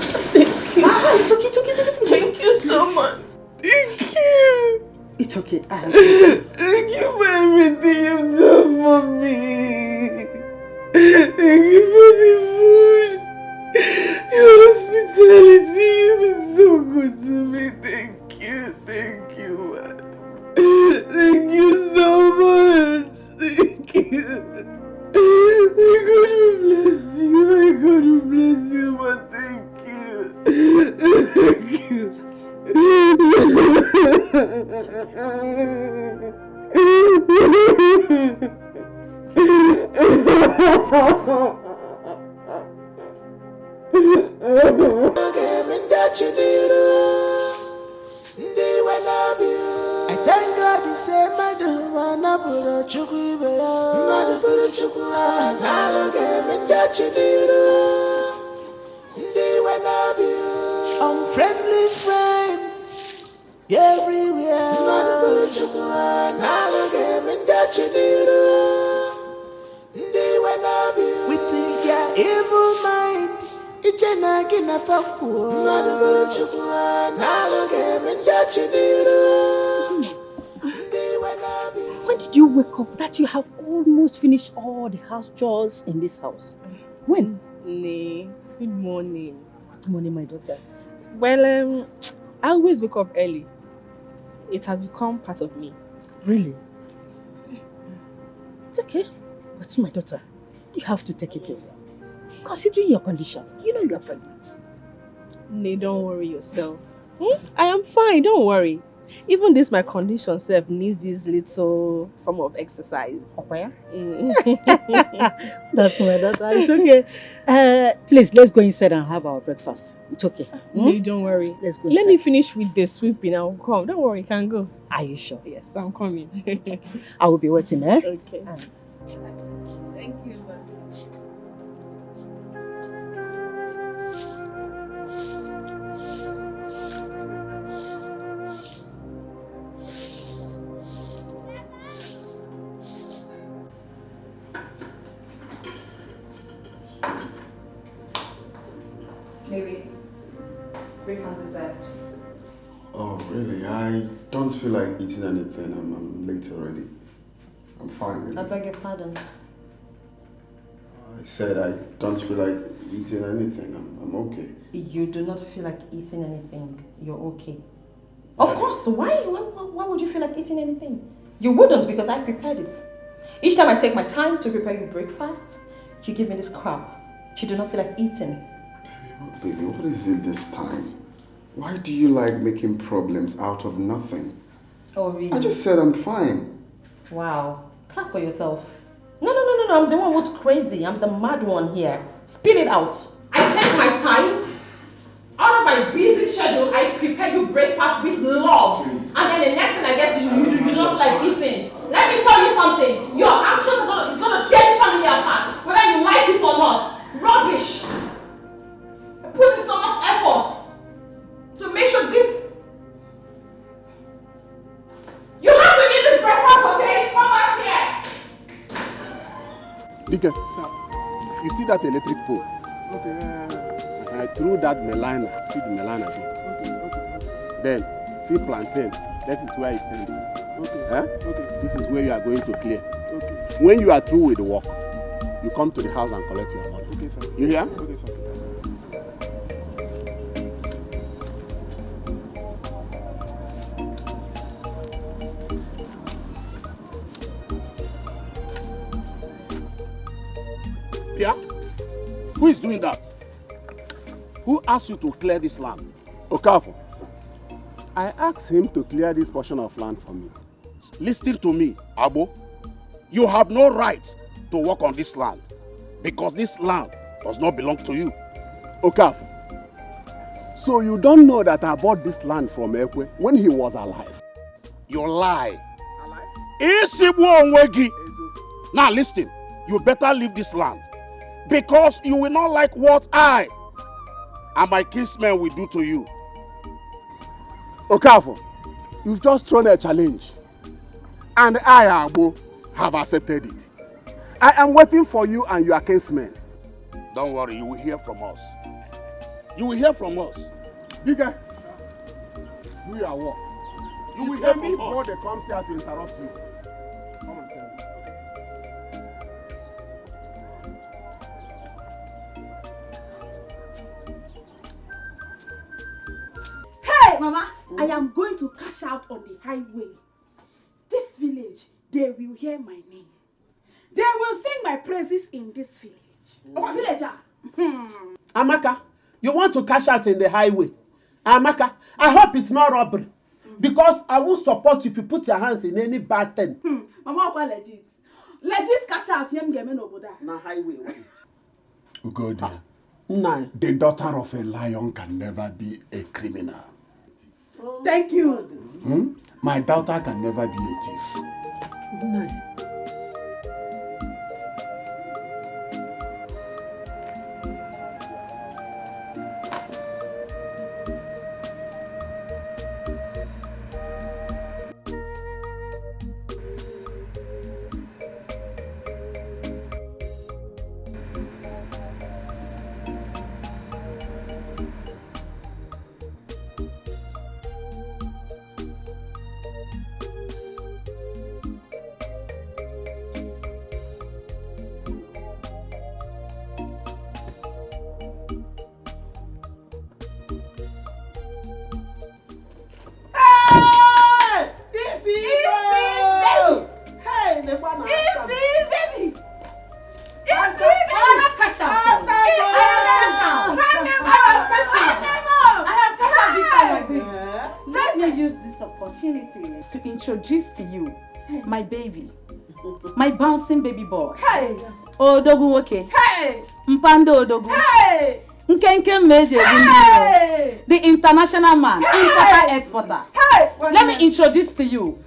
Speaker 10: you.
Speaker 12: It's okay, it's okay, it's okay.
Speaker 10: Thank you so much. Thank you.
Speaker 12: It's okay.
Speaker 10: Thank you for everything you've done for me. Thank you for the food. Your hospitality, you've been so good to me. Thank you, man. Thank you so much. Thank you. May God bless you. May God bless you, but thank you. Thank you. Unfriendly friends everywhere. We think you're evil mind.
Speaker 21: When did you wake up that you have almost finished all the house chores in this house? When?
Speaker 14: Nee, good morning.
Speaker 21: Good morning, my daughter.
Speaker 14: Well, I always wake up early. It has become part of me.
Speaker 21: Really? It's okay. But my daughter, you have to take it easy. Considering your condition, you know you are pregnant.
Speaker 14: Nee, don't worry yourself. I am fine, don't worry. Even this my condition self needs this little form of exercise.
Speaker 21: Okay. That's my daughter. It's okay. Please, let's go inside and have our breakfast. It's okay.
Speaker 14: Nee, don't worry.
Speaker 21: Let's go.
Speaker 14: Let me finish with the sweeping. I'll come. Don't worry, you can go.
Speaker 21: Are you sure?
Speaker 14: Yes, I'm coming.
Speaker 21: I will be waiting, eh?
Speaker 14: Okay. Thank you.
Speaker 11: Maybe breakfast is served.
Speaker 16: Oh, really? I don't feel like eating anything. I'm late already. I'm fine, really.
Speaker 11: I beg your pardon.
Speaker 16: I said I don't feel like eating anything. I'm okay.
Speaker 11: You do not feel like eating anything. You're okay. Of course. Why would you feel like eating anything? You wouldn't, because I prepared it. Each time I take my time to prepare you breakfast, you give me this crap. You do not feel like eating.
Speaker 16: Baby, what is it this time? Why do you like making problems out of nothing?
Speaker 11: Oh, really?
Speaker 16: I just said I'm fine.
Speaker 11: Wow. Clap for yourself. No. I'm the one who's crazy. I'm the mad one here. Spit it out. I take my time. Out of my busy schedule, I prepare you breakfast with love. And then the next thing I get, you don't like eating. Let me tell you something. Your actions is going to tear this family apart. Whether you like it or not. Rubbish. I put in so much effort to make sure this... You have to eat this breakfast, okay? Come back here.
Speaker 13: Dikeh, you see that electric pole?
Speaker 3: Okay.
Speaker 13: Through that melana, see the melana there. Then, see plantain, that is where it ends.
Speaker 3: Okay.
Speaker 13: Okay. This is where you are going to clear.
Speaker 3: Okay.
Speaker 13: When you are through with the work, you come to the house and collect your money.
Speaker 3: Okay, sir.
Speaker 13: You hear?
Speaker 3: Okay, sir.
Speaker 18: Pia, who is doing that? Who asked you to clear this land?
Speaker 13: Okafor, I asked him to clear this portion of land for me.
Speaker 18: Listen to me, Abo. You have no right to work on this land because this land does not belong to you.
Speaker 13: Okafor, so you don't know that I bought this land from Ekwe when he was alive?
Speaker 18: You lie. Alive? Now listen, you better leave this land because you will not like what I and my kinsmen will do to you.
Speaker 13: Okafor, you've just thrown a challenge. And I, Abo, have accepted it. I am waiting for you and your kinsmen.
Speaker 18: Don't worry, you will hear from us. You will hear from us.
Speaker 13: Dikeh, do your work.
Speaker 18: You will hear from us.
Speaker 13: Before they come here to interrupt you. Come and tell me.
Speaker 2: Hey, Mama, I am going to cash out on the highway. This village, they will hear my name. They will sing my praises in this village. Oh, villager.
Speaker 6: Amaka, you want to cash out in the highway? Amaka, I hope it's not robbery. Because I will support you if you put your hands in any bad thing.
Speaker 2: Mama, what legit? Legit cash out him game over there.
Speaker 6: Na highway.
Speaker 13: Ugodia.
Speaker 6: No.
Speaker 13: The daughter of a lion can never be a criminal.
Speaker 2: Thank you.
Speaker 13: My daughter can never be a thief.
Speaker 9: Introduce to you my baby, my bouncing baby boy. Hey, Odogu okay. Hey, Mpando Odogu. Hey, Nkenke Meje. Hey, the international man, importer exporter. Hey, let me introduce to you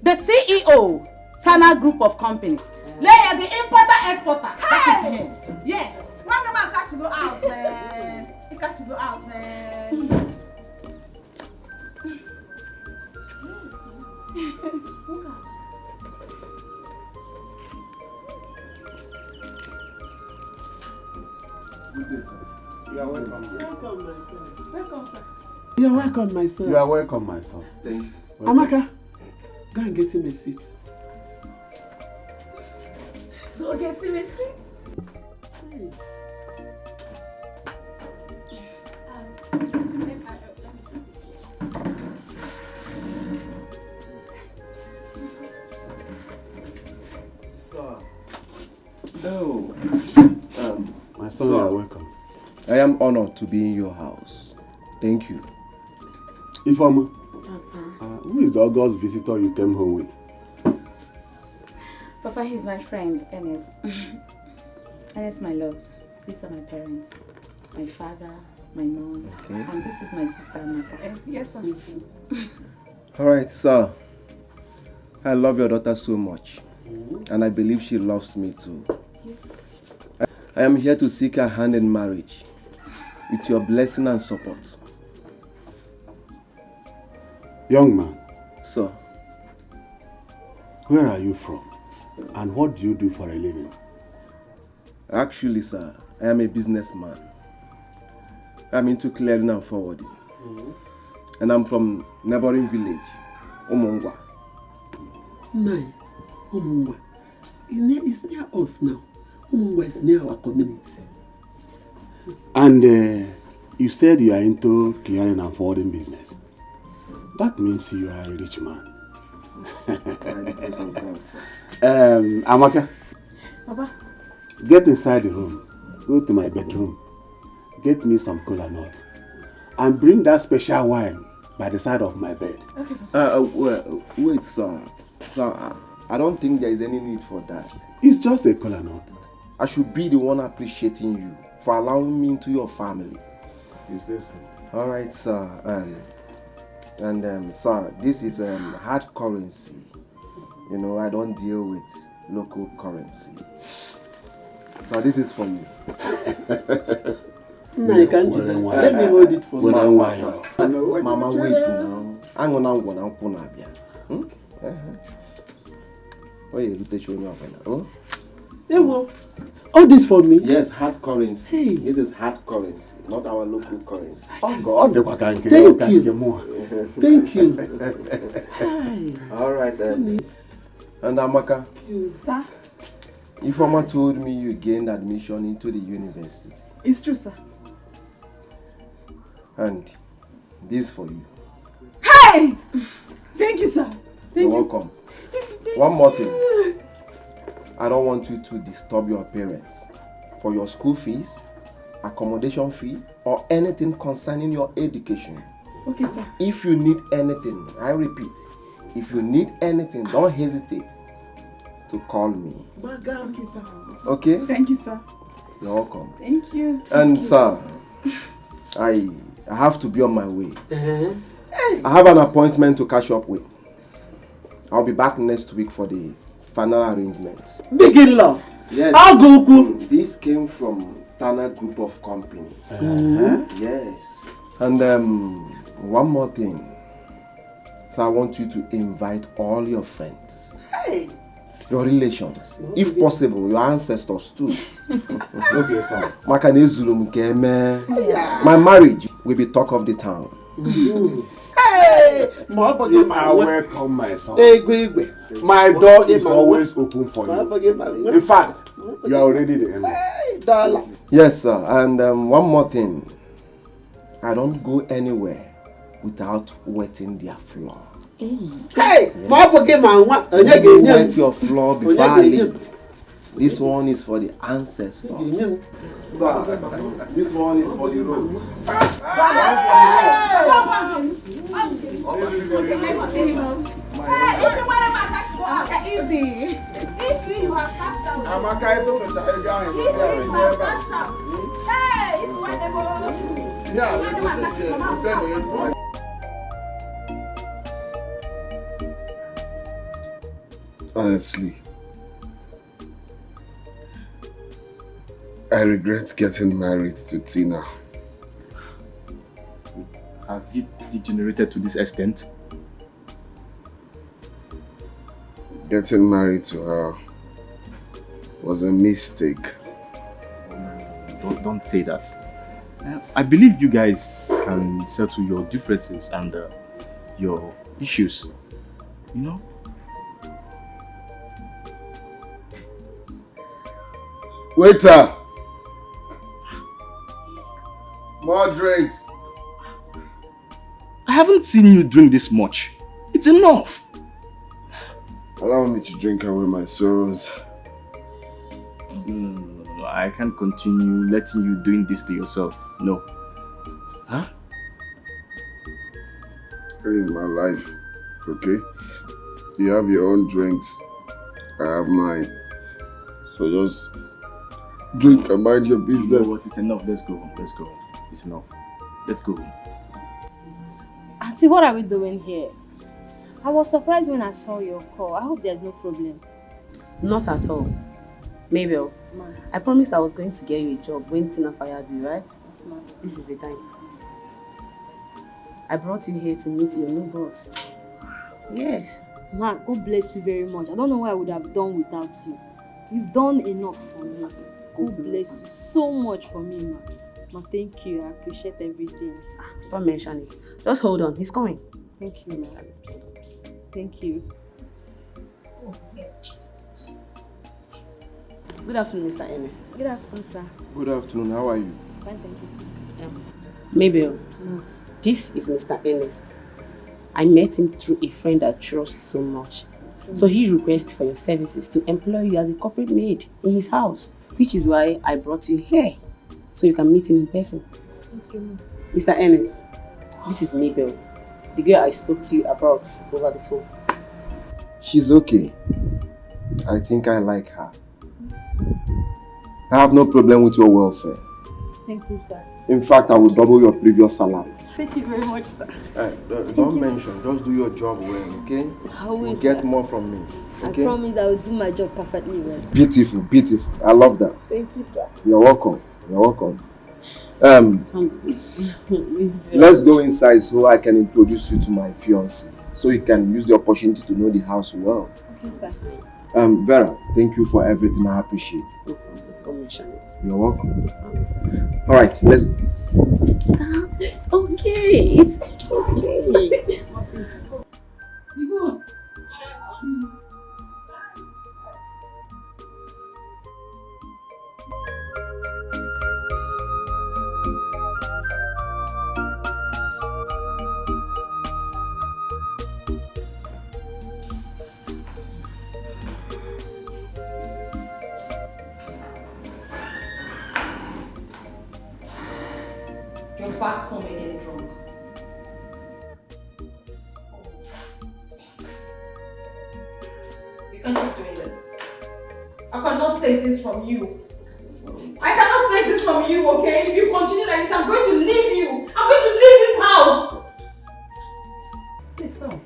Speaker 9: the CEO, Tana Group of Companies. Leia, the importer exporter. Hey, that is him. Yes. One man has to go out, man. He has to go out, man.
Speaker 13: Good day, sir. You are welcome.
Speaker 9: Welcome, my son. Welcome, sir.
Speaker 6: You are welcome, my son.
Speaker 13: You are welcome, my son.
Speaker 6: Thank you. Amaka, go and get him a seat.
Speaker 9: Go get him a seat.
Speaker 1: Oh,
Speaker 6: my son, you are welcome.
Speaker 1: I am honored to be in your house. Thank you.
Speaker 6: Ifeoma, who is the August visitor you came home with?
Speaker 9: Papa, he's my friend, Ernest. Ernest, my love. These are my parents. My father, my mom, and this is my sister, Amaka. Yes, sir.
Speaker 1: Alright, sir. I love your daughter so much. And I believe she loves me too. I am here to seek her hand in marriage with your blessing and support.
Speaker 6: Young man.
Speaker 1: Sir.
Speaker 6: Where are you from? And what do you do for a living?
Speaker 1: Actually, sir, I am a businessman. I'm into clearing and forwarding. And I'm from neighboring village, Omongwa.
Speaker 6: Nice. Omongwa. It's near us now. Omongwa is near our community. And you said you are into clearing and forwarding business. That means you are a rich man. Amaka.
Speaker 9: Papa.
Speaker 6: Get inside the room. Go to my bedroom. Get me some cola nut. And bring that special wine by the side of my bed.
Speaker 1: Okay. Wait, sir. Sir, I don't think there is any need for that.
Speaker 6: It's just a cola nut.
Speaker 1: I should be the one appreciating you for allowing me into your family.
Speaker 6: You say so.
Speaker 1: Alright, sir. And sir, this is hard currency. You know, I don't deal with local currency. So this is for you.
Speaker 6: No, can't you? Let me hold it for you.
Speaker 1: Mama, wait now. I'm gonna oh, yeah, you take your oh.
Speaker 6: All this for me?
Speaker 1: Yes, hard currency. Hey. This is hard currency, not our local currency.
Speaker 6: Oh God, thank you. Thank you.
Speaker 1: All right then. And Amaka,
Speaker 9: sir?
Speaker 1: Ifeoma told me you gained admission into the university.
Speaker 9: It's true, sir.
Speaker 1: And this for you.
Speaker 9: Hey! Thank you, sir.
Speaker 1: You're welcome. One more thing. I don't want you to disturb your parents for your school fees, accommodation fee, or anything concerning your education.
Speaker 9: Okay, sir.
Speaker 1: If you need anything, I repeat, if you need anything, don't hesitate to call me.
Speaker 9: Okay, sir.
Speaker 1: Okay?
Speaker 9: Thank you, sir.
Speaker 1: You're welcome.
Speaker 9: Thank you.
Speaker 1: And sir, I have to be on my way. I have an appointment to catch up with. I'll be back next week for the final arrangements.
Speaker 6: Big in love.
Speaker 1: Yes.
Speaker 6: I'll go.
Speaker 1: This came from Tana Group of Companies. Yes. And one more thing. So I want you to invite all your friends.
Speaker 6: Hey.
Speaker 1: Your relations. If possible, your ancestors too. Okay, sir. My marriage will be talk of the town.
Speaker 6: Hey!
Speaker 13: I welcome my son.
Speaker 6: My door
Speaker 13: is always open for you. In fact, you are already the owner.
Speaker 1: Yes, sir. And one more thing. I don't go anywhere without wetting their floor.
Speaker 6: Hey!
Speaker 1: Wet your floor before I leave. This one is for the ancestors. This one is for the road.
Speaker 16: Honestly, I regret getting married to Tina.
Speaker 19: Has it degenerated to this extent?
Speaker 16: Getting married to her was a mistake.
Speaker 19: Don't say that. I believe you guys can settle your differences and your issues. You know?
Speaker 16: Waiter! More drinks.
Speaker 19: I haven't seen you drink this much. It's enough.
Speaker 16: Allow me to drink away my sorrows.
Speaker 19: No, I can't continue letting you doing this to yourself. No. Huh?
Speaker 16: It is my life, okay? You have your own drinks, I have mine. So just drink and mind your business.
Speaker 19: You know what? It's enough. Let's go. Let's go. It's enough. Let's go.
Speaker 15: Auntie, what are we doing here? I was surprised when I saw your call. I hope there's no problem.
Speaker 12: Not at all. Mabel, I promised I was going to get you a job when Tina fired you, right? This is the time. I brought you here to meet your new boss. Yes.
Speaker 15: Ma, God bless you very much. I don't know what I would have done without you. You've done enough for me. God bless you so much for me, ma. Ma, thank you. I appreciate everything.
Speaker 12: Don't mention it. Just hold on. He's coming.
Speaker 15: Thank you, ma. Thank you.
Speaker 12: Good afternoon, Mr. Ernest.
Speaker 15: Good afternoon, sir.
Speaker 1: Good afternoon. How are you?
Speaker 15: Fine, thank you.
Speaker 12: Mabel, this is Mr. Ernest. I met him through a friend I trust so much. So he requested for your services to employ you as a corporate maid in his house, which is why I brought you here, so you can meet him in person.
Speaker 15: Thank you.
Speaker 12: Mr. Ernest, this is Mabel, the girl I spoke to you about over the phone.
Speaker 1: She's okay. I think I like her. I have no problem with your welfare.
Speaker 15: Thank you, sir.
Speaker 1: In fact, I will double your previous salary.
Speaker 15: Thank you very much, sir.
Speaker 1: Don't mention, just do your job well, okay?
Speaker 15: I will,
Speaker 1: You'll get
Speaker 15: sir.
Speaker 1: more from me. Okay?
Speaker 15: I promise I will do my job perfectly well.
Speaker 1: Beautiful, beautiful. I love that.
Speaker 15: Thank you, sir.
Speaker 1: You're welcome. You're welcome. Let's go inside so I can introduce you to my fiancé, so you can use the opportunity to know the house well.
Speaker 15: Okay, sir.
Speaker 1: Vera, thank you for everything. I appreciate it. You're welcome. All right, let's go.
Speaker 12: Okay, it's okay.
Speaker 11: You're back home again drunk. You can't keep doing this. I cannot take this from you. I cannot take this from you, okay? If you continue like this, I'm going to leave you. I'm going to leave this house. Please come.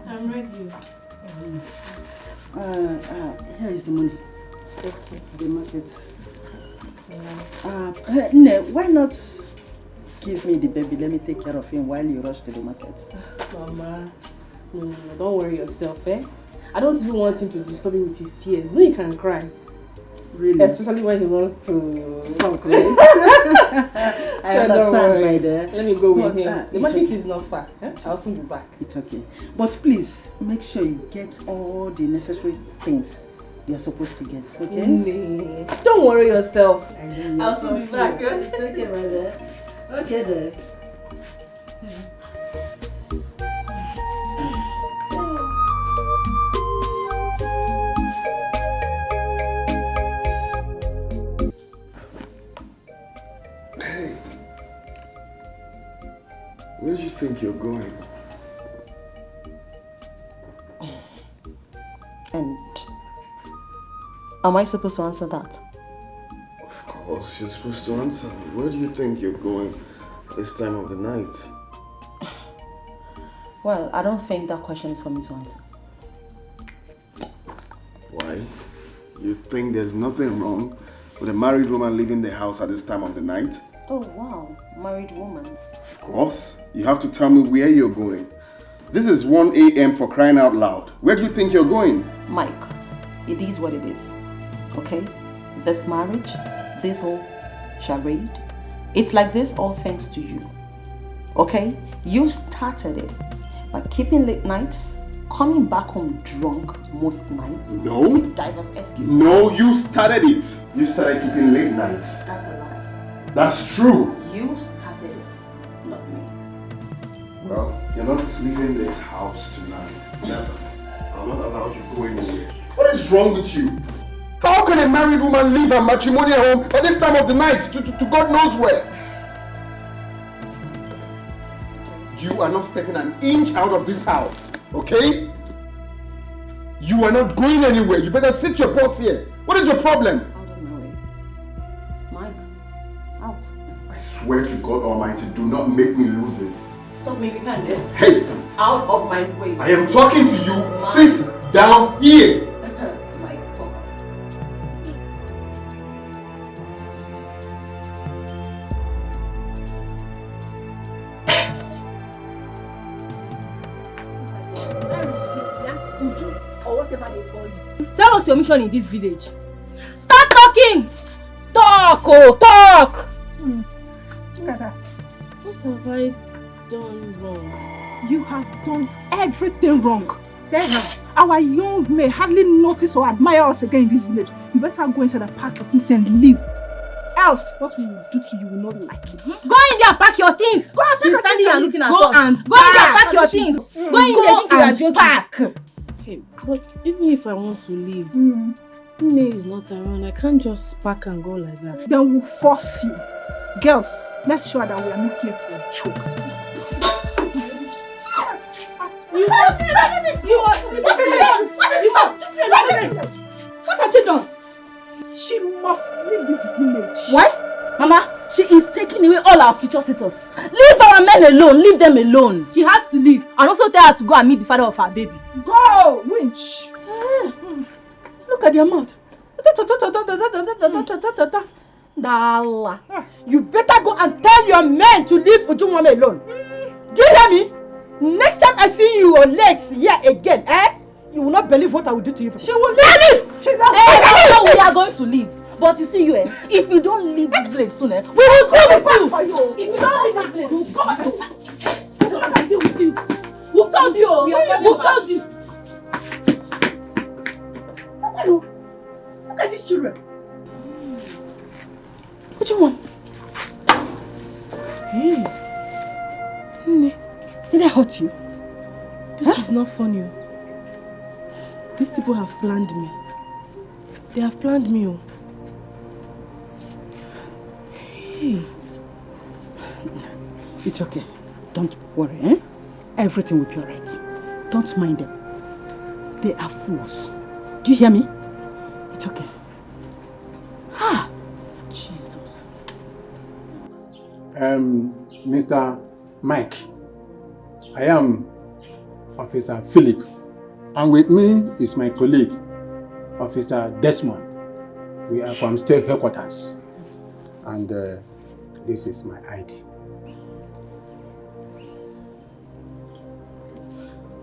Speaker 14: I'm ready.
Speaker 21: Here is the money. Okay. The market. Nne, why not give me the baby? Let me take care of him while you rush to the market.
Speaker 14: Mama, no, don't worry yourself, eh? I don't even want him to disturb me with his tears. No, he can cry.
Speaker 21: Really?
Speaker 14: Especially when he wants to
Speaker 21: sulk, right? I understand, my dear.
Speaker 14: Let me go with him. The market
Speaker 21: okay.
Speaker 14: is not far. Eh? I'll soon be back.
Speaker 21: It's okay. But please, make sure you get all the necessary things you're supposed to get, okay?
Speaker 14: Don't worry yourself.
Speaker 21: I'll soon be back. It's okay, my dear. Okay, then.
Speaker 16: Where do you think you're going?
Speaker 11: And am I supposed to answer that?
Speaker 16: Of course, you're supposed to answer. Where do you think you're going this time of the night?
Speaker 11: Well, I don't think that question is for me to answer.
Speaker 16: Why? You think there's nothing wrong with a married woman leaving the house at this time of the night?
Speaker 11: Oh wow, married woman.
Speaker 16: Of course. You have to tell me where you're going. This is 1 a.m. for crying out loud. Where do you think you're going?
Speaker 11: Mike, it is what it is. Okay? This marriage, this whole charade, it's like this all thanks to you. Okay? You started it by keeping late nights, coming back home drunk most nights.
Speaker 16: No.
Speaker 11: With diverse excuses.
Speaker 16: No, you started it. You started keeping late nights.
Speaker 11: That's a lie.
Speaker 16: That's true.
Speaker 11: You started it, not me.
Speaker 16: Well, you're not leaving this house tonight. Never. I'll not allow you to go anywhere. What is wrong with you? How can a married woman leave her matrimonial home at this time of the night to God knows where? You are not stepping an inch out of this house, okay? You are not going anywhere. You better sit your butts here. What is your problem?
Speaker 11: Out of my way. Mike, out.
Speaker 16: I swear to God Almighty, do not make me lose it.
Speaker 11: Stop me, we can't live.
Speaker 16: Hey!
Speaker 11: Out of my way.
Speaker 16: I am talking to you. Sit down here.
Speaker 11: Mike, fuck off.
Speaker 21: Tell us your mission in this village. Start talking! Talk, oh, talk!
Speaker 5: Look at that.
Speaker 14: What have I done wrong?
Speaker 5: You have done everything wrong. Tell her. Our young may hardly notice or admire us again in this village. You better go inside and pack your things and leave. Else, what we will do to you will not like it.
Speaker 21: Go in there and pack your things. Go and
Speaker 5: She's
Speaker 21: standing here looking at us.
Speaker 5: Go and
Speaker 21: go in there and pack your things. Go in there and pack.
Speaker 14: Hey, but even if I want to leave, Nne is not around. I can't just pack and go like that.
Speaker 5: Then we'll force you. Girls, let's show that we are not here for jokes. What has she done? She must leave this village.
Speaker 21: What? Mama, she is taking away all our future status. Leave our men alone. Leave them alone. She has to leave. And also tell her to go and meet the father of her baby.
Speaker 5: Go, winch. Look at your mouth.
Speaker 21: Dala. You better go and tell your men to leave Ujumwame alone. Do you hear me? Next time I see you on legs here again, you will not believe what I will do to you. She will leave. She's not we are going to leave. But you see you, if you don't leave this place soon, we will go with you. If you don't leave this place, we'll go back. We'll come and deal with you. We've told you. We've told you. Look at these children. What do you want?
Speaker 14: Hey. Nne.
Speaker 21: Did I hurt you?
Speaker 14: This is not funny. These people have planned me. They have planned me. Hey.
Speaker 21: It's okay. Don't worry, Everything will be alright. Don't mind them. They are fools. Do you hear me? It's okay. Jesus.
Speaker 3: Mr. Mike, I am
Speaker 4: Officer Philip. And with me is my colleague, Officer Desmond. We are from state headquarters. And this is my ID.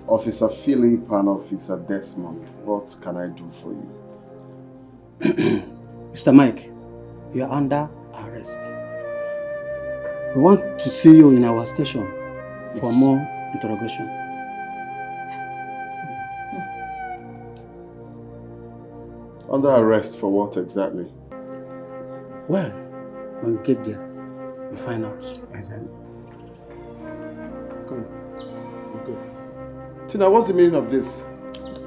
Speaker 16: Officer Philip and Officer Desmond, what can I do for you?
Speaker 20: Mr. Mike, you are under arrest. We want to see you in our station for more interrogation.
Speaker 16: Under arrest for what exactly?
Speaker 20: Well, when we get there, we find out.
Speaker 4: Exactly.
Speaker 16: Come. Okay. Tina, what's the meaning of this?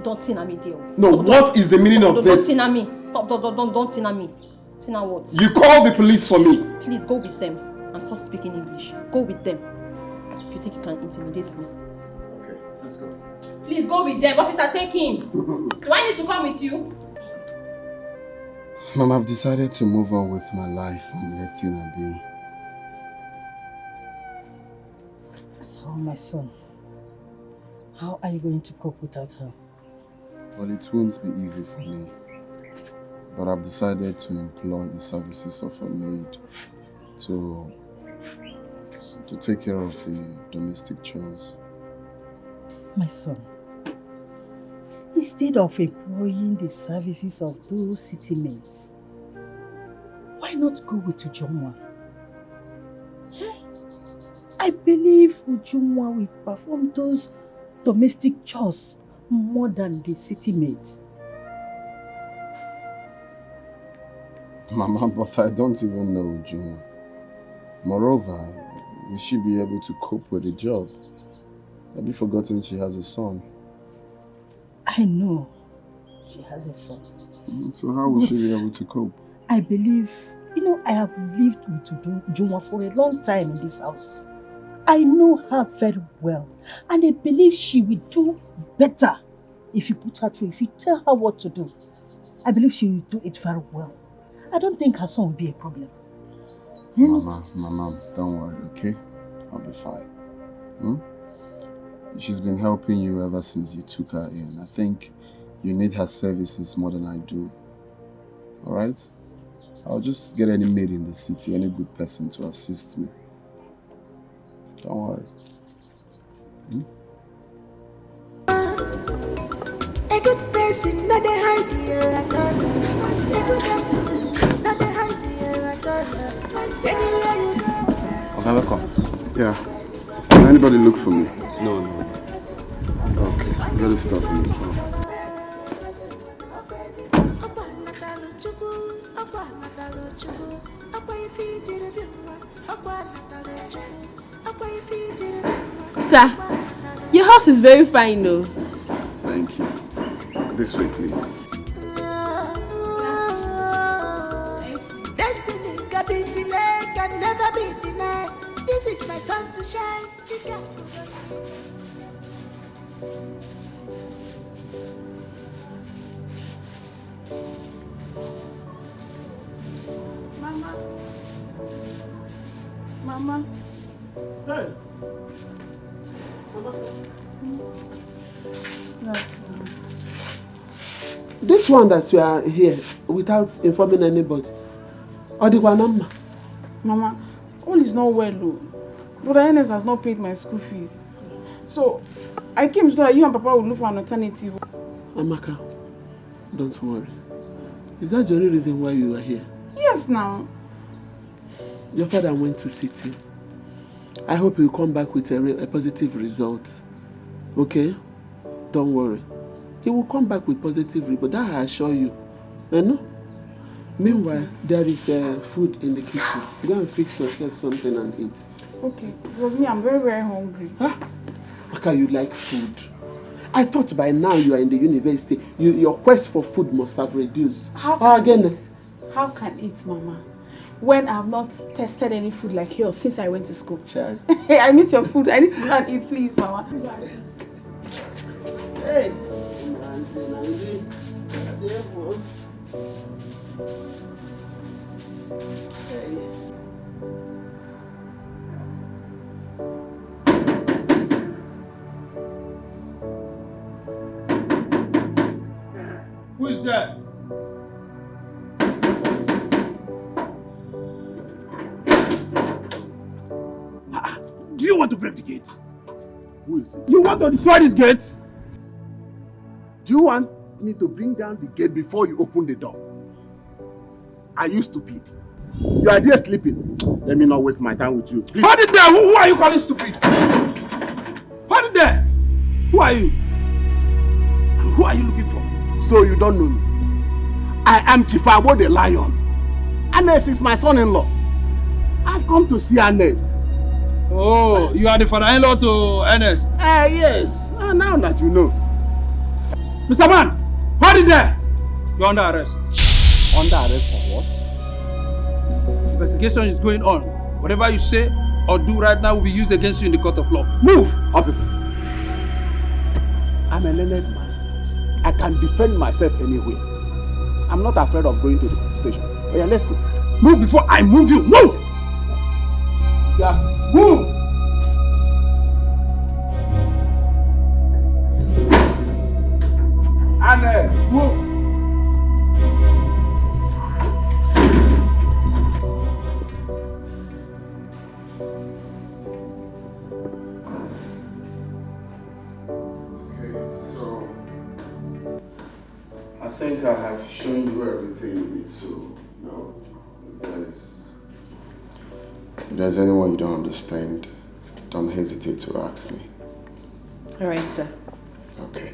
Speaker 11: Don't Tina me, deal.
Speaker 16: No, what is the meaning of this?
Speaker 11: Don't Tina me. Stop, don't Tina me. Tina what?
Speaker 16: You call the police for me.
Speaker 11: Please go with them and stop speaking English. Go with them. If you think you can intimidate me.
Speaker 16: Okay, let's go.
Speaker 11: Please go with them. Officer, take him. Do I need to come with you?
Speaker 16: Mom, I've decided to move on with my life and let Tina be.
Speaker 21: So, my son, how are you going to cope without her?
Speaker 16: Well, it won't be easy for me. But I've decided to employ the services of a maid to take care of the domestic chores.
Speaker 21: My son, instead of employing the services of those city maids, why not go with Ujunwa? I believe Ujunwa will perform those domestic chores more than the city maids.
Speaker 16: Mama, but I don't even know Ujunwa. Moreover, will she be able to cope with the job? Have you forgotten she has a son?
Speaker 21: I know she has a son.
Speaker 16: So how will she be able to cope?
Speaker 21: I believe, I have lived with Ujunwa for a long time in this house. I know her very well. And I believe she will do better if you put her through, if you tell her what to do. I believe she will do it very well. I don't think her son will be a problem.
Speaker 16: Mama, don't worry, okay? I'll be fine. She's been helping you ever since you took her in. I think you need her services more than I do. Alright? I'll just get any maid in the city, any good person to assist me. Don't worry.
Speaker 10: A good person, not a hide here at all. A good attitude, not a hide here at all. Anywhere you go.
Speaker 16: Okay, welcome. Yeah. Can anybody look for me?
Speaker 20: No.
Speaker 16: Okay, get it stuff in the car.
Speaker 2: Sir, your house is very fine though.
Speaker 16: Thank you. This way, please.
Speaker 10: Destiny can be delayed, can never be denied. This is my time to shine.
Speaker 5: Mama.
Speaker 4: Hey.
Speaker 6: This one that you are here without informing anybody. Odiwanama.
Speaker 5: Mama, all is not well though. Brother Enes has not paid my school fees. So I came so that you and Papa would look for an alternative.
Speaker 6: Amaka, don't worry. Is that the only reason why you are here?
Speaker 5: Yes, now.
Speaker 6: Your father went to city. I hope you come back with a positive result. Okay? Don't worry. He will come back with positive result, that I assure you. Meanwhile, there is food in the kitchen. Go and fix yourself something and eat.
Speaker 5: Okay, because me, I'm very, very hungry.
Speaker 6: Huh? Maka, you like food. I thought by now you are in the university. Your quest for food must have reduced.
Speaker 5: How can it, Mama? When I have not tested any food like yours since I went to school.
Speaker 6: Child.
Speaker 5: Hey, I miss your food. I need to go and eat, please, Mama.
Speaker 6: Hey.
Speaker 7: is there? Do you want to break the gate?
Speaker 13: Who is it?
Speaker 7: You want to destroy this gate?
Speaker 13: Do you want me to bring down the gate before you open the door? Are you stupid? You are there sleeping. Let me not waste my time with you. Please.
Speaker 7: Hold it there! Who are you calling stupid? Hold it there! Who are you? And who are you looking for?
Speaker 13: So you don't know me. I am Chifabo the Lion. Ernest is my son-in-law. I've come to see Ernest.
Speaker 7: Oh, you are the father-in-law to Ernest?
Speaker 13: Yes. Now that you know.
Speaker 7: Mr. Man, hold it there! You're under arrest.
Speaker 13: Under arrest for what?
Speaker 7: Investigation is going on. Whatever you say or do right now will be used against you in the court of law. Move!
Speaker 13: Officer. I'm a learned man. I can defend myself anywhere. I'm not afraid of going to the station. Oh yeah, let's go.
Speaker 7: Move before I move you. Move! Yeah, move!
Speaker 13: Ernest,
Speaker 7: move!
Speaker 16: I think I have shown you everything you need to know. If there's anyone you don't understand, don't hesitate to ask me.
Speaker 11: Alright, sir.
Speaker 16: Okay.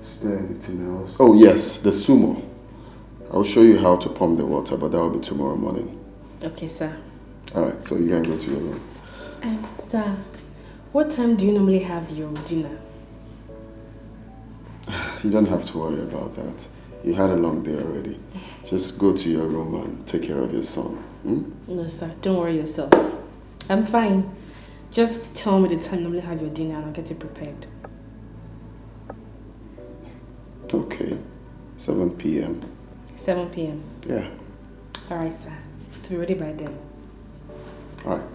Speaker 16: Is there anything else? Oh yes, the sumo. I will show you how to pump the water, but that will be tomorrow morning.
Speaker 11: Okay, sir.
Speaker 16: Alright, so you can go to your room.
Speaker 11: Sir, what time do you normally have your dinner?
Speaker 16: You don't have to worry about that. You had a long day already. Just go to your room and take care of your son. Hmm?
Speaker 11: No, sir. Don't worry yourself. I'm fine. Just tell me the time you normally have your dinner and I'll get it prepared.
Speaker 16: Okay. 7 p.m.
Speaker 11: 7 p.m.
Speaker 16: Yeah.
Speaker 11: Alright, sir. To be ready by then.
Speaker 16: Alright.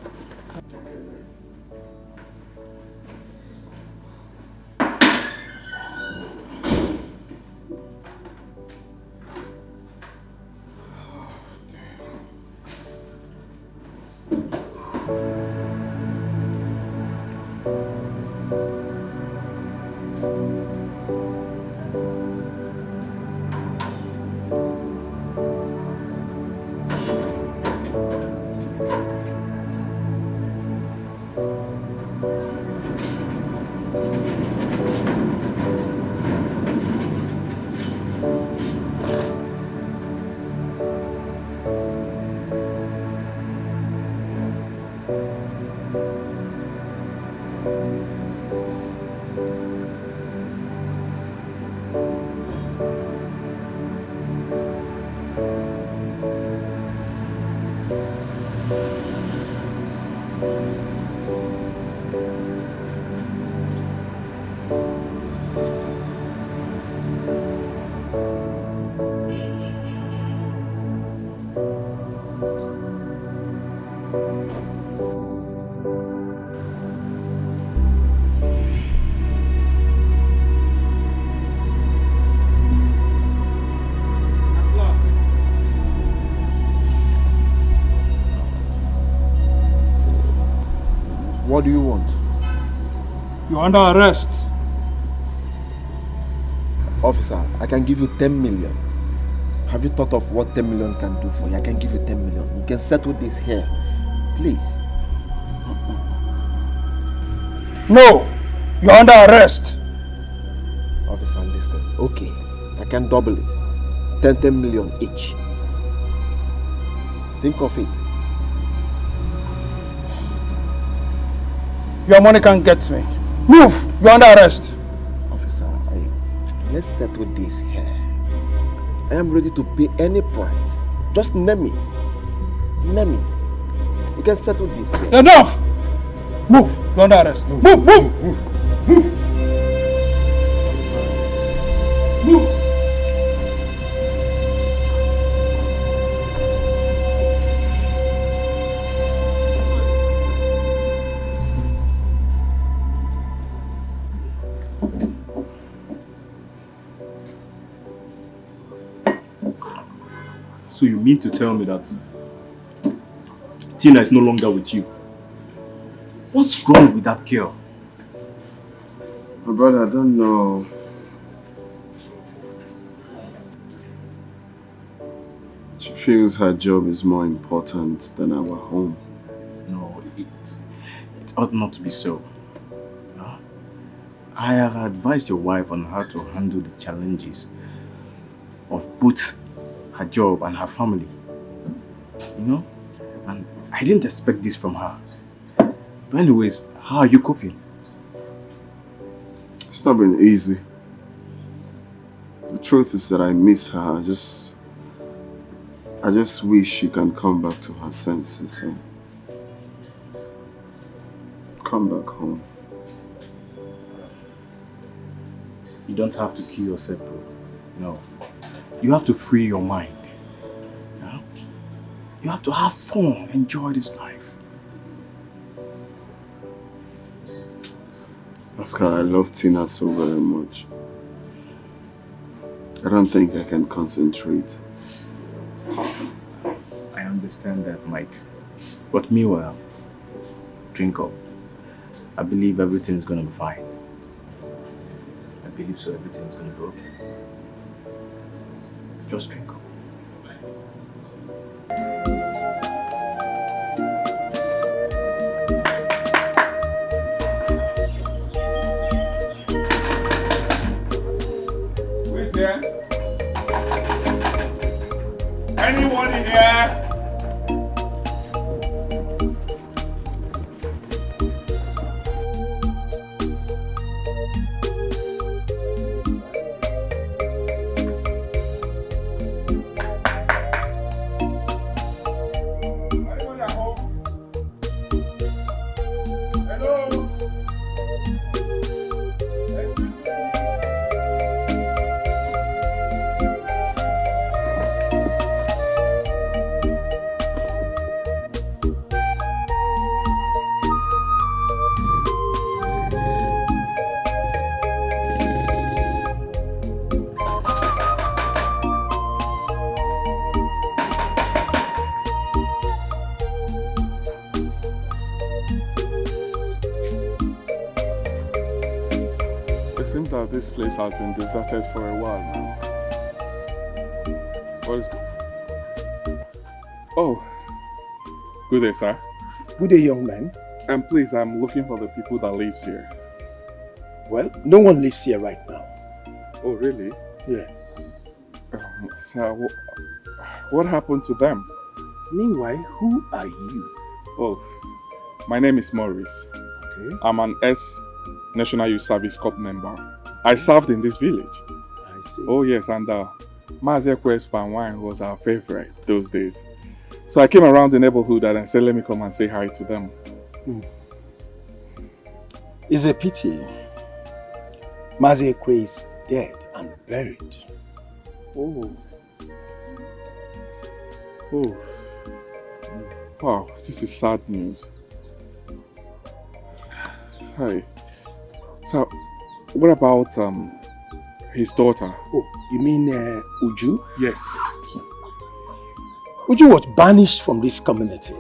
Speaker 18: What do you want?
Speaker 7: You're under arrest.
Speaker 18: Officer, I can give you 10 million. Have you thought of what 10 million can do for you? I can give you 10 million. You can settle this here. Please.
Speaker 7: No! You're under arrest.
Speaker 18: Officer, listen. Okay, I can double it. 10 million each. Think of it.
Speaker 7: Your money can't get me. Move! You're under arrest.
Speaker 18: Officer, let's settle this here. I am ready to pay any price. Just name it. Name it. We can settle this here.
Speaker 7: Enough! Move! You're under arrest. Move! Move! Move! Move! Move!
Speaker 19: So you mean to tell me that Tina is no longer with you? What's wrong with that girl?
Speaker 16: My brother, I don't know. She feels her job is more important than our home.
Speaker 19: No, it ought not to be so. No? I have advised your wife on how to handle the challenges of both her job and her family. You know? And I didn't expect this from her. But anyways, how are you coping?
Speaker 16: It's not been easy. The truth is that I miss her. I just wish she can come back to her senses and come back home.
Speaker 19: You don't have to kill yourself, bro. No. You have to free your mind. You know? You have to have fun, enjoy this life.
Speaker 16: Oscar, I love Tina so very much. I don't think I can concentrate.
Speaker 19: I understand that, Mike. But meanwhile, drink up. I believe everything's gonna be fine. I believe so, everything's gonna be okay. Just drink up.
Speaker 8: Who is here? Anyone in here? This place has been deserted for a while now. What is... Oh, good day, sir.
Speaker 18: Good day, young man.
Speaker 8: And please, I'm looking for the people that lives here.
Speaker 18: Well, no one lives here right now.
Speaker 8: Oh, really?
Speaker 18: Yes.
Speaker 8: Sir, what happened to them?
Speaker 18: Meanwhile, who are you?
Speaker 8: Oh, my name is Maurice.
Speaker 18: Okay.
Speaker 8: I'm an National Youth Service Corps member. I served in this village.
Speaker 18: I see.
Speaker 8: Oh yes, and Mazekwe's palm wine was our favorite those days. So I came around the neighborhood and said, let me come and say hi to them.
Speaker 18: It's a pity. Mazekwe is dead and buried.
Speaker 8: Oh. Oh. Wow, this is sad news. Hi. So, what about his daughter?
Speaker 18: Oh, you mean Uju?
Speaker 8: Yes.
Speaker 18: Uju was banished from this community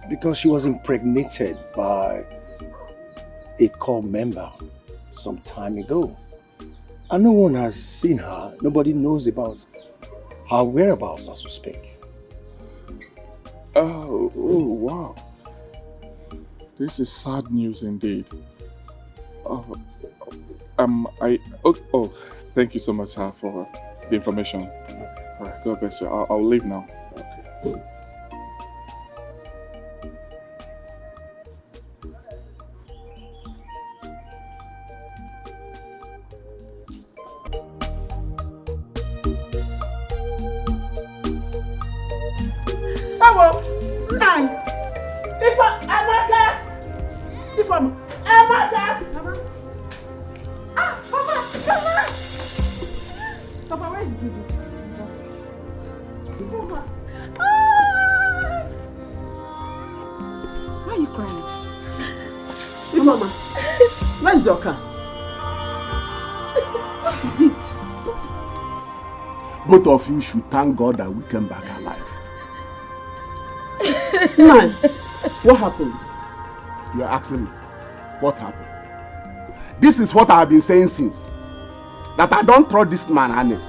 Speaker 18: because she was impregnated by a corps member some time ago. And no one has seen her. Nobody knows about her whereabouts as we speak.
Speaker 8: Oh, wow. This is sad news indeed. Thank you so much, sir, for the information. Right, God bless you. I'll leave now. Okay.
Speaker 13: both of you should thank God that we came back alive.
Speaker 6: Man, what happened?
Speaker 13: You are asking me, what happened? This is what I have been saying since. That I don't trust this man, Ernest.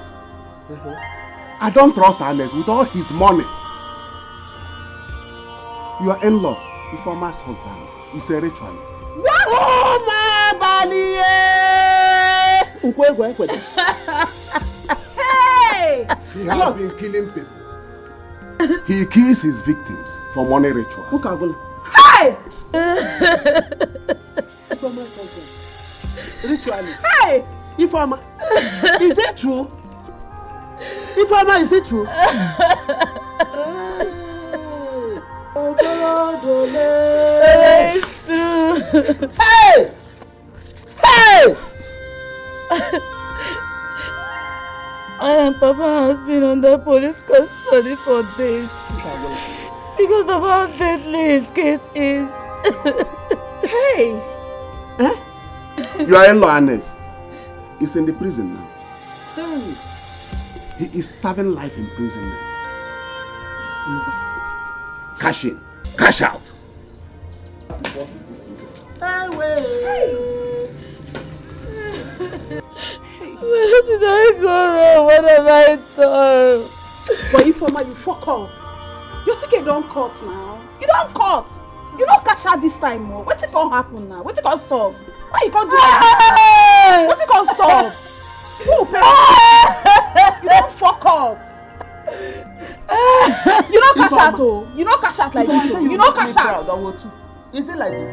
Speaker 13: I don't trust Ernest with all his money. Your in-law, Ifeoma's husband, is a ritualist.
Speaker 6: What? Oh, my body! Hey!
Speaker 13: He has been killing people. He kills his victims for money rituals.
Speaker 6: Hey! Ifeoma's husband. Ritualist. Hey! Ifeoma, is it true? Ifeoma, is it true?
Speaker 10: It's true.
Speaker 6: Hey! Hey!
Speaker 10: And Papa has been under police custody for days because of how deadly his case is.
Speaker 6: Hey!
Speaker 13: Huh? Your in-law, Ernest, is in the prison now. He is serving life imprisonment. Cash in, cash out.
Speaker 10: Where did I go wrong? What have I done?
Speaker 2: But Ifeoma, you fuck up. Your ticket don't cut now. You don't cut. You don't cash out this time more. What's it gonna happen now? What's it gonna solve? Why you can't do that? What's it gonna solve? You pay. You don't fuck up. You don't cash out, oh. You don't cash out like this, oh. You don't cash out.
Speaker 6: Is it like this?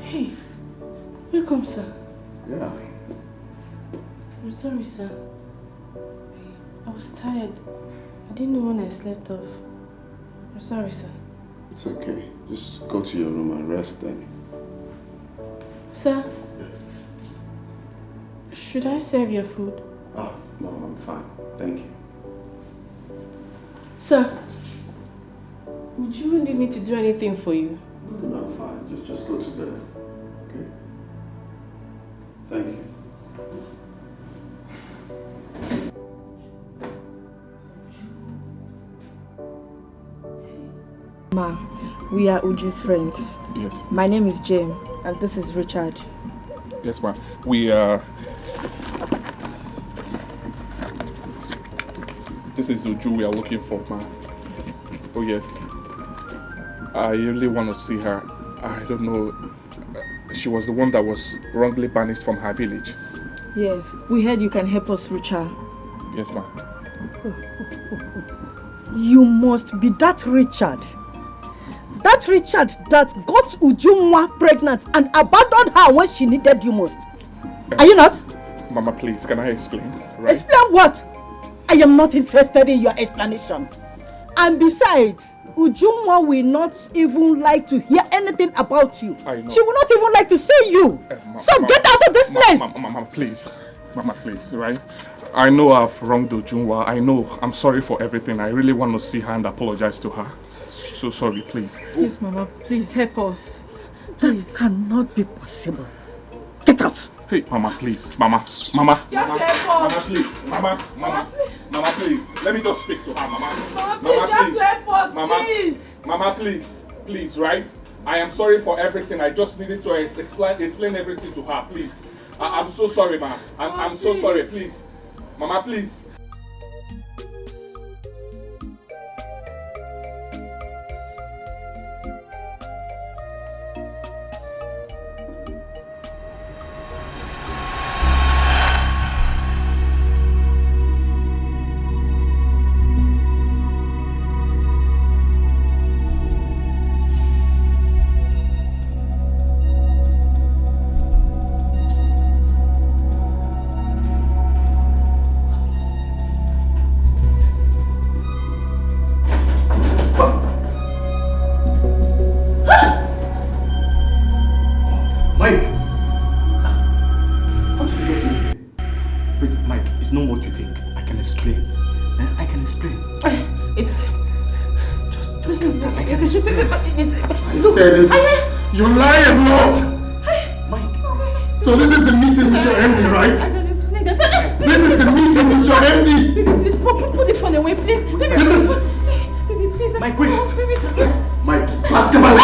Speaker 14: Hey, welcome, sir.
Speaker 13: Yeah.
Speaker 14: I'm sorry, sir. I was tired. I didn't know when I slept off. I'm sorry, sir.
Speaker 13: It's okay. Just go to your room and rest then.
Speaker 14: Sir, should I serve your food?
Speaker 13: Oh, no, I'm fine. Thank you.
Speaker 14: Sir, would you need me to do anything for you?
Speaker 13: No, I'm fine. Just go to bed. Okay? Thank you.
Speaker 15: Ma, we are Uju's friends.
Speaker 8: Yes.
Speaker 15: My name is Jane, and this is Richard.
Speaker 8: Yes, ma'am. We are... This is the Jew we are looking for, ma'am. Oh, yes. I really want to see her. I don't know. She was the one that was wrongly banished from her village.
Speaker 15: Yes, we heard you can help us reach her.
Speaker 8: Yes, ma'am.
Speaker 21: You must be that Richard. That Richard that got Ujumwa pregnant and abandoned her when she needed you most. Are you not?
Speaker 8: Mama, please, can I explain? Right?
Speaker 21: Explain what? I am not interested in your explanation. And besides, Ujumwa will not even like to hear anything about you.
Speaker 8: I know.
Speaker 21: She will not even like to see you. So get out of this place!
Speaker 8: Mama, please. Mama, please, right? I know I've wronged Ujumwa. I know. I'm sorry for everything. I really want to see her and apologize to her. So sorry, please.
Speaker 21: Please, Mama, please help us. Please. That cannot be possible. Get out!
Speaker 8: Hey, Mama, please. Mama, Mama.
Speaker 21: Just
Speaker 8: Mama,
Speaker 21: help us.
Speaker 8: Mama, please. Mama, please. Let me just speak to her, Mama.
Speaker 21: Mama, please. Just help us,
Speaker 8: Mama,
Speaker 21: please.
Speaker 8: Mama, please. Please, right? I am sorry for everything. I just needed to explain everything to her, please. I'm so sorry, Ma. I'm so sorry, please. Mama, please.
Speaker 16: said it. You lie a lot. Mike. So this is the meeting with your MD, right? This is the meeting with your MD.
Speaker 21: Please put the phone away, please. Baby, please.
Speaker 16: Mike, wait. Mike, ask about it.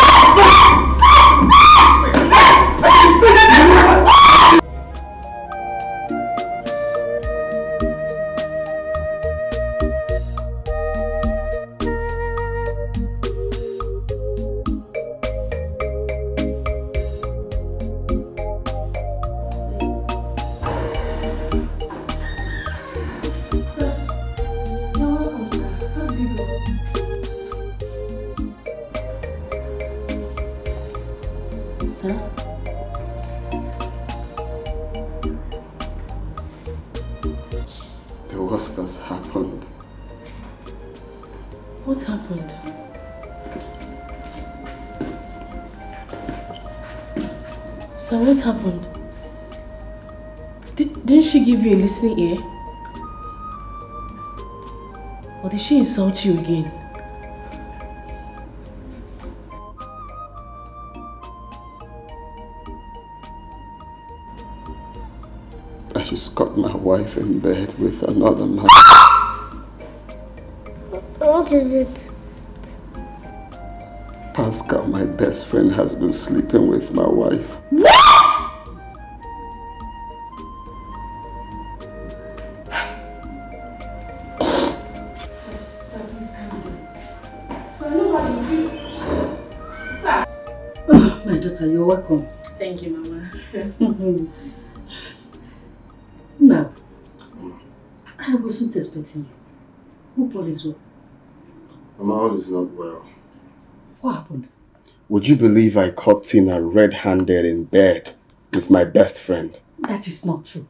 Speaker 2: What happened? Didn't she give you a listening ear? Or did she insult you again?
Speaker 16: I just got my wife in bed with another man.
Speaker 10: What is it?
Speaker 16: Pascal, my best friend, has been sleeping with my wife.
Speaker 10: What?
Speaker 21: My daughter, you're welcome.
Speaker 2: Thank you, Mama.
Speaker 21: Now, I wasn't expecting you. Hope all is well.
Speaker 16: Mama, all is not well.
Speaker 21: What happened?
Speaker 16: Would you believe I caught Tina red-handed in bed with my best friend?
Speaker 21: That is not true.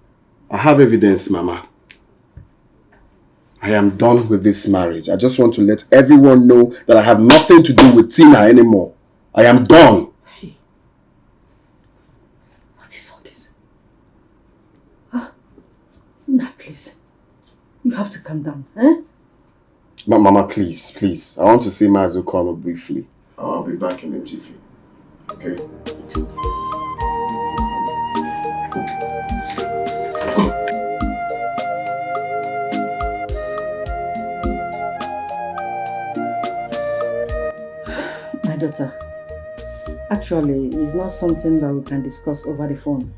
Speaker 16: I have evidence, Mama. I am done with this marriage. I just want to let everyone know that I have nothing to do with Tina anymore. I am done.
Speaker 21: Hey. What is all this? Nah, please. You have to calm down, eh?
Speaker 16: But Mama, please, please. I want to see Mazukono briefly. I'll be back in a jiffy. Okay?
Speaker 21: My daughter, actually, it's not something that we can discuss over the phone.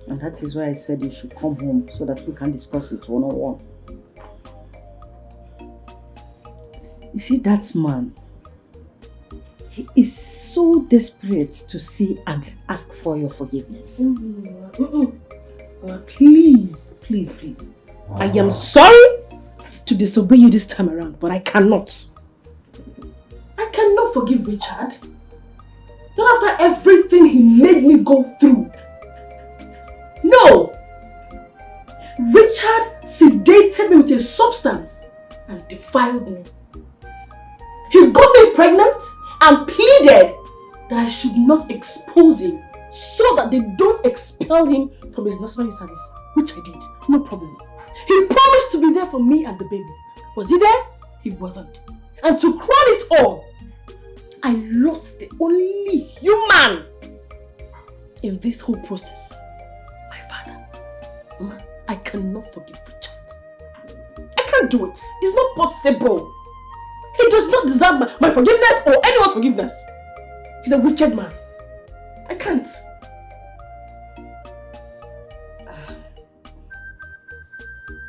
Speaker 21: And that is why I said you should come home so that we can discuss it one-on-one. You see, that man, he is so desperate to see and ask for your forgiveness.
Speaker 2: Please, please, please. I am sorry to disobey you this time around, but I cannot. I cannot forgive Richard. Not after everything he made me go through. No! Richard sedated me with a substance and defiled me. He got me pregnant and pleaded that I should not expose him so that they don't expel him from his national service, which I did, no problem. He promised to be there for me and the baby. Was he there? He wasn't. And to crown it all, I lost the only human in this whole process. My father. Mama, I cannot forgive Richard. I can't do it. It's not possible. He does not deserve my forgiveness or anyone's forgiveness. He's a wicked man. I can't.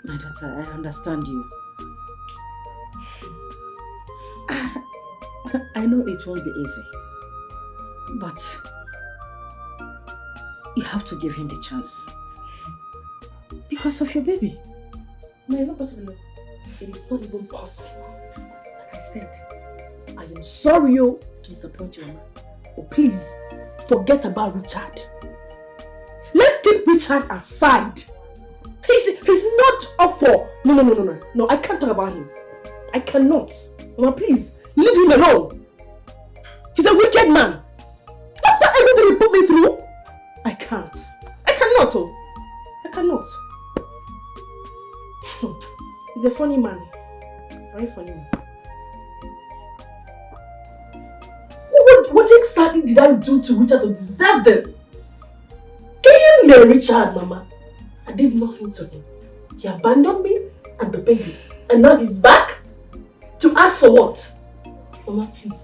Speaker 21: My daughter, I understand you. I know it won't be easy. But you have to give him the chance. Because of your baby.
Speaker 2: No, it's not possible. It is not even possible. Like I said, I am sorry to disappoint you, Mama. But please, forget about Richard. Let's keep Richard aside. He's not up for... No, I can't talk about him. I cannot. Mama, please, leave him alone. He's a wicked man. After everything he put me through, I can't. I cannot. I cannot. He's a funny man. Very funny man.
Speaker 17: What exactly did I do to Richard to deserve this? Can you hear Richard, Mama? I did nothing to him. He abandoned me and the baby. And now he's back to ask for what? Mama, please,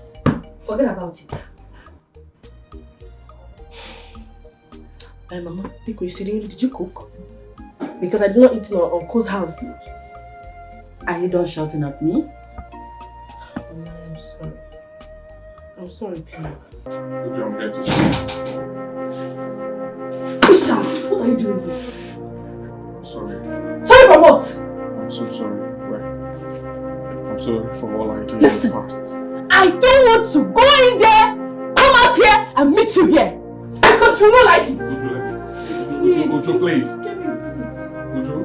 Speaker 17: forget about it. Mama, because did you cook? Because I did not eat in our uncle's house.
Speaker 12: Are you done shouting at me?
Speaker 17: Mama, I'm sorry. I'm sorry, please.
Speaker 8: Uju, I'm here to
Speaker 17: Richard, what are you doing here?
Speaker 8: I'm sorry.
Speaker 17: Sorry for what?
Speaker 8: I'm so sorry. I'm sorry for all I did in the past.
Speaker 17: I don't want to go in there, come out here and meet you here. Because you don't like it.
Speaker 8: Uju, please. Uju.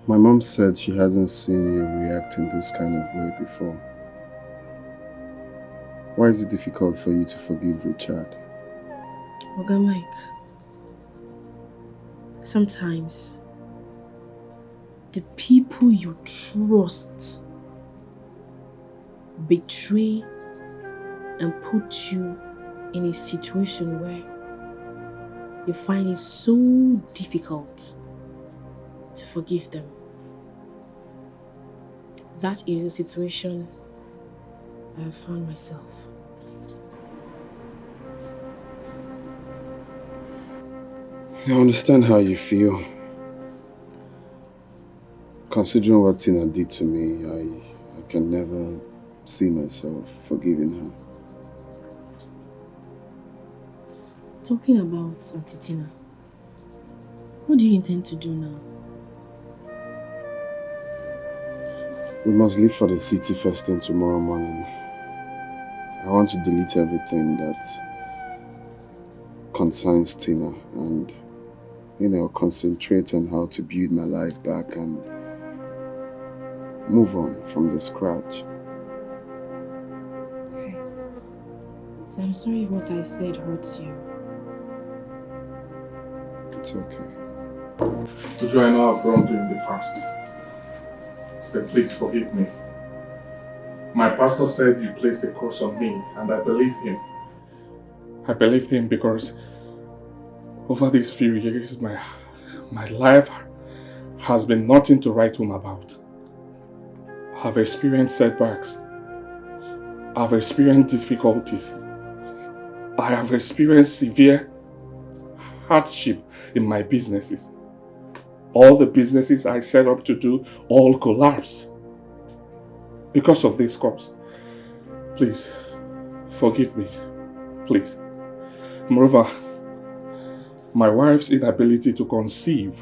Speaker 13: My mom said she hasn't seen you react in this kind of way before. Why is it difficult for you to forgive Richard?
Speaker 14: Oga Mike, sometimes the people you trust betray and put you in a situation where you find it so difficult to forgive them. That is the situation I have found myself.
Speaker 13: I understand how you feel. Considering what Tina did to me, I can never see myself forgiving her.
Speaker 14: Talking about Auntie Tina, what do you intend to do now?
Speaker 13: We must leave for the city first thing tomorrow morning. I want to delete everything that concerns Tina and, concentrate on how to build my life back and move on from the scratch.
Speaker 14: Okay. So I'm sorry if what I said hurts you.
Speaker 13: It's okay.
Speaker 8: Uju, I know I've wronged you in the past. Then please forgive me. My pastor said you placed a curse on me, and I believe him. I believe him because over these few years, my life has been nothing to write home about. I've experienced setbacks. I've experienced difficulties. I have experienced severe hardship in my businesses. All the businesses I set up to do all collapsed because of this curse. Please, forgive me. Please. Moreover, my wife's inability to conceive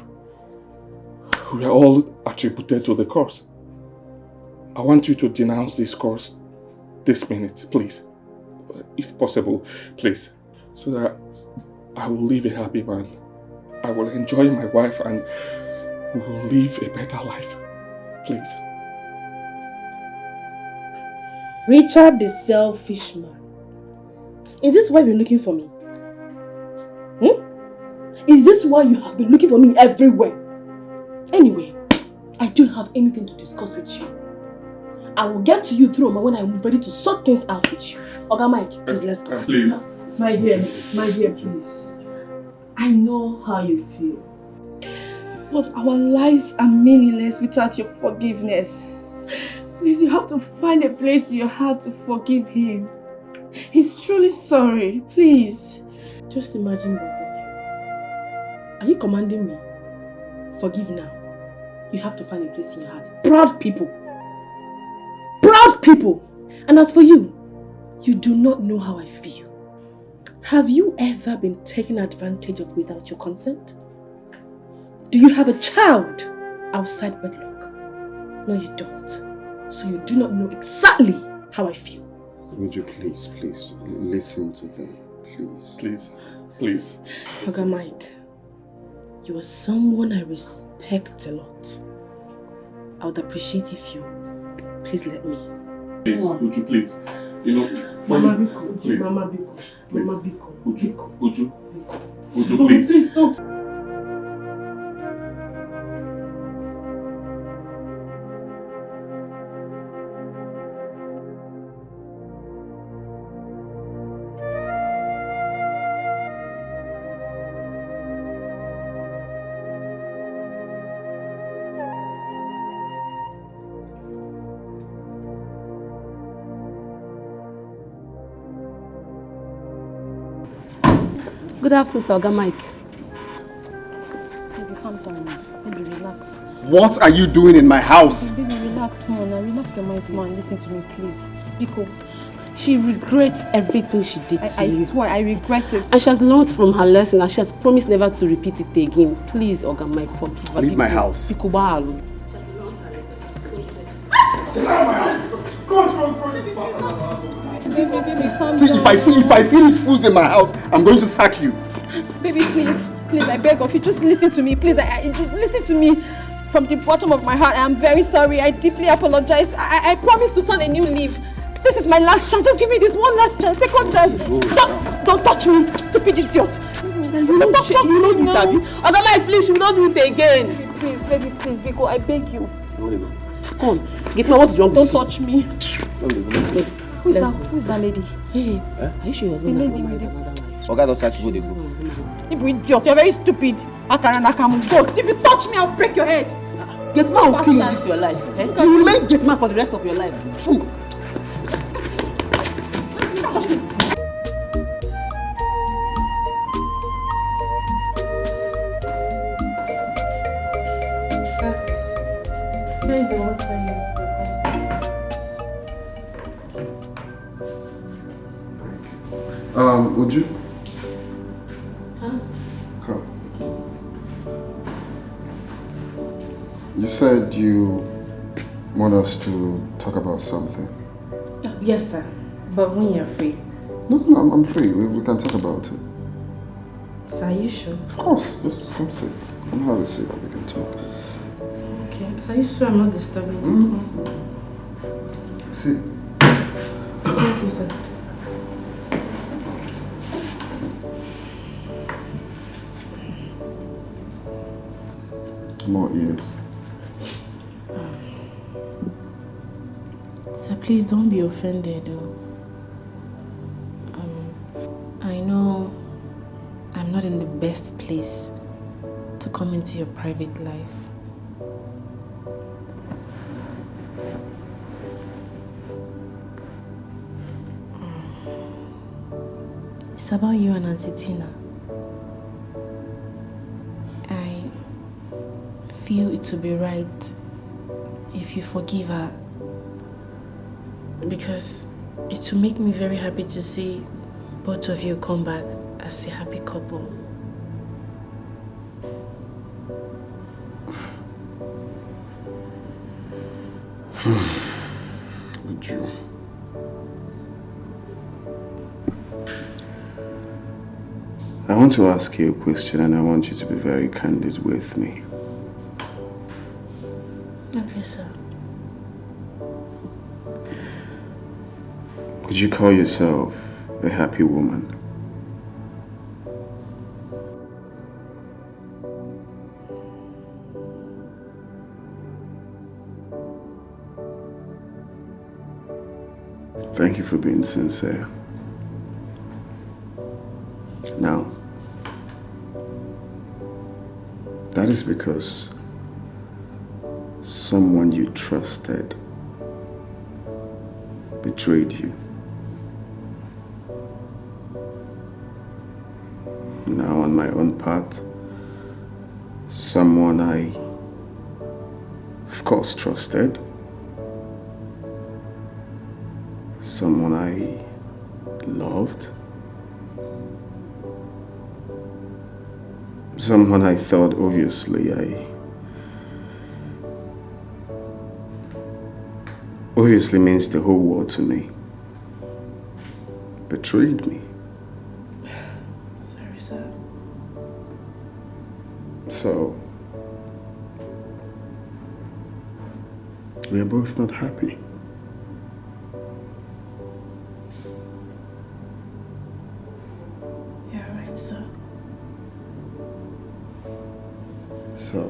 Speaker 8: were all attributed to the curse. I want you to denounce this curse this minute, please. If possible, please. So that I will live a happy man. I will enjoy my wife and we will live a better life. Please.
Speaker 17: Richard the selfish man. Is this why you're looking for me? Is this why you have been looking for me everywhere? Anyway, I don't have anything to discuss with you. I will get to you through when I'm ready to sort things out with you. Oga Mike, please let's go.
Speaker 8: Please.
Speaker 17: My dear, please. I know how you feel. But our lives are meaningless without your forgiveness. Please, you have to find a place in your heart to forgive him. He's truly sorry. Please. Just imagine both of you. Are you commanding me? Forgive now. You have to find a place in your heart. Proud people. Proud people. And as for you, you do not know how I feel. Have you ever been taken advantage of without your consent? Do you have a child outside wedlock? No, you don't. So you do not know exactly how I feel.
Speaker 13: Would you please listen to them, please.
Speaker 8: Please.
Speaker 17: Oga Mike, you are someone I respect a lot. I would appreciate if you please let me.
Speaker 8: Please, would you please?
Speaker 17: Mama Biko,
Speaker 8: please.
Speaker 17: Mama Biko, Mama Biko.
Speaker 8: Would you please?
Speaker 17: Please don't.
Speaker 12: Good afternoon, Sir Oga Mike.
Speaker 14: Baby, calm down. Baby, relax.
Speaker 16: What are you doing in my house?
Speaker 14: Baby, relax, man. Relax your mind, man. Listen to me, please. Biko, she regrets everything she did to you.
Speaker 2: I swear, I regret it.
Speaker 12: And she has learned from her lesson and she has promised never to repeat it again. Please, Oga Mike, forgive her.
Speaker 16: Leave my house.
Speaker 12: Biko, Bahalu.
Speaker 14: Baby, calm
Speaker 16: See,
Speaker 14: down.
Speaker 16: if I see these fools in my house, I'm going to sack you.
Speaker 2: Baby, please, I beg of you, just listen to me, please. Listen to me from the bottom of my heart. I am very sorry. I deeply apologize. I promise to turn a new leaf. This is my last chance. Just give me this one last chance, second chance. Don't touch me, stupid idiot.
Speaker 12: You know this, Abby. Oga Mike, please, you will not do it again.
Speaker 2: Please, baby, please, Biko, I beg you.
Speaker 12: Come on, get me. What's wrong?
Speaker 2: Don't touch me. Who's
Speaker 12: Let's
Speaker 2: that lady?
Speaker 12: Hey, are you sure your husband has not married another wife?
Speaker 18: Oga don't search food.
Speaker 2: You idiot, you're very stupid. Akaranakamu, go. If you touch me, I'll break your head.
Speaker 12: Get man will kill you this your life. Eh? You will remain get man for the rest of your life. Fool.
Speaker 14: Here is the water you requested.
Speaker 16: Would you?
Speaker 14: Sir?
Speaker 16: Come. You said you want us to talk about something.
Speaker 14: Yes, sir. But when you're free.
Speaker 16: No, I'm free. We can talk about it.
Speaker 14: Sir, are you sure?
Speaker 16: Of course. Just come sit. Come have a seat and we can talk.
Speaker 14: Okay. So are you sure I'm not disturbing you?
Speaker 16: Sit.
Speaker 14: Thank you, sir.
Speaker 16: More ears.
Speaker 14: Sir, please don't be offended. I know I'm not in the best place to come into your private life. It's about you and Auntie Tina. I feel it would be right if you forgive her, because it will make me very happy to see both of you come back as a happy couple.
Speaker 16: Would you? I want to ask you a question and I want you to be very candid with me.
Speaker 14: Okay, sir.
Speaker 16: Would you call yourself a happy woman? Thank you for being sincere. Now, that is because someone you trusted betrayed you. Now, on my own part, someone I, of course, trusted, someone I loved, someone I thought obviously means the whole world to me, betrayed me.
Speaker 14: Sorry, sir.
Speaker 16: So, we are both not happy.
Speaker 14: You're right, sir.
Speaker 16: So,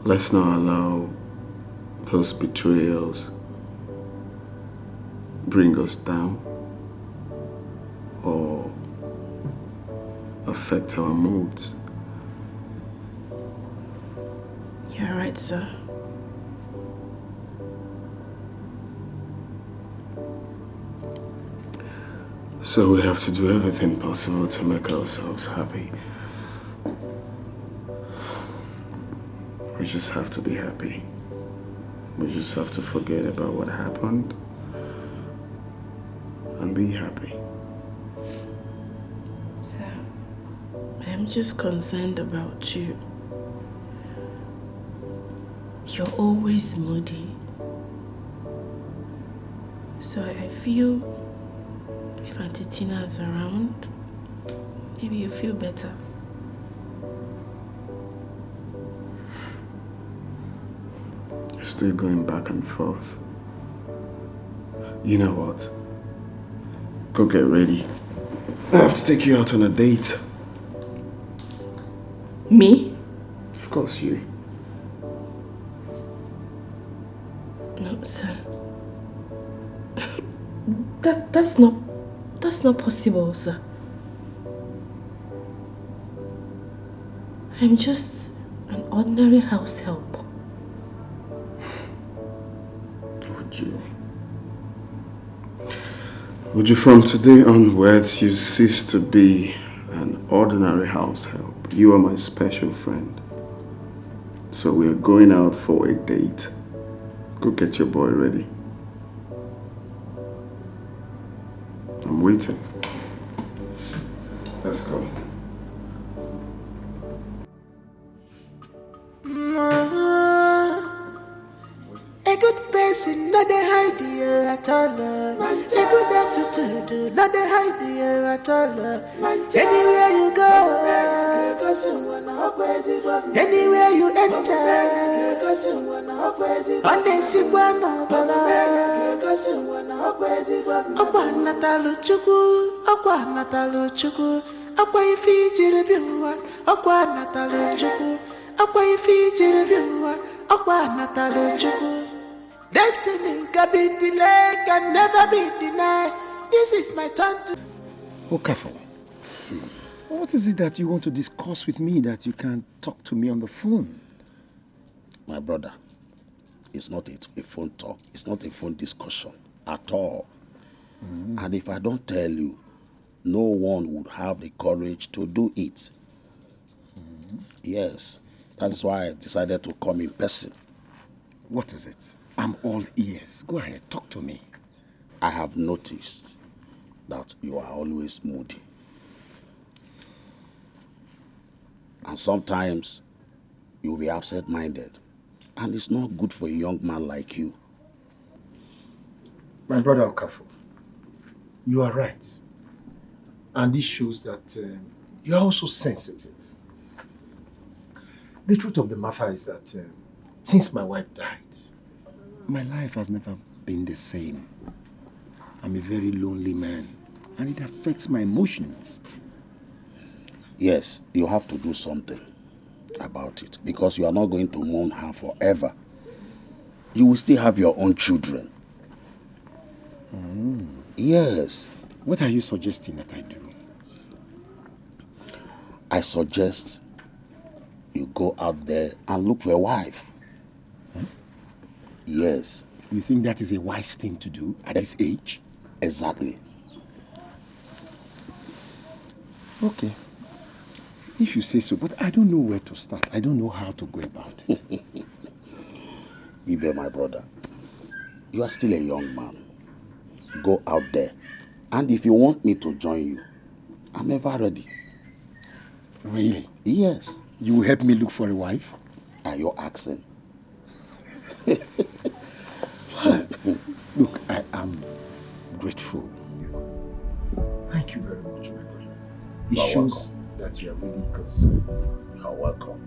Speaker 16: let's not allow those betrayals bring us down or affect our moods.
Speaker 14: You're right, sir.
Speaker 1: So we have to do everything possible to make ourselves happy. We just have to be happy. We just have to forget about what happened and be happy.
Speaker 14: Sir, I'm just concerned about you. You're always moody. So I feel if Auntie Tina is around, maybe you feel better.
Speaker 1: You're still going back and forth. You know what? Go get ready. I have to take you out on a date.
Speaker 14: Me?
Speaker 1: Of course, you.
Speaker 14: No, sir. That's not possible, sir. I'm just an ordinary house help.
Speaker 1: Would you from today onwards, you cease to be an ordinary house help. You are my special friend. So we're going out for a date. Go get your boy ready. I'm waiting. Let's go.
Speaker 10: A good person, not a idea at all. A good attitude, not a idea at all. Anywhere you go, anywhere you enter, on the Sibano, Aqua Natalu Chuku, Aqua Natalu Chuku, Aqua Fiji Review, Aqua Natalu Chuku, Aqua Fiji Review, Aqua Natalu Chuku. Destiny can be delayed, can never be denied. This is my turn to...
Speaker 18: Okafor, what is it that you want to discuss with me that you can't talk to me on the phone?
Speaker 9: My brother, it's not a phone talk. It's not a phone discussion at all. And if I don't tell you, no one would have the courage to do it. Yes, that's why I decided to come in person.
Speaker 18: What is it? I'm all ears. Go ahead, talk to me.
Speaker 9: I have noticed that you are always moody. And sometimes you'll be absent-minded. And it's not good for a young man like you.
Speaker 18: My brother Okafor, you are right. And this shows that you are also sensitive. The truth of the matter is that since my wife died, my life has never been the same. I'm a very lonely man, and it affects my emotions.
Speaker 9: Yes, you have to do something about it, because you are not going to mourn her forever. You will still have your own children. Yes.
Speaker 18: What are you suggesting that I do?
Speaker 9: I suggest you go out there and look for a wife. Yes.
Speaker 18: You think that is a wise thing to do at this age?
Speaker 9: Exactly.
Speaker 18: Okay. If you say so, but I don't know where to start. I don't know how to go about it.
Speaker 9: Ibe, my brother, you are still a young man. Go out there. And if you want me to join you, I'm ever ready.
Speaker 18: Really?
Speaker 9: Yes.
Speaker 18: You will help me look for a wife?
Speaker 9: Are you asking?
Speaker 18: Look, I am grateful. Thank you very much, my brother. It shows that you are really concerned.
Speaker 9: You are welcome.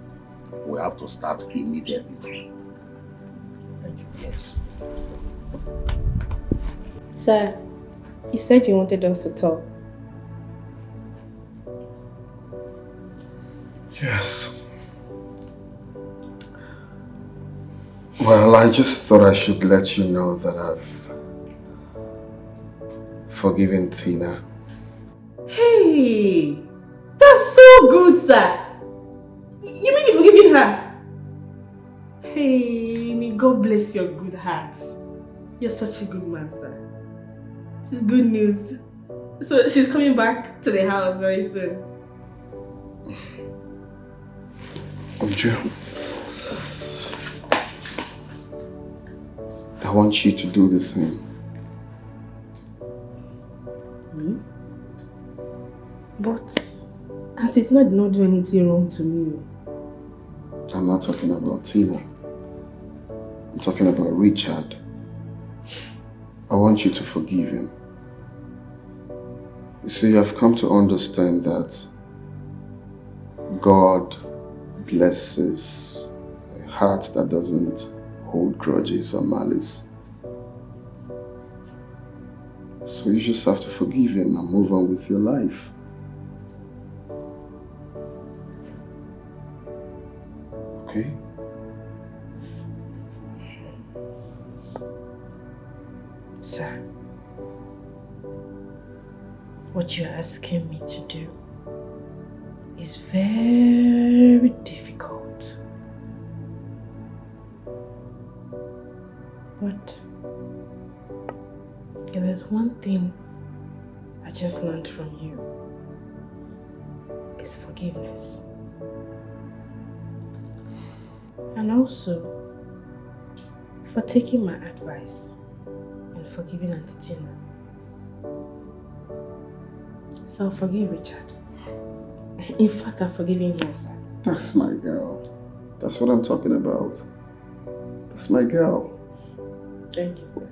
Speaker 9: We have to start immediately.
Speaker 18: Thank you.
Speaker 9: Yes.
Speaker 14: Sir, you said you wanted us to talk.
Speaker 1: Yes. Well, I just thought I should let you know that I've forgiven Tina.
Speaker 14: Hey, that's so good, sir. You mean you've forgiven her? Hey, may God bless your good heart. You're such a good man, sir. This is good news. So she's coming back to the house very soon.
Speaker 16: Uju, I want you to do the same.
Speaker 14: Me? But Auntie Tina did not do anything wrong to me.
Speaker 16: I'm not talking about Tina. I'm talking about Richard. I want you to forgive him. You see, I've come to understand that God blesses a heart that doesn't hold grudges or malice. So you just have to forgive him and move on with your life. Okay?
Speaker 14: Sir, what you're asking me to do is very difficult. But if there's one thing I just learned from you, it's forgiveness. And also for taking my advice and forgiving Auntie Tina. So forgive Richard. In fact, I'm forgiving you, sir.
Speaker 16: That's my girl. That's what I'm talking about. That's my girl.
Speaker 14: Thank you, sir.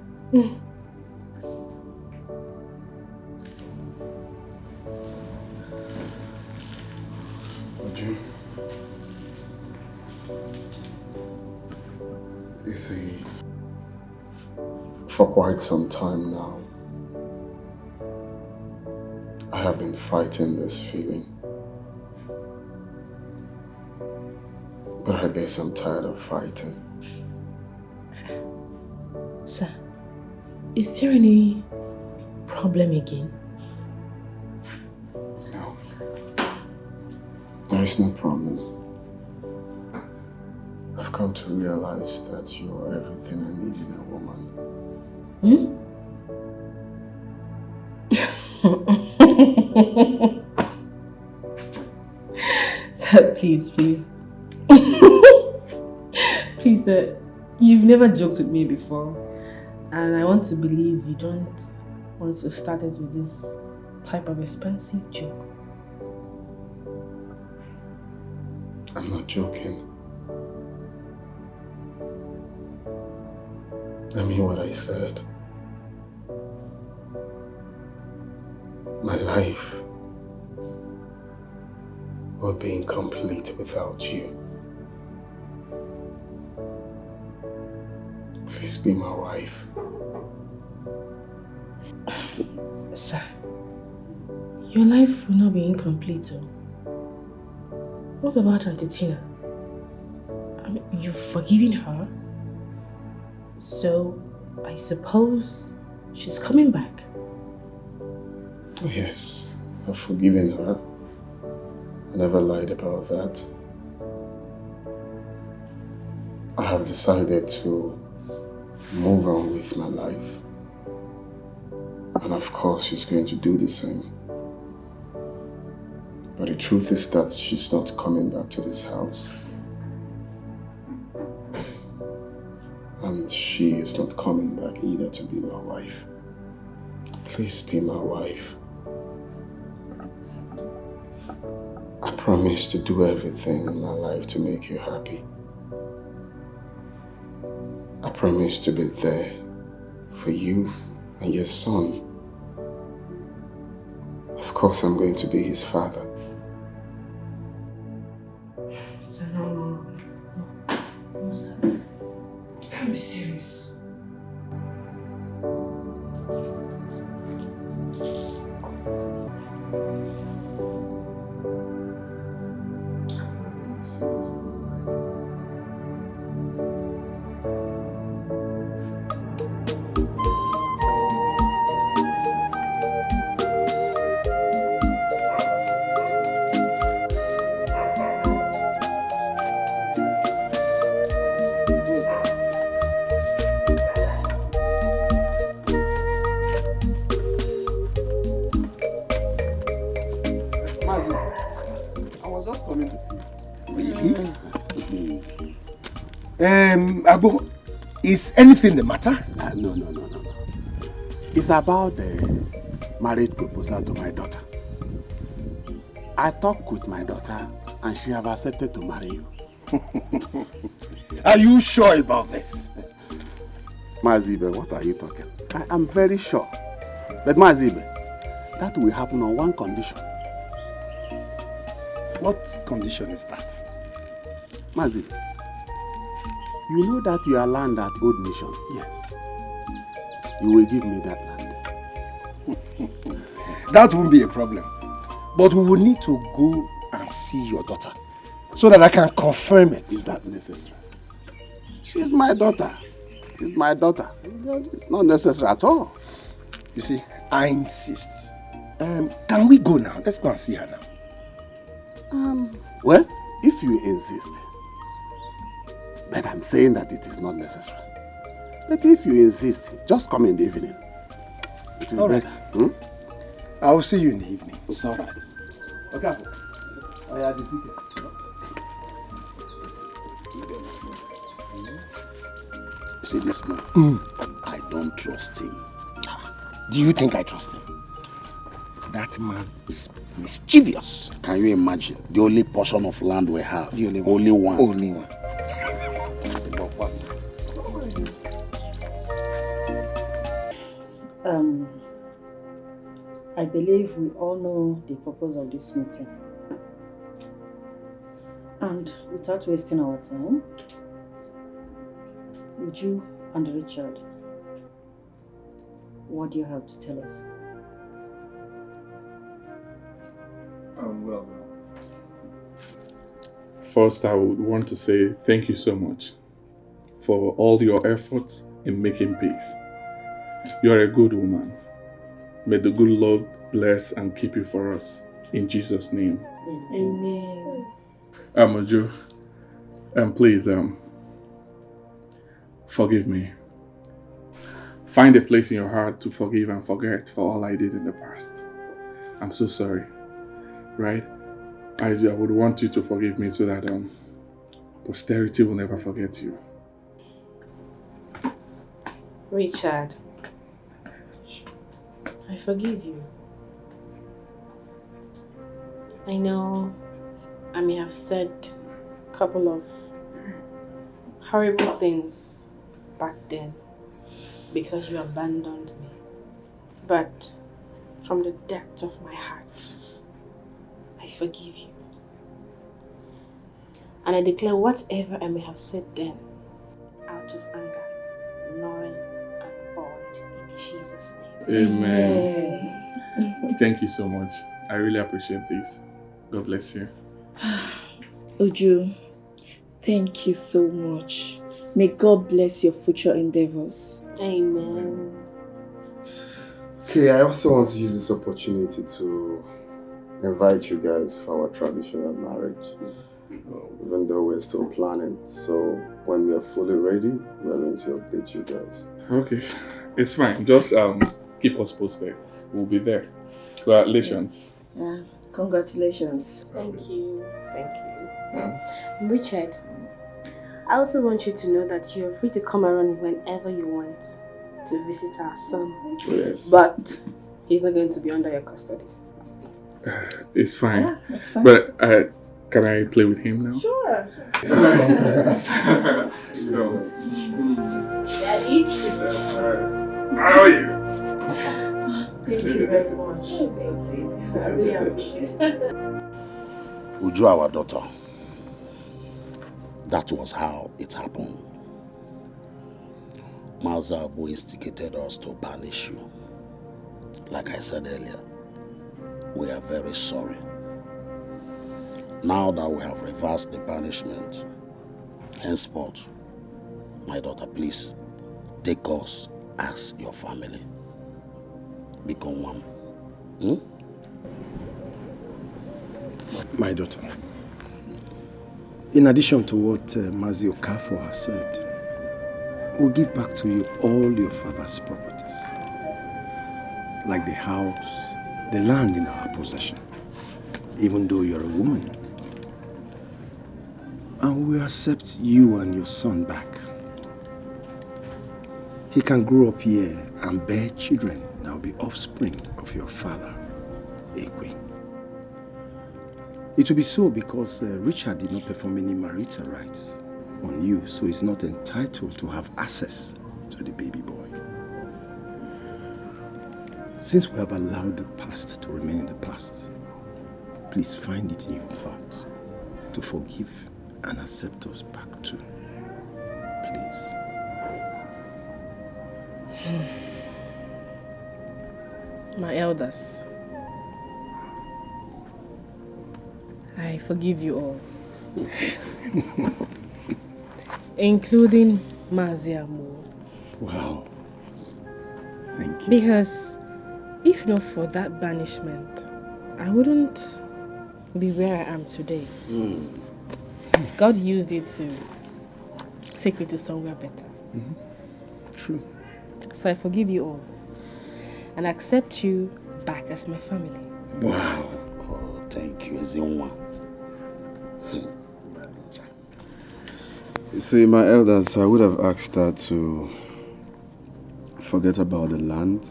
Speaker 16: You see, for quite some time now, I have been fighting this feeling. But I guess I'm tired of fighting.
Speaker 14: Sir, is there any problem again?
Speaker 16: No. There is no problem. I've come to realize that you are everything I need in a woman.
Speaker 14: Sir, please. Please, sir, you've never joked with me before. And I want to believe you don't want to start it with this type of expensive joke.
Speaker 16: I'm not joking. I mean what I said. My life would be incomplete without you. Please be my wife.
Speaker 14: Sir, your life will not be incomplete, though. What about Auntie Tina? I mean, you've forgiven her, so I suppose she's coming back.
Speaker 16: Oh yes, I've forgiven her. I never lied about that. I have decided to move on with my life. And of course she's going to do the same. But the truth is that she's not coming back to this house. And she is not coming back either to be my wife. Please be my wife. I promise to do everything in my life to make you happy. I promise to be there for you and your son. Of course, I'm going to be his father.
Speaker 14: No, sir. You can't be serious.
Speaker 16: I was just coming to see.
Speaker 18: Really? Abu, is anything the matter?
Speaker 13: No. It's about the marriage proposal to my daughter. I talked with my daughter and she have accepted to marry you.
Speaker 18: Are you sure about this?
Speaker 13: Mazibe, what are you talking? I am very sure. But Mazibe, that will happen on one condition.
Speaker 18: What condition is that?
Speaker 13: Mazibe, you know that your land at Old Mission?
Speaker 18: Yes.
Speaker 13: You will give me that land.
Speaker 18: That won't be a problem. But we will need to go and see your daughter so that I can confirm it.
Speaker 13: Is that necessary? She's my daughter. She's my daughter. It's not necessary at all.
Speaker 18: You see, I insist. Can we go now? Let's go and see her now.
Speaker 13: Well, if you insist, but I'm saying that it is not necessary. But if you insist, just come in the evening.
Speaker 18: All right. I will see you in the evening.
Speaker 13: It's all right.
Speaker 18: Okay.
Speaker 13: I have the ticket. See this man? I don't trust him.
Speaker 18: Do you think I trust him? That man is mischievous.
Speaker 9: Can you imagine? The only portion of land we have.
Speaker 18: The only
Speaker 9: one.
Speaker 18: Only one.
Speaker 21: I believe we all know the purpose of this meeting. And without wasting our time, Uju and Richard, what do you have to tell us?
Speaker 8: Well, first I would want to say thank you so much for all your efforts in making peace. You are a good woman. May the good Lord bless and keep you for us. In Jesus' name.
Speaker 21: Amen.
Speaker 8: Uju, please, forgive me. Find a place in your heart to forgive and forget for all I did in the past. I'm so sorry. Right? I would want you to forgive me so that posterity will never forget you.
Speaker 14: Richard, I forgive you. I know I may have said a couple of horrible things back then because you abandoned me. But from the depth of my heart, I forgive you. And I declare whatever I may have said then, out of anger, null and void, in Jesus' name.
Speaker 8: Amen. Thank you so much. I really appreciate this. God bless you.
Speaker 17: Uju, thank you so much. May God bless your future endeavors.
Speaker 14: Amen.
Speaker 16: Okay, I also want to use this opportunity to invite you guys for our traditional marriage, even though we're still planning. So when we're fully ready, we're going to update you guys.
Speaker 8: Okay, it's fine. Just keep us posted. We'll be there. Congratulations.
Speaker 21: Yeah, congratulations.
Speaker 14: Thank you. Thank you. Richard, I also want you to know that you're free to come around whenever you want to visit our son.
Speaker 8: Yes.
Speaker 14: But he's not going to be under your custody.
Speaker 8: It's fine.
Speaker 14: Yeah, it's fine.
Speaker 8: But can I play with him now?
Speaker 14: Sure.
Speaker 8: Daddy? How are you?
Speaker 14: Thank you very much. Thank you. I really appreciate it.
Speaker 9: Uju, our daughter. That was how it happened. Mazabu instigated us to banish you. Like I said earlier, we are very sorry. Now that we have reversed the banishment, henceforth, my daughter, please take us as your family. Become one.
Speaker 18: My daughter, in addition to what Mazi Okafor has said, we'll give back to you all your father's properties, like the house, the land in our possession. even though you're a woman. And we accept you and your son back. He can grow up here and bear children that will be offspring of your father, Ekwe. It will be so because Richard did not perform any marital rites on you, so he's not entitled to have access to the baby boy. Since we have allowed the past to remain in the past, please find it in your heart to forgive and accept us back too. Please.
Speaker 14: My elders, I forgive you all. Including Maziamu.
Speaker 18: Wow. Thank you.
Speaker 14: Because if not for that banishment, I wouldn't be where I am today. God used it to take me to somewhere better.
Speaker 18: True.
Speaker 14: So I forgive you all and accept you back as my family.
Speaker 9: Wow. Oh, thank you, Ezinwa.
Speaker 1: You see, my elders, I would have asked her to forget about the land,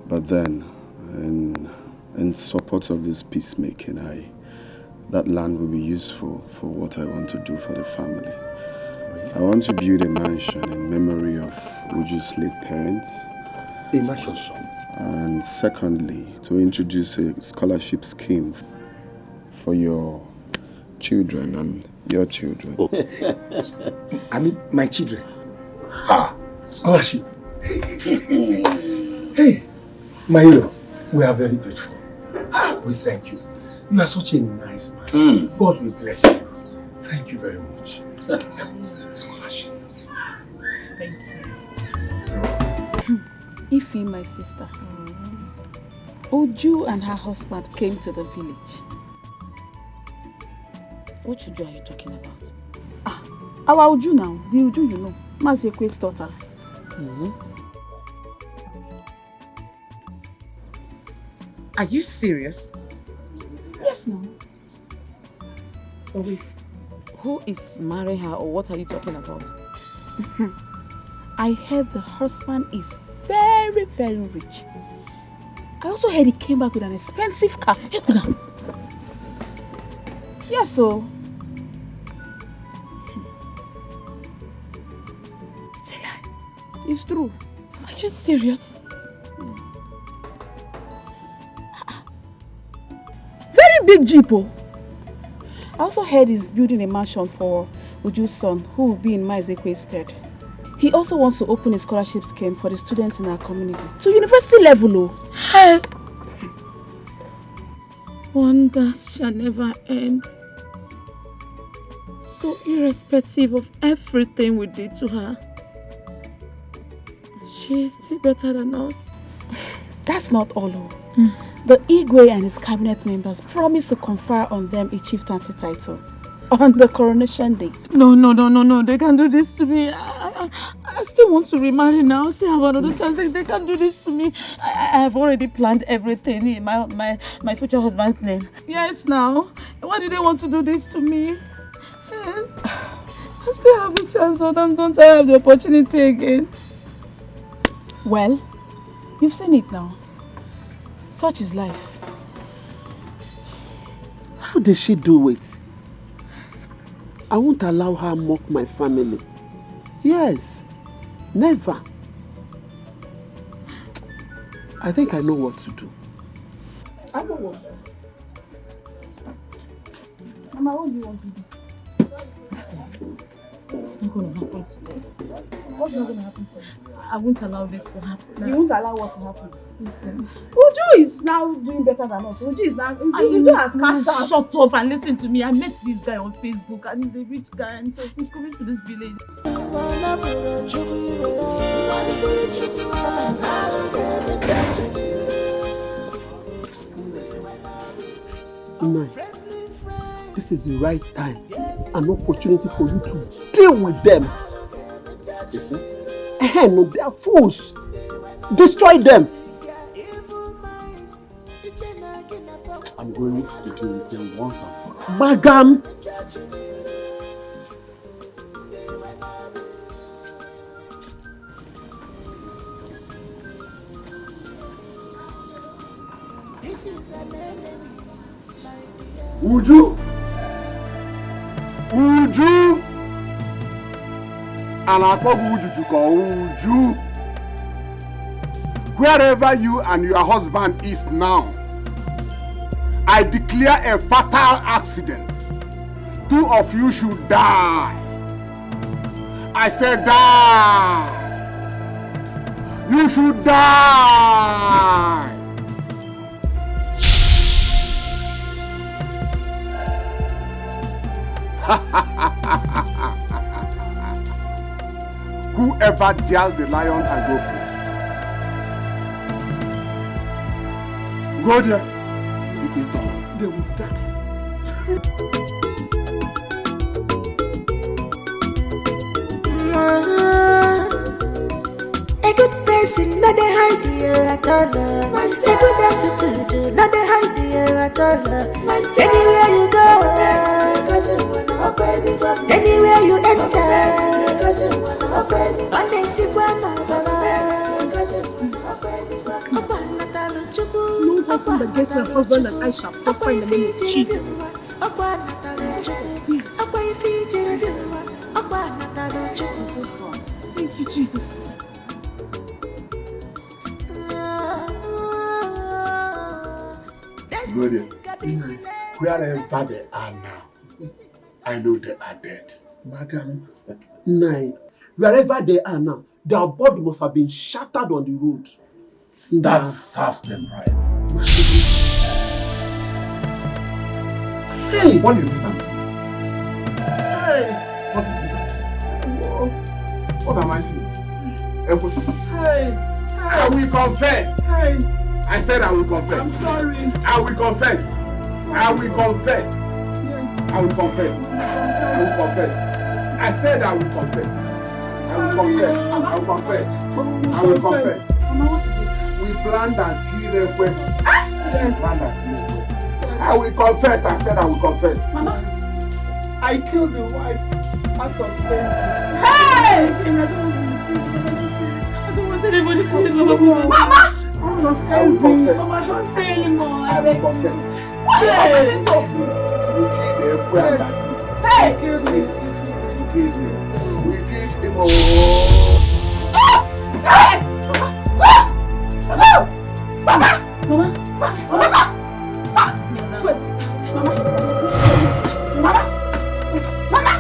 Speaker 1: but then, in support of this peacemaking, that land will be useful for what I want to do for the family. I want to build a mansion in memory of Uju's late parents.
Speaker 18: A mansion?
Speaker 1: And secondly, to introduce a scholarship scheme for your children and your children.
Speaker 18: I mean, my children. Scholarship. Hey, my lord, we are very grateful. We thank you. You are such a nice man. God will bless you. Thank you very much. Scholarship.
Speaker 5: Thank you. Ifi, my sister. Uju and her husband came to the village.
Speaker 2: What Uju are you talking about?
Speaker 5: Our Uju now. The Uju you know. Mazekwe's daughter.
Speaker 2: Are you serious?
Speaker 5: Yes, no.
Speaker 2: Oh, wait. Who is marrying her or what are you talking about?
Speaker 5: I heard the husband is very, very rich. I also heard he came back with an expensive car. Yes, so. It's a lie. It's true. Are you serious? Very big jeep. I also heard he's building a mansion for Uju's son, who will be in Maizekwe's stead. He also wants to open a scholarship scheme for the students in our community. To university level, Hey! Wonders shall never end. So irrespective of everything we did to her, she is still better than us. That's not all. The Igwe and his cabinet members promised to confer on them a chieftaincy title on the coronation day. No. They can't do this to me. I still want to remarry now. Still have another chance. They can't do this to me. I have already planned everything in my future husband's name. Yes, now. Why do they want to do this to me? I still have a chance, but don't I have the opportunity again? Well, you've seen it now. Such is life.
Speaker 6: How did she do it? I won't allow her mock my family. Yes, never. I think I know what to do.
Speaker 5: I know what. Mama, what do you want to do? It's not going to happen today. What's not going to happen today? I won't allow this to happen. You won't allow what to happen? Listen. Uju is now doing better than us. Uju is now. Uju has cashed out. Shut up and listen to me. I met this guy on Facebook and he's a rich guy and so he's coming to this village.
Speaker 6: This is the right time, an opportunity for you to deal with them. Listen, no, they are fools. Destroy them. I'm going to deal with them once and for all.
Speaker 20: Madam!
Speaker 13: Uju! Uju! And I call Uju to call Uju. Wherever you and your husband is now, I declare a fatal accident. 2 of you should die. I said die. You should die. Whoever dares the lion and go free. Go there. It is done. They will die.
Speaker 10: A good person, not a idea at all. A good attitude, not a idea at all. Anywhere you go, anywhere you enter,
Speaker 14: no weapon against my husband and I shall prosper in the name of Jesus. Thank you, Jesus.
Speaker 13: Gloria, wherever they are now, I know they are dead.
Speaker 6: Madam, Nai, wherever they are now, their body must have been shattered on the road.
Speaker 13: That serves them right.
Speaker 6: Hey!
Speaker 13: What is this?
Speaker 6: Hey!
Speaker 13: What is this? What am I seeing?
Speaker 6: Hey!
Speaker 13: I will confess.
Speaker 6: Hey!
Speaker 13: I said I will confess.
Speaker 6: I'm sorry.
Speaker 13: I will confess. I will confess. I will confess. I will confess. I said I will confess. I will confess. I will confess. I will confess. We planned and killed a question. We planned and killed a question. I will confess. I said I will confess.
Speaker 6: Mama, I killed the wife out of pain.
Speaker 5: Hey! I don't want anybody to know. Mama!
Speaker 13: I will confess.
Speaker 5: Mama, don't say anymore.
Speaker 13: I will confess.
Speaker 5: Hey!
Speaker 13: You killed a question.
Speaker 5: Hey!
Speaker 13: You killed me. We killed him all.
Speaker 5: Hey! Mama! Mama! Mama! Wait. Mama! Mama! Mama!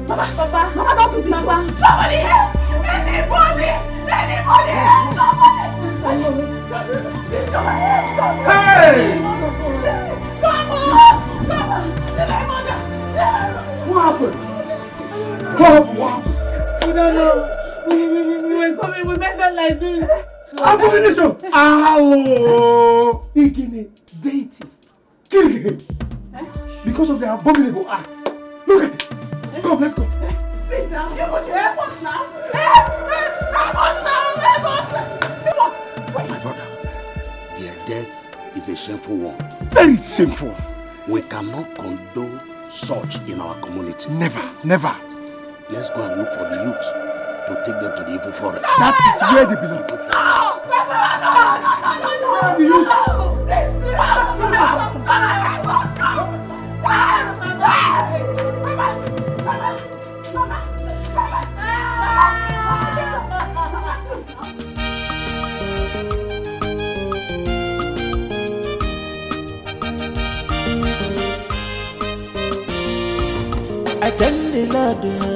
Speaker 5: Mama! Mama, don't do this. Somebody help! Anybody! Help! Somebody!
Speaker 13: Hey!
Speaker 5: What
Speaker 13: happened? What happened?
Speaker 5: We don't know. We were coming. We met them like this.
Speaker 13: Abomination! Hello!
Speaker 6: Ikine, deity, kill him. Because of their abominable acts. Look at it. Come, let's go.
Speaker 5: Please now, you put your airport now. Airport now,
Speaker 9: My brother, their death is a shameful one.
Speaker 6: Very shameful.
Speaker 9: We cannot condone such in our community.
Speaker 6: Never, never.
Speaker 9: Let's go and look for the youth to take them to the evil forest.
Speaker 6: That is where they belong.
Speaker 10: I thank the Lord.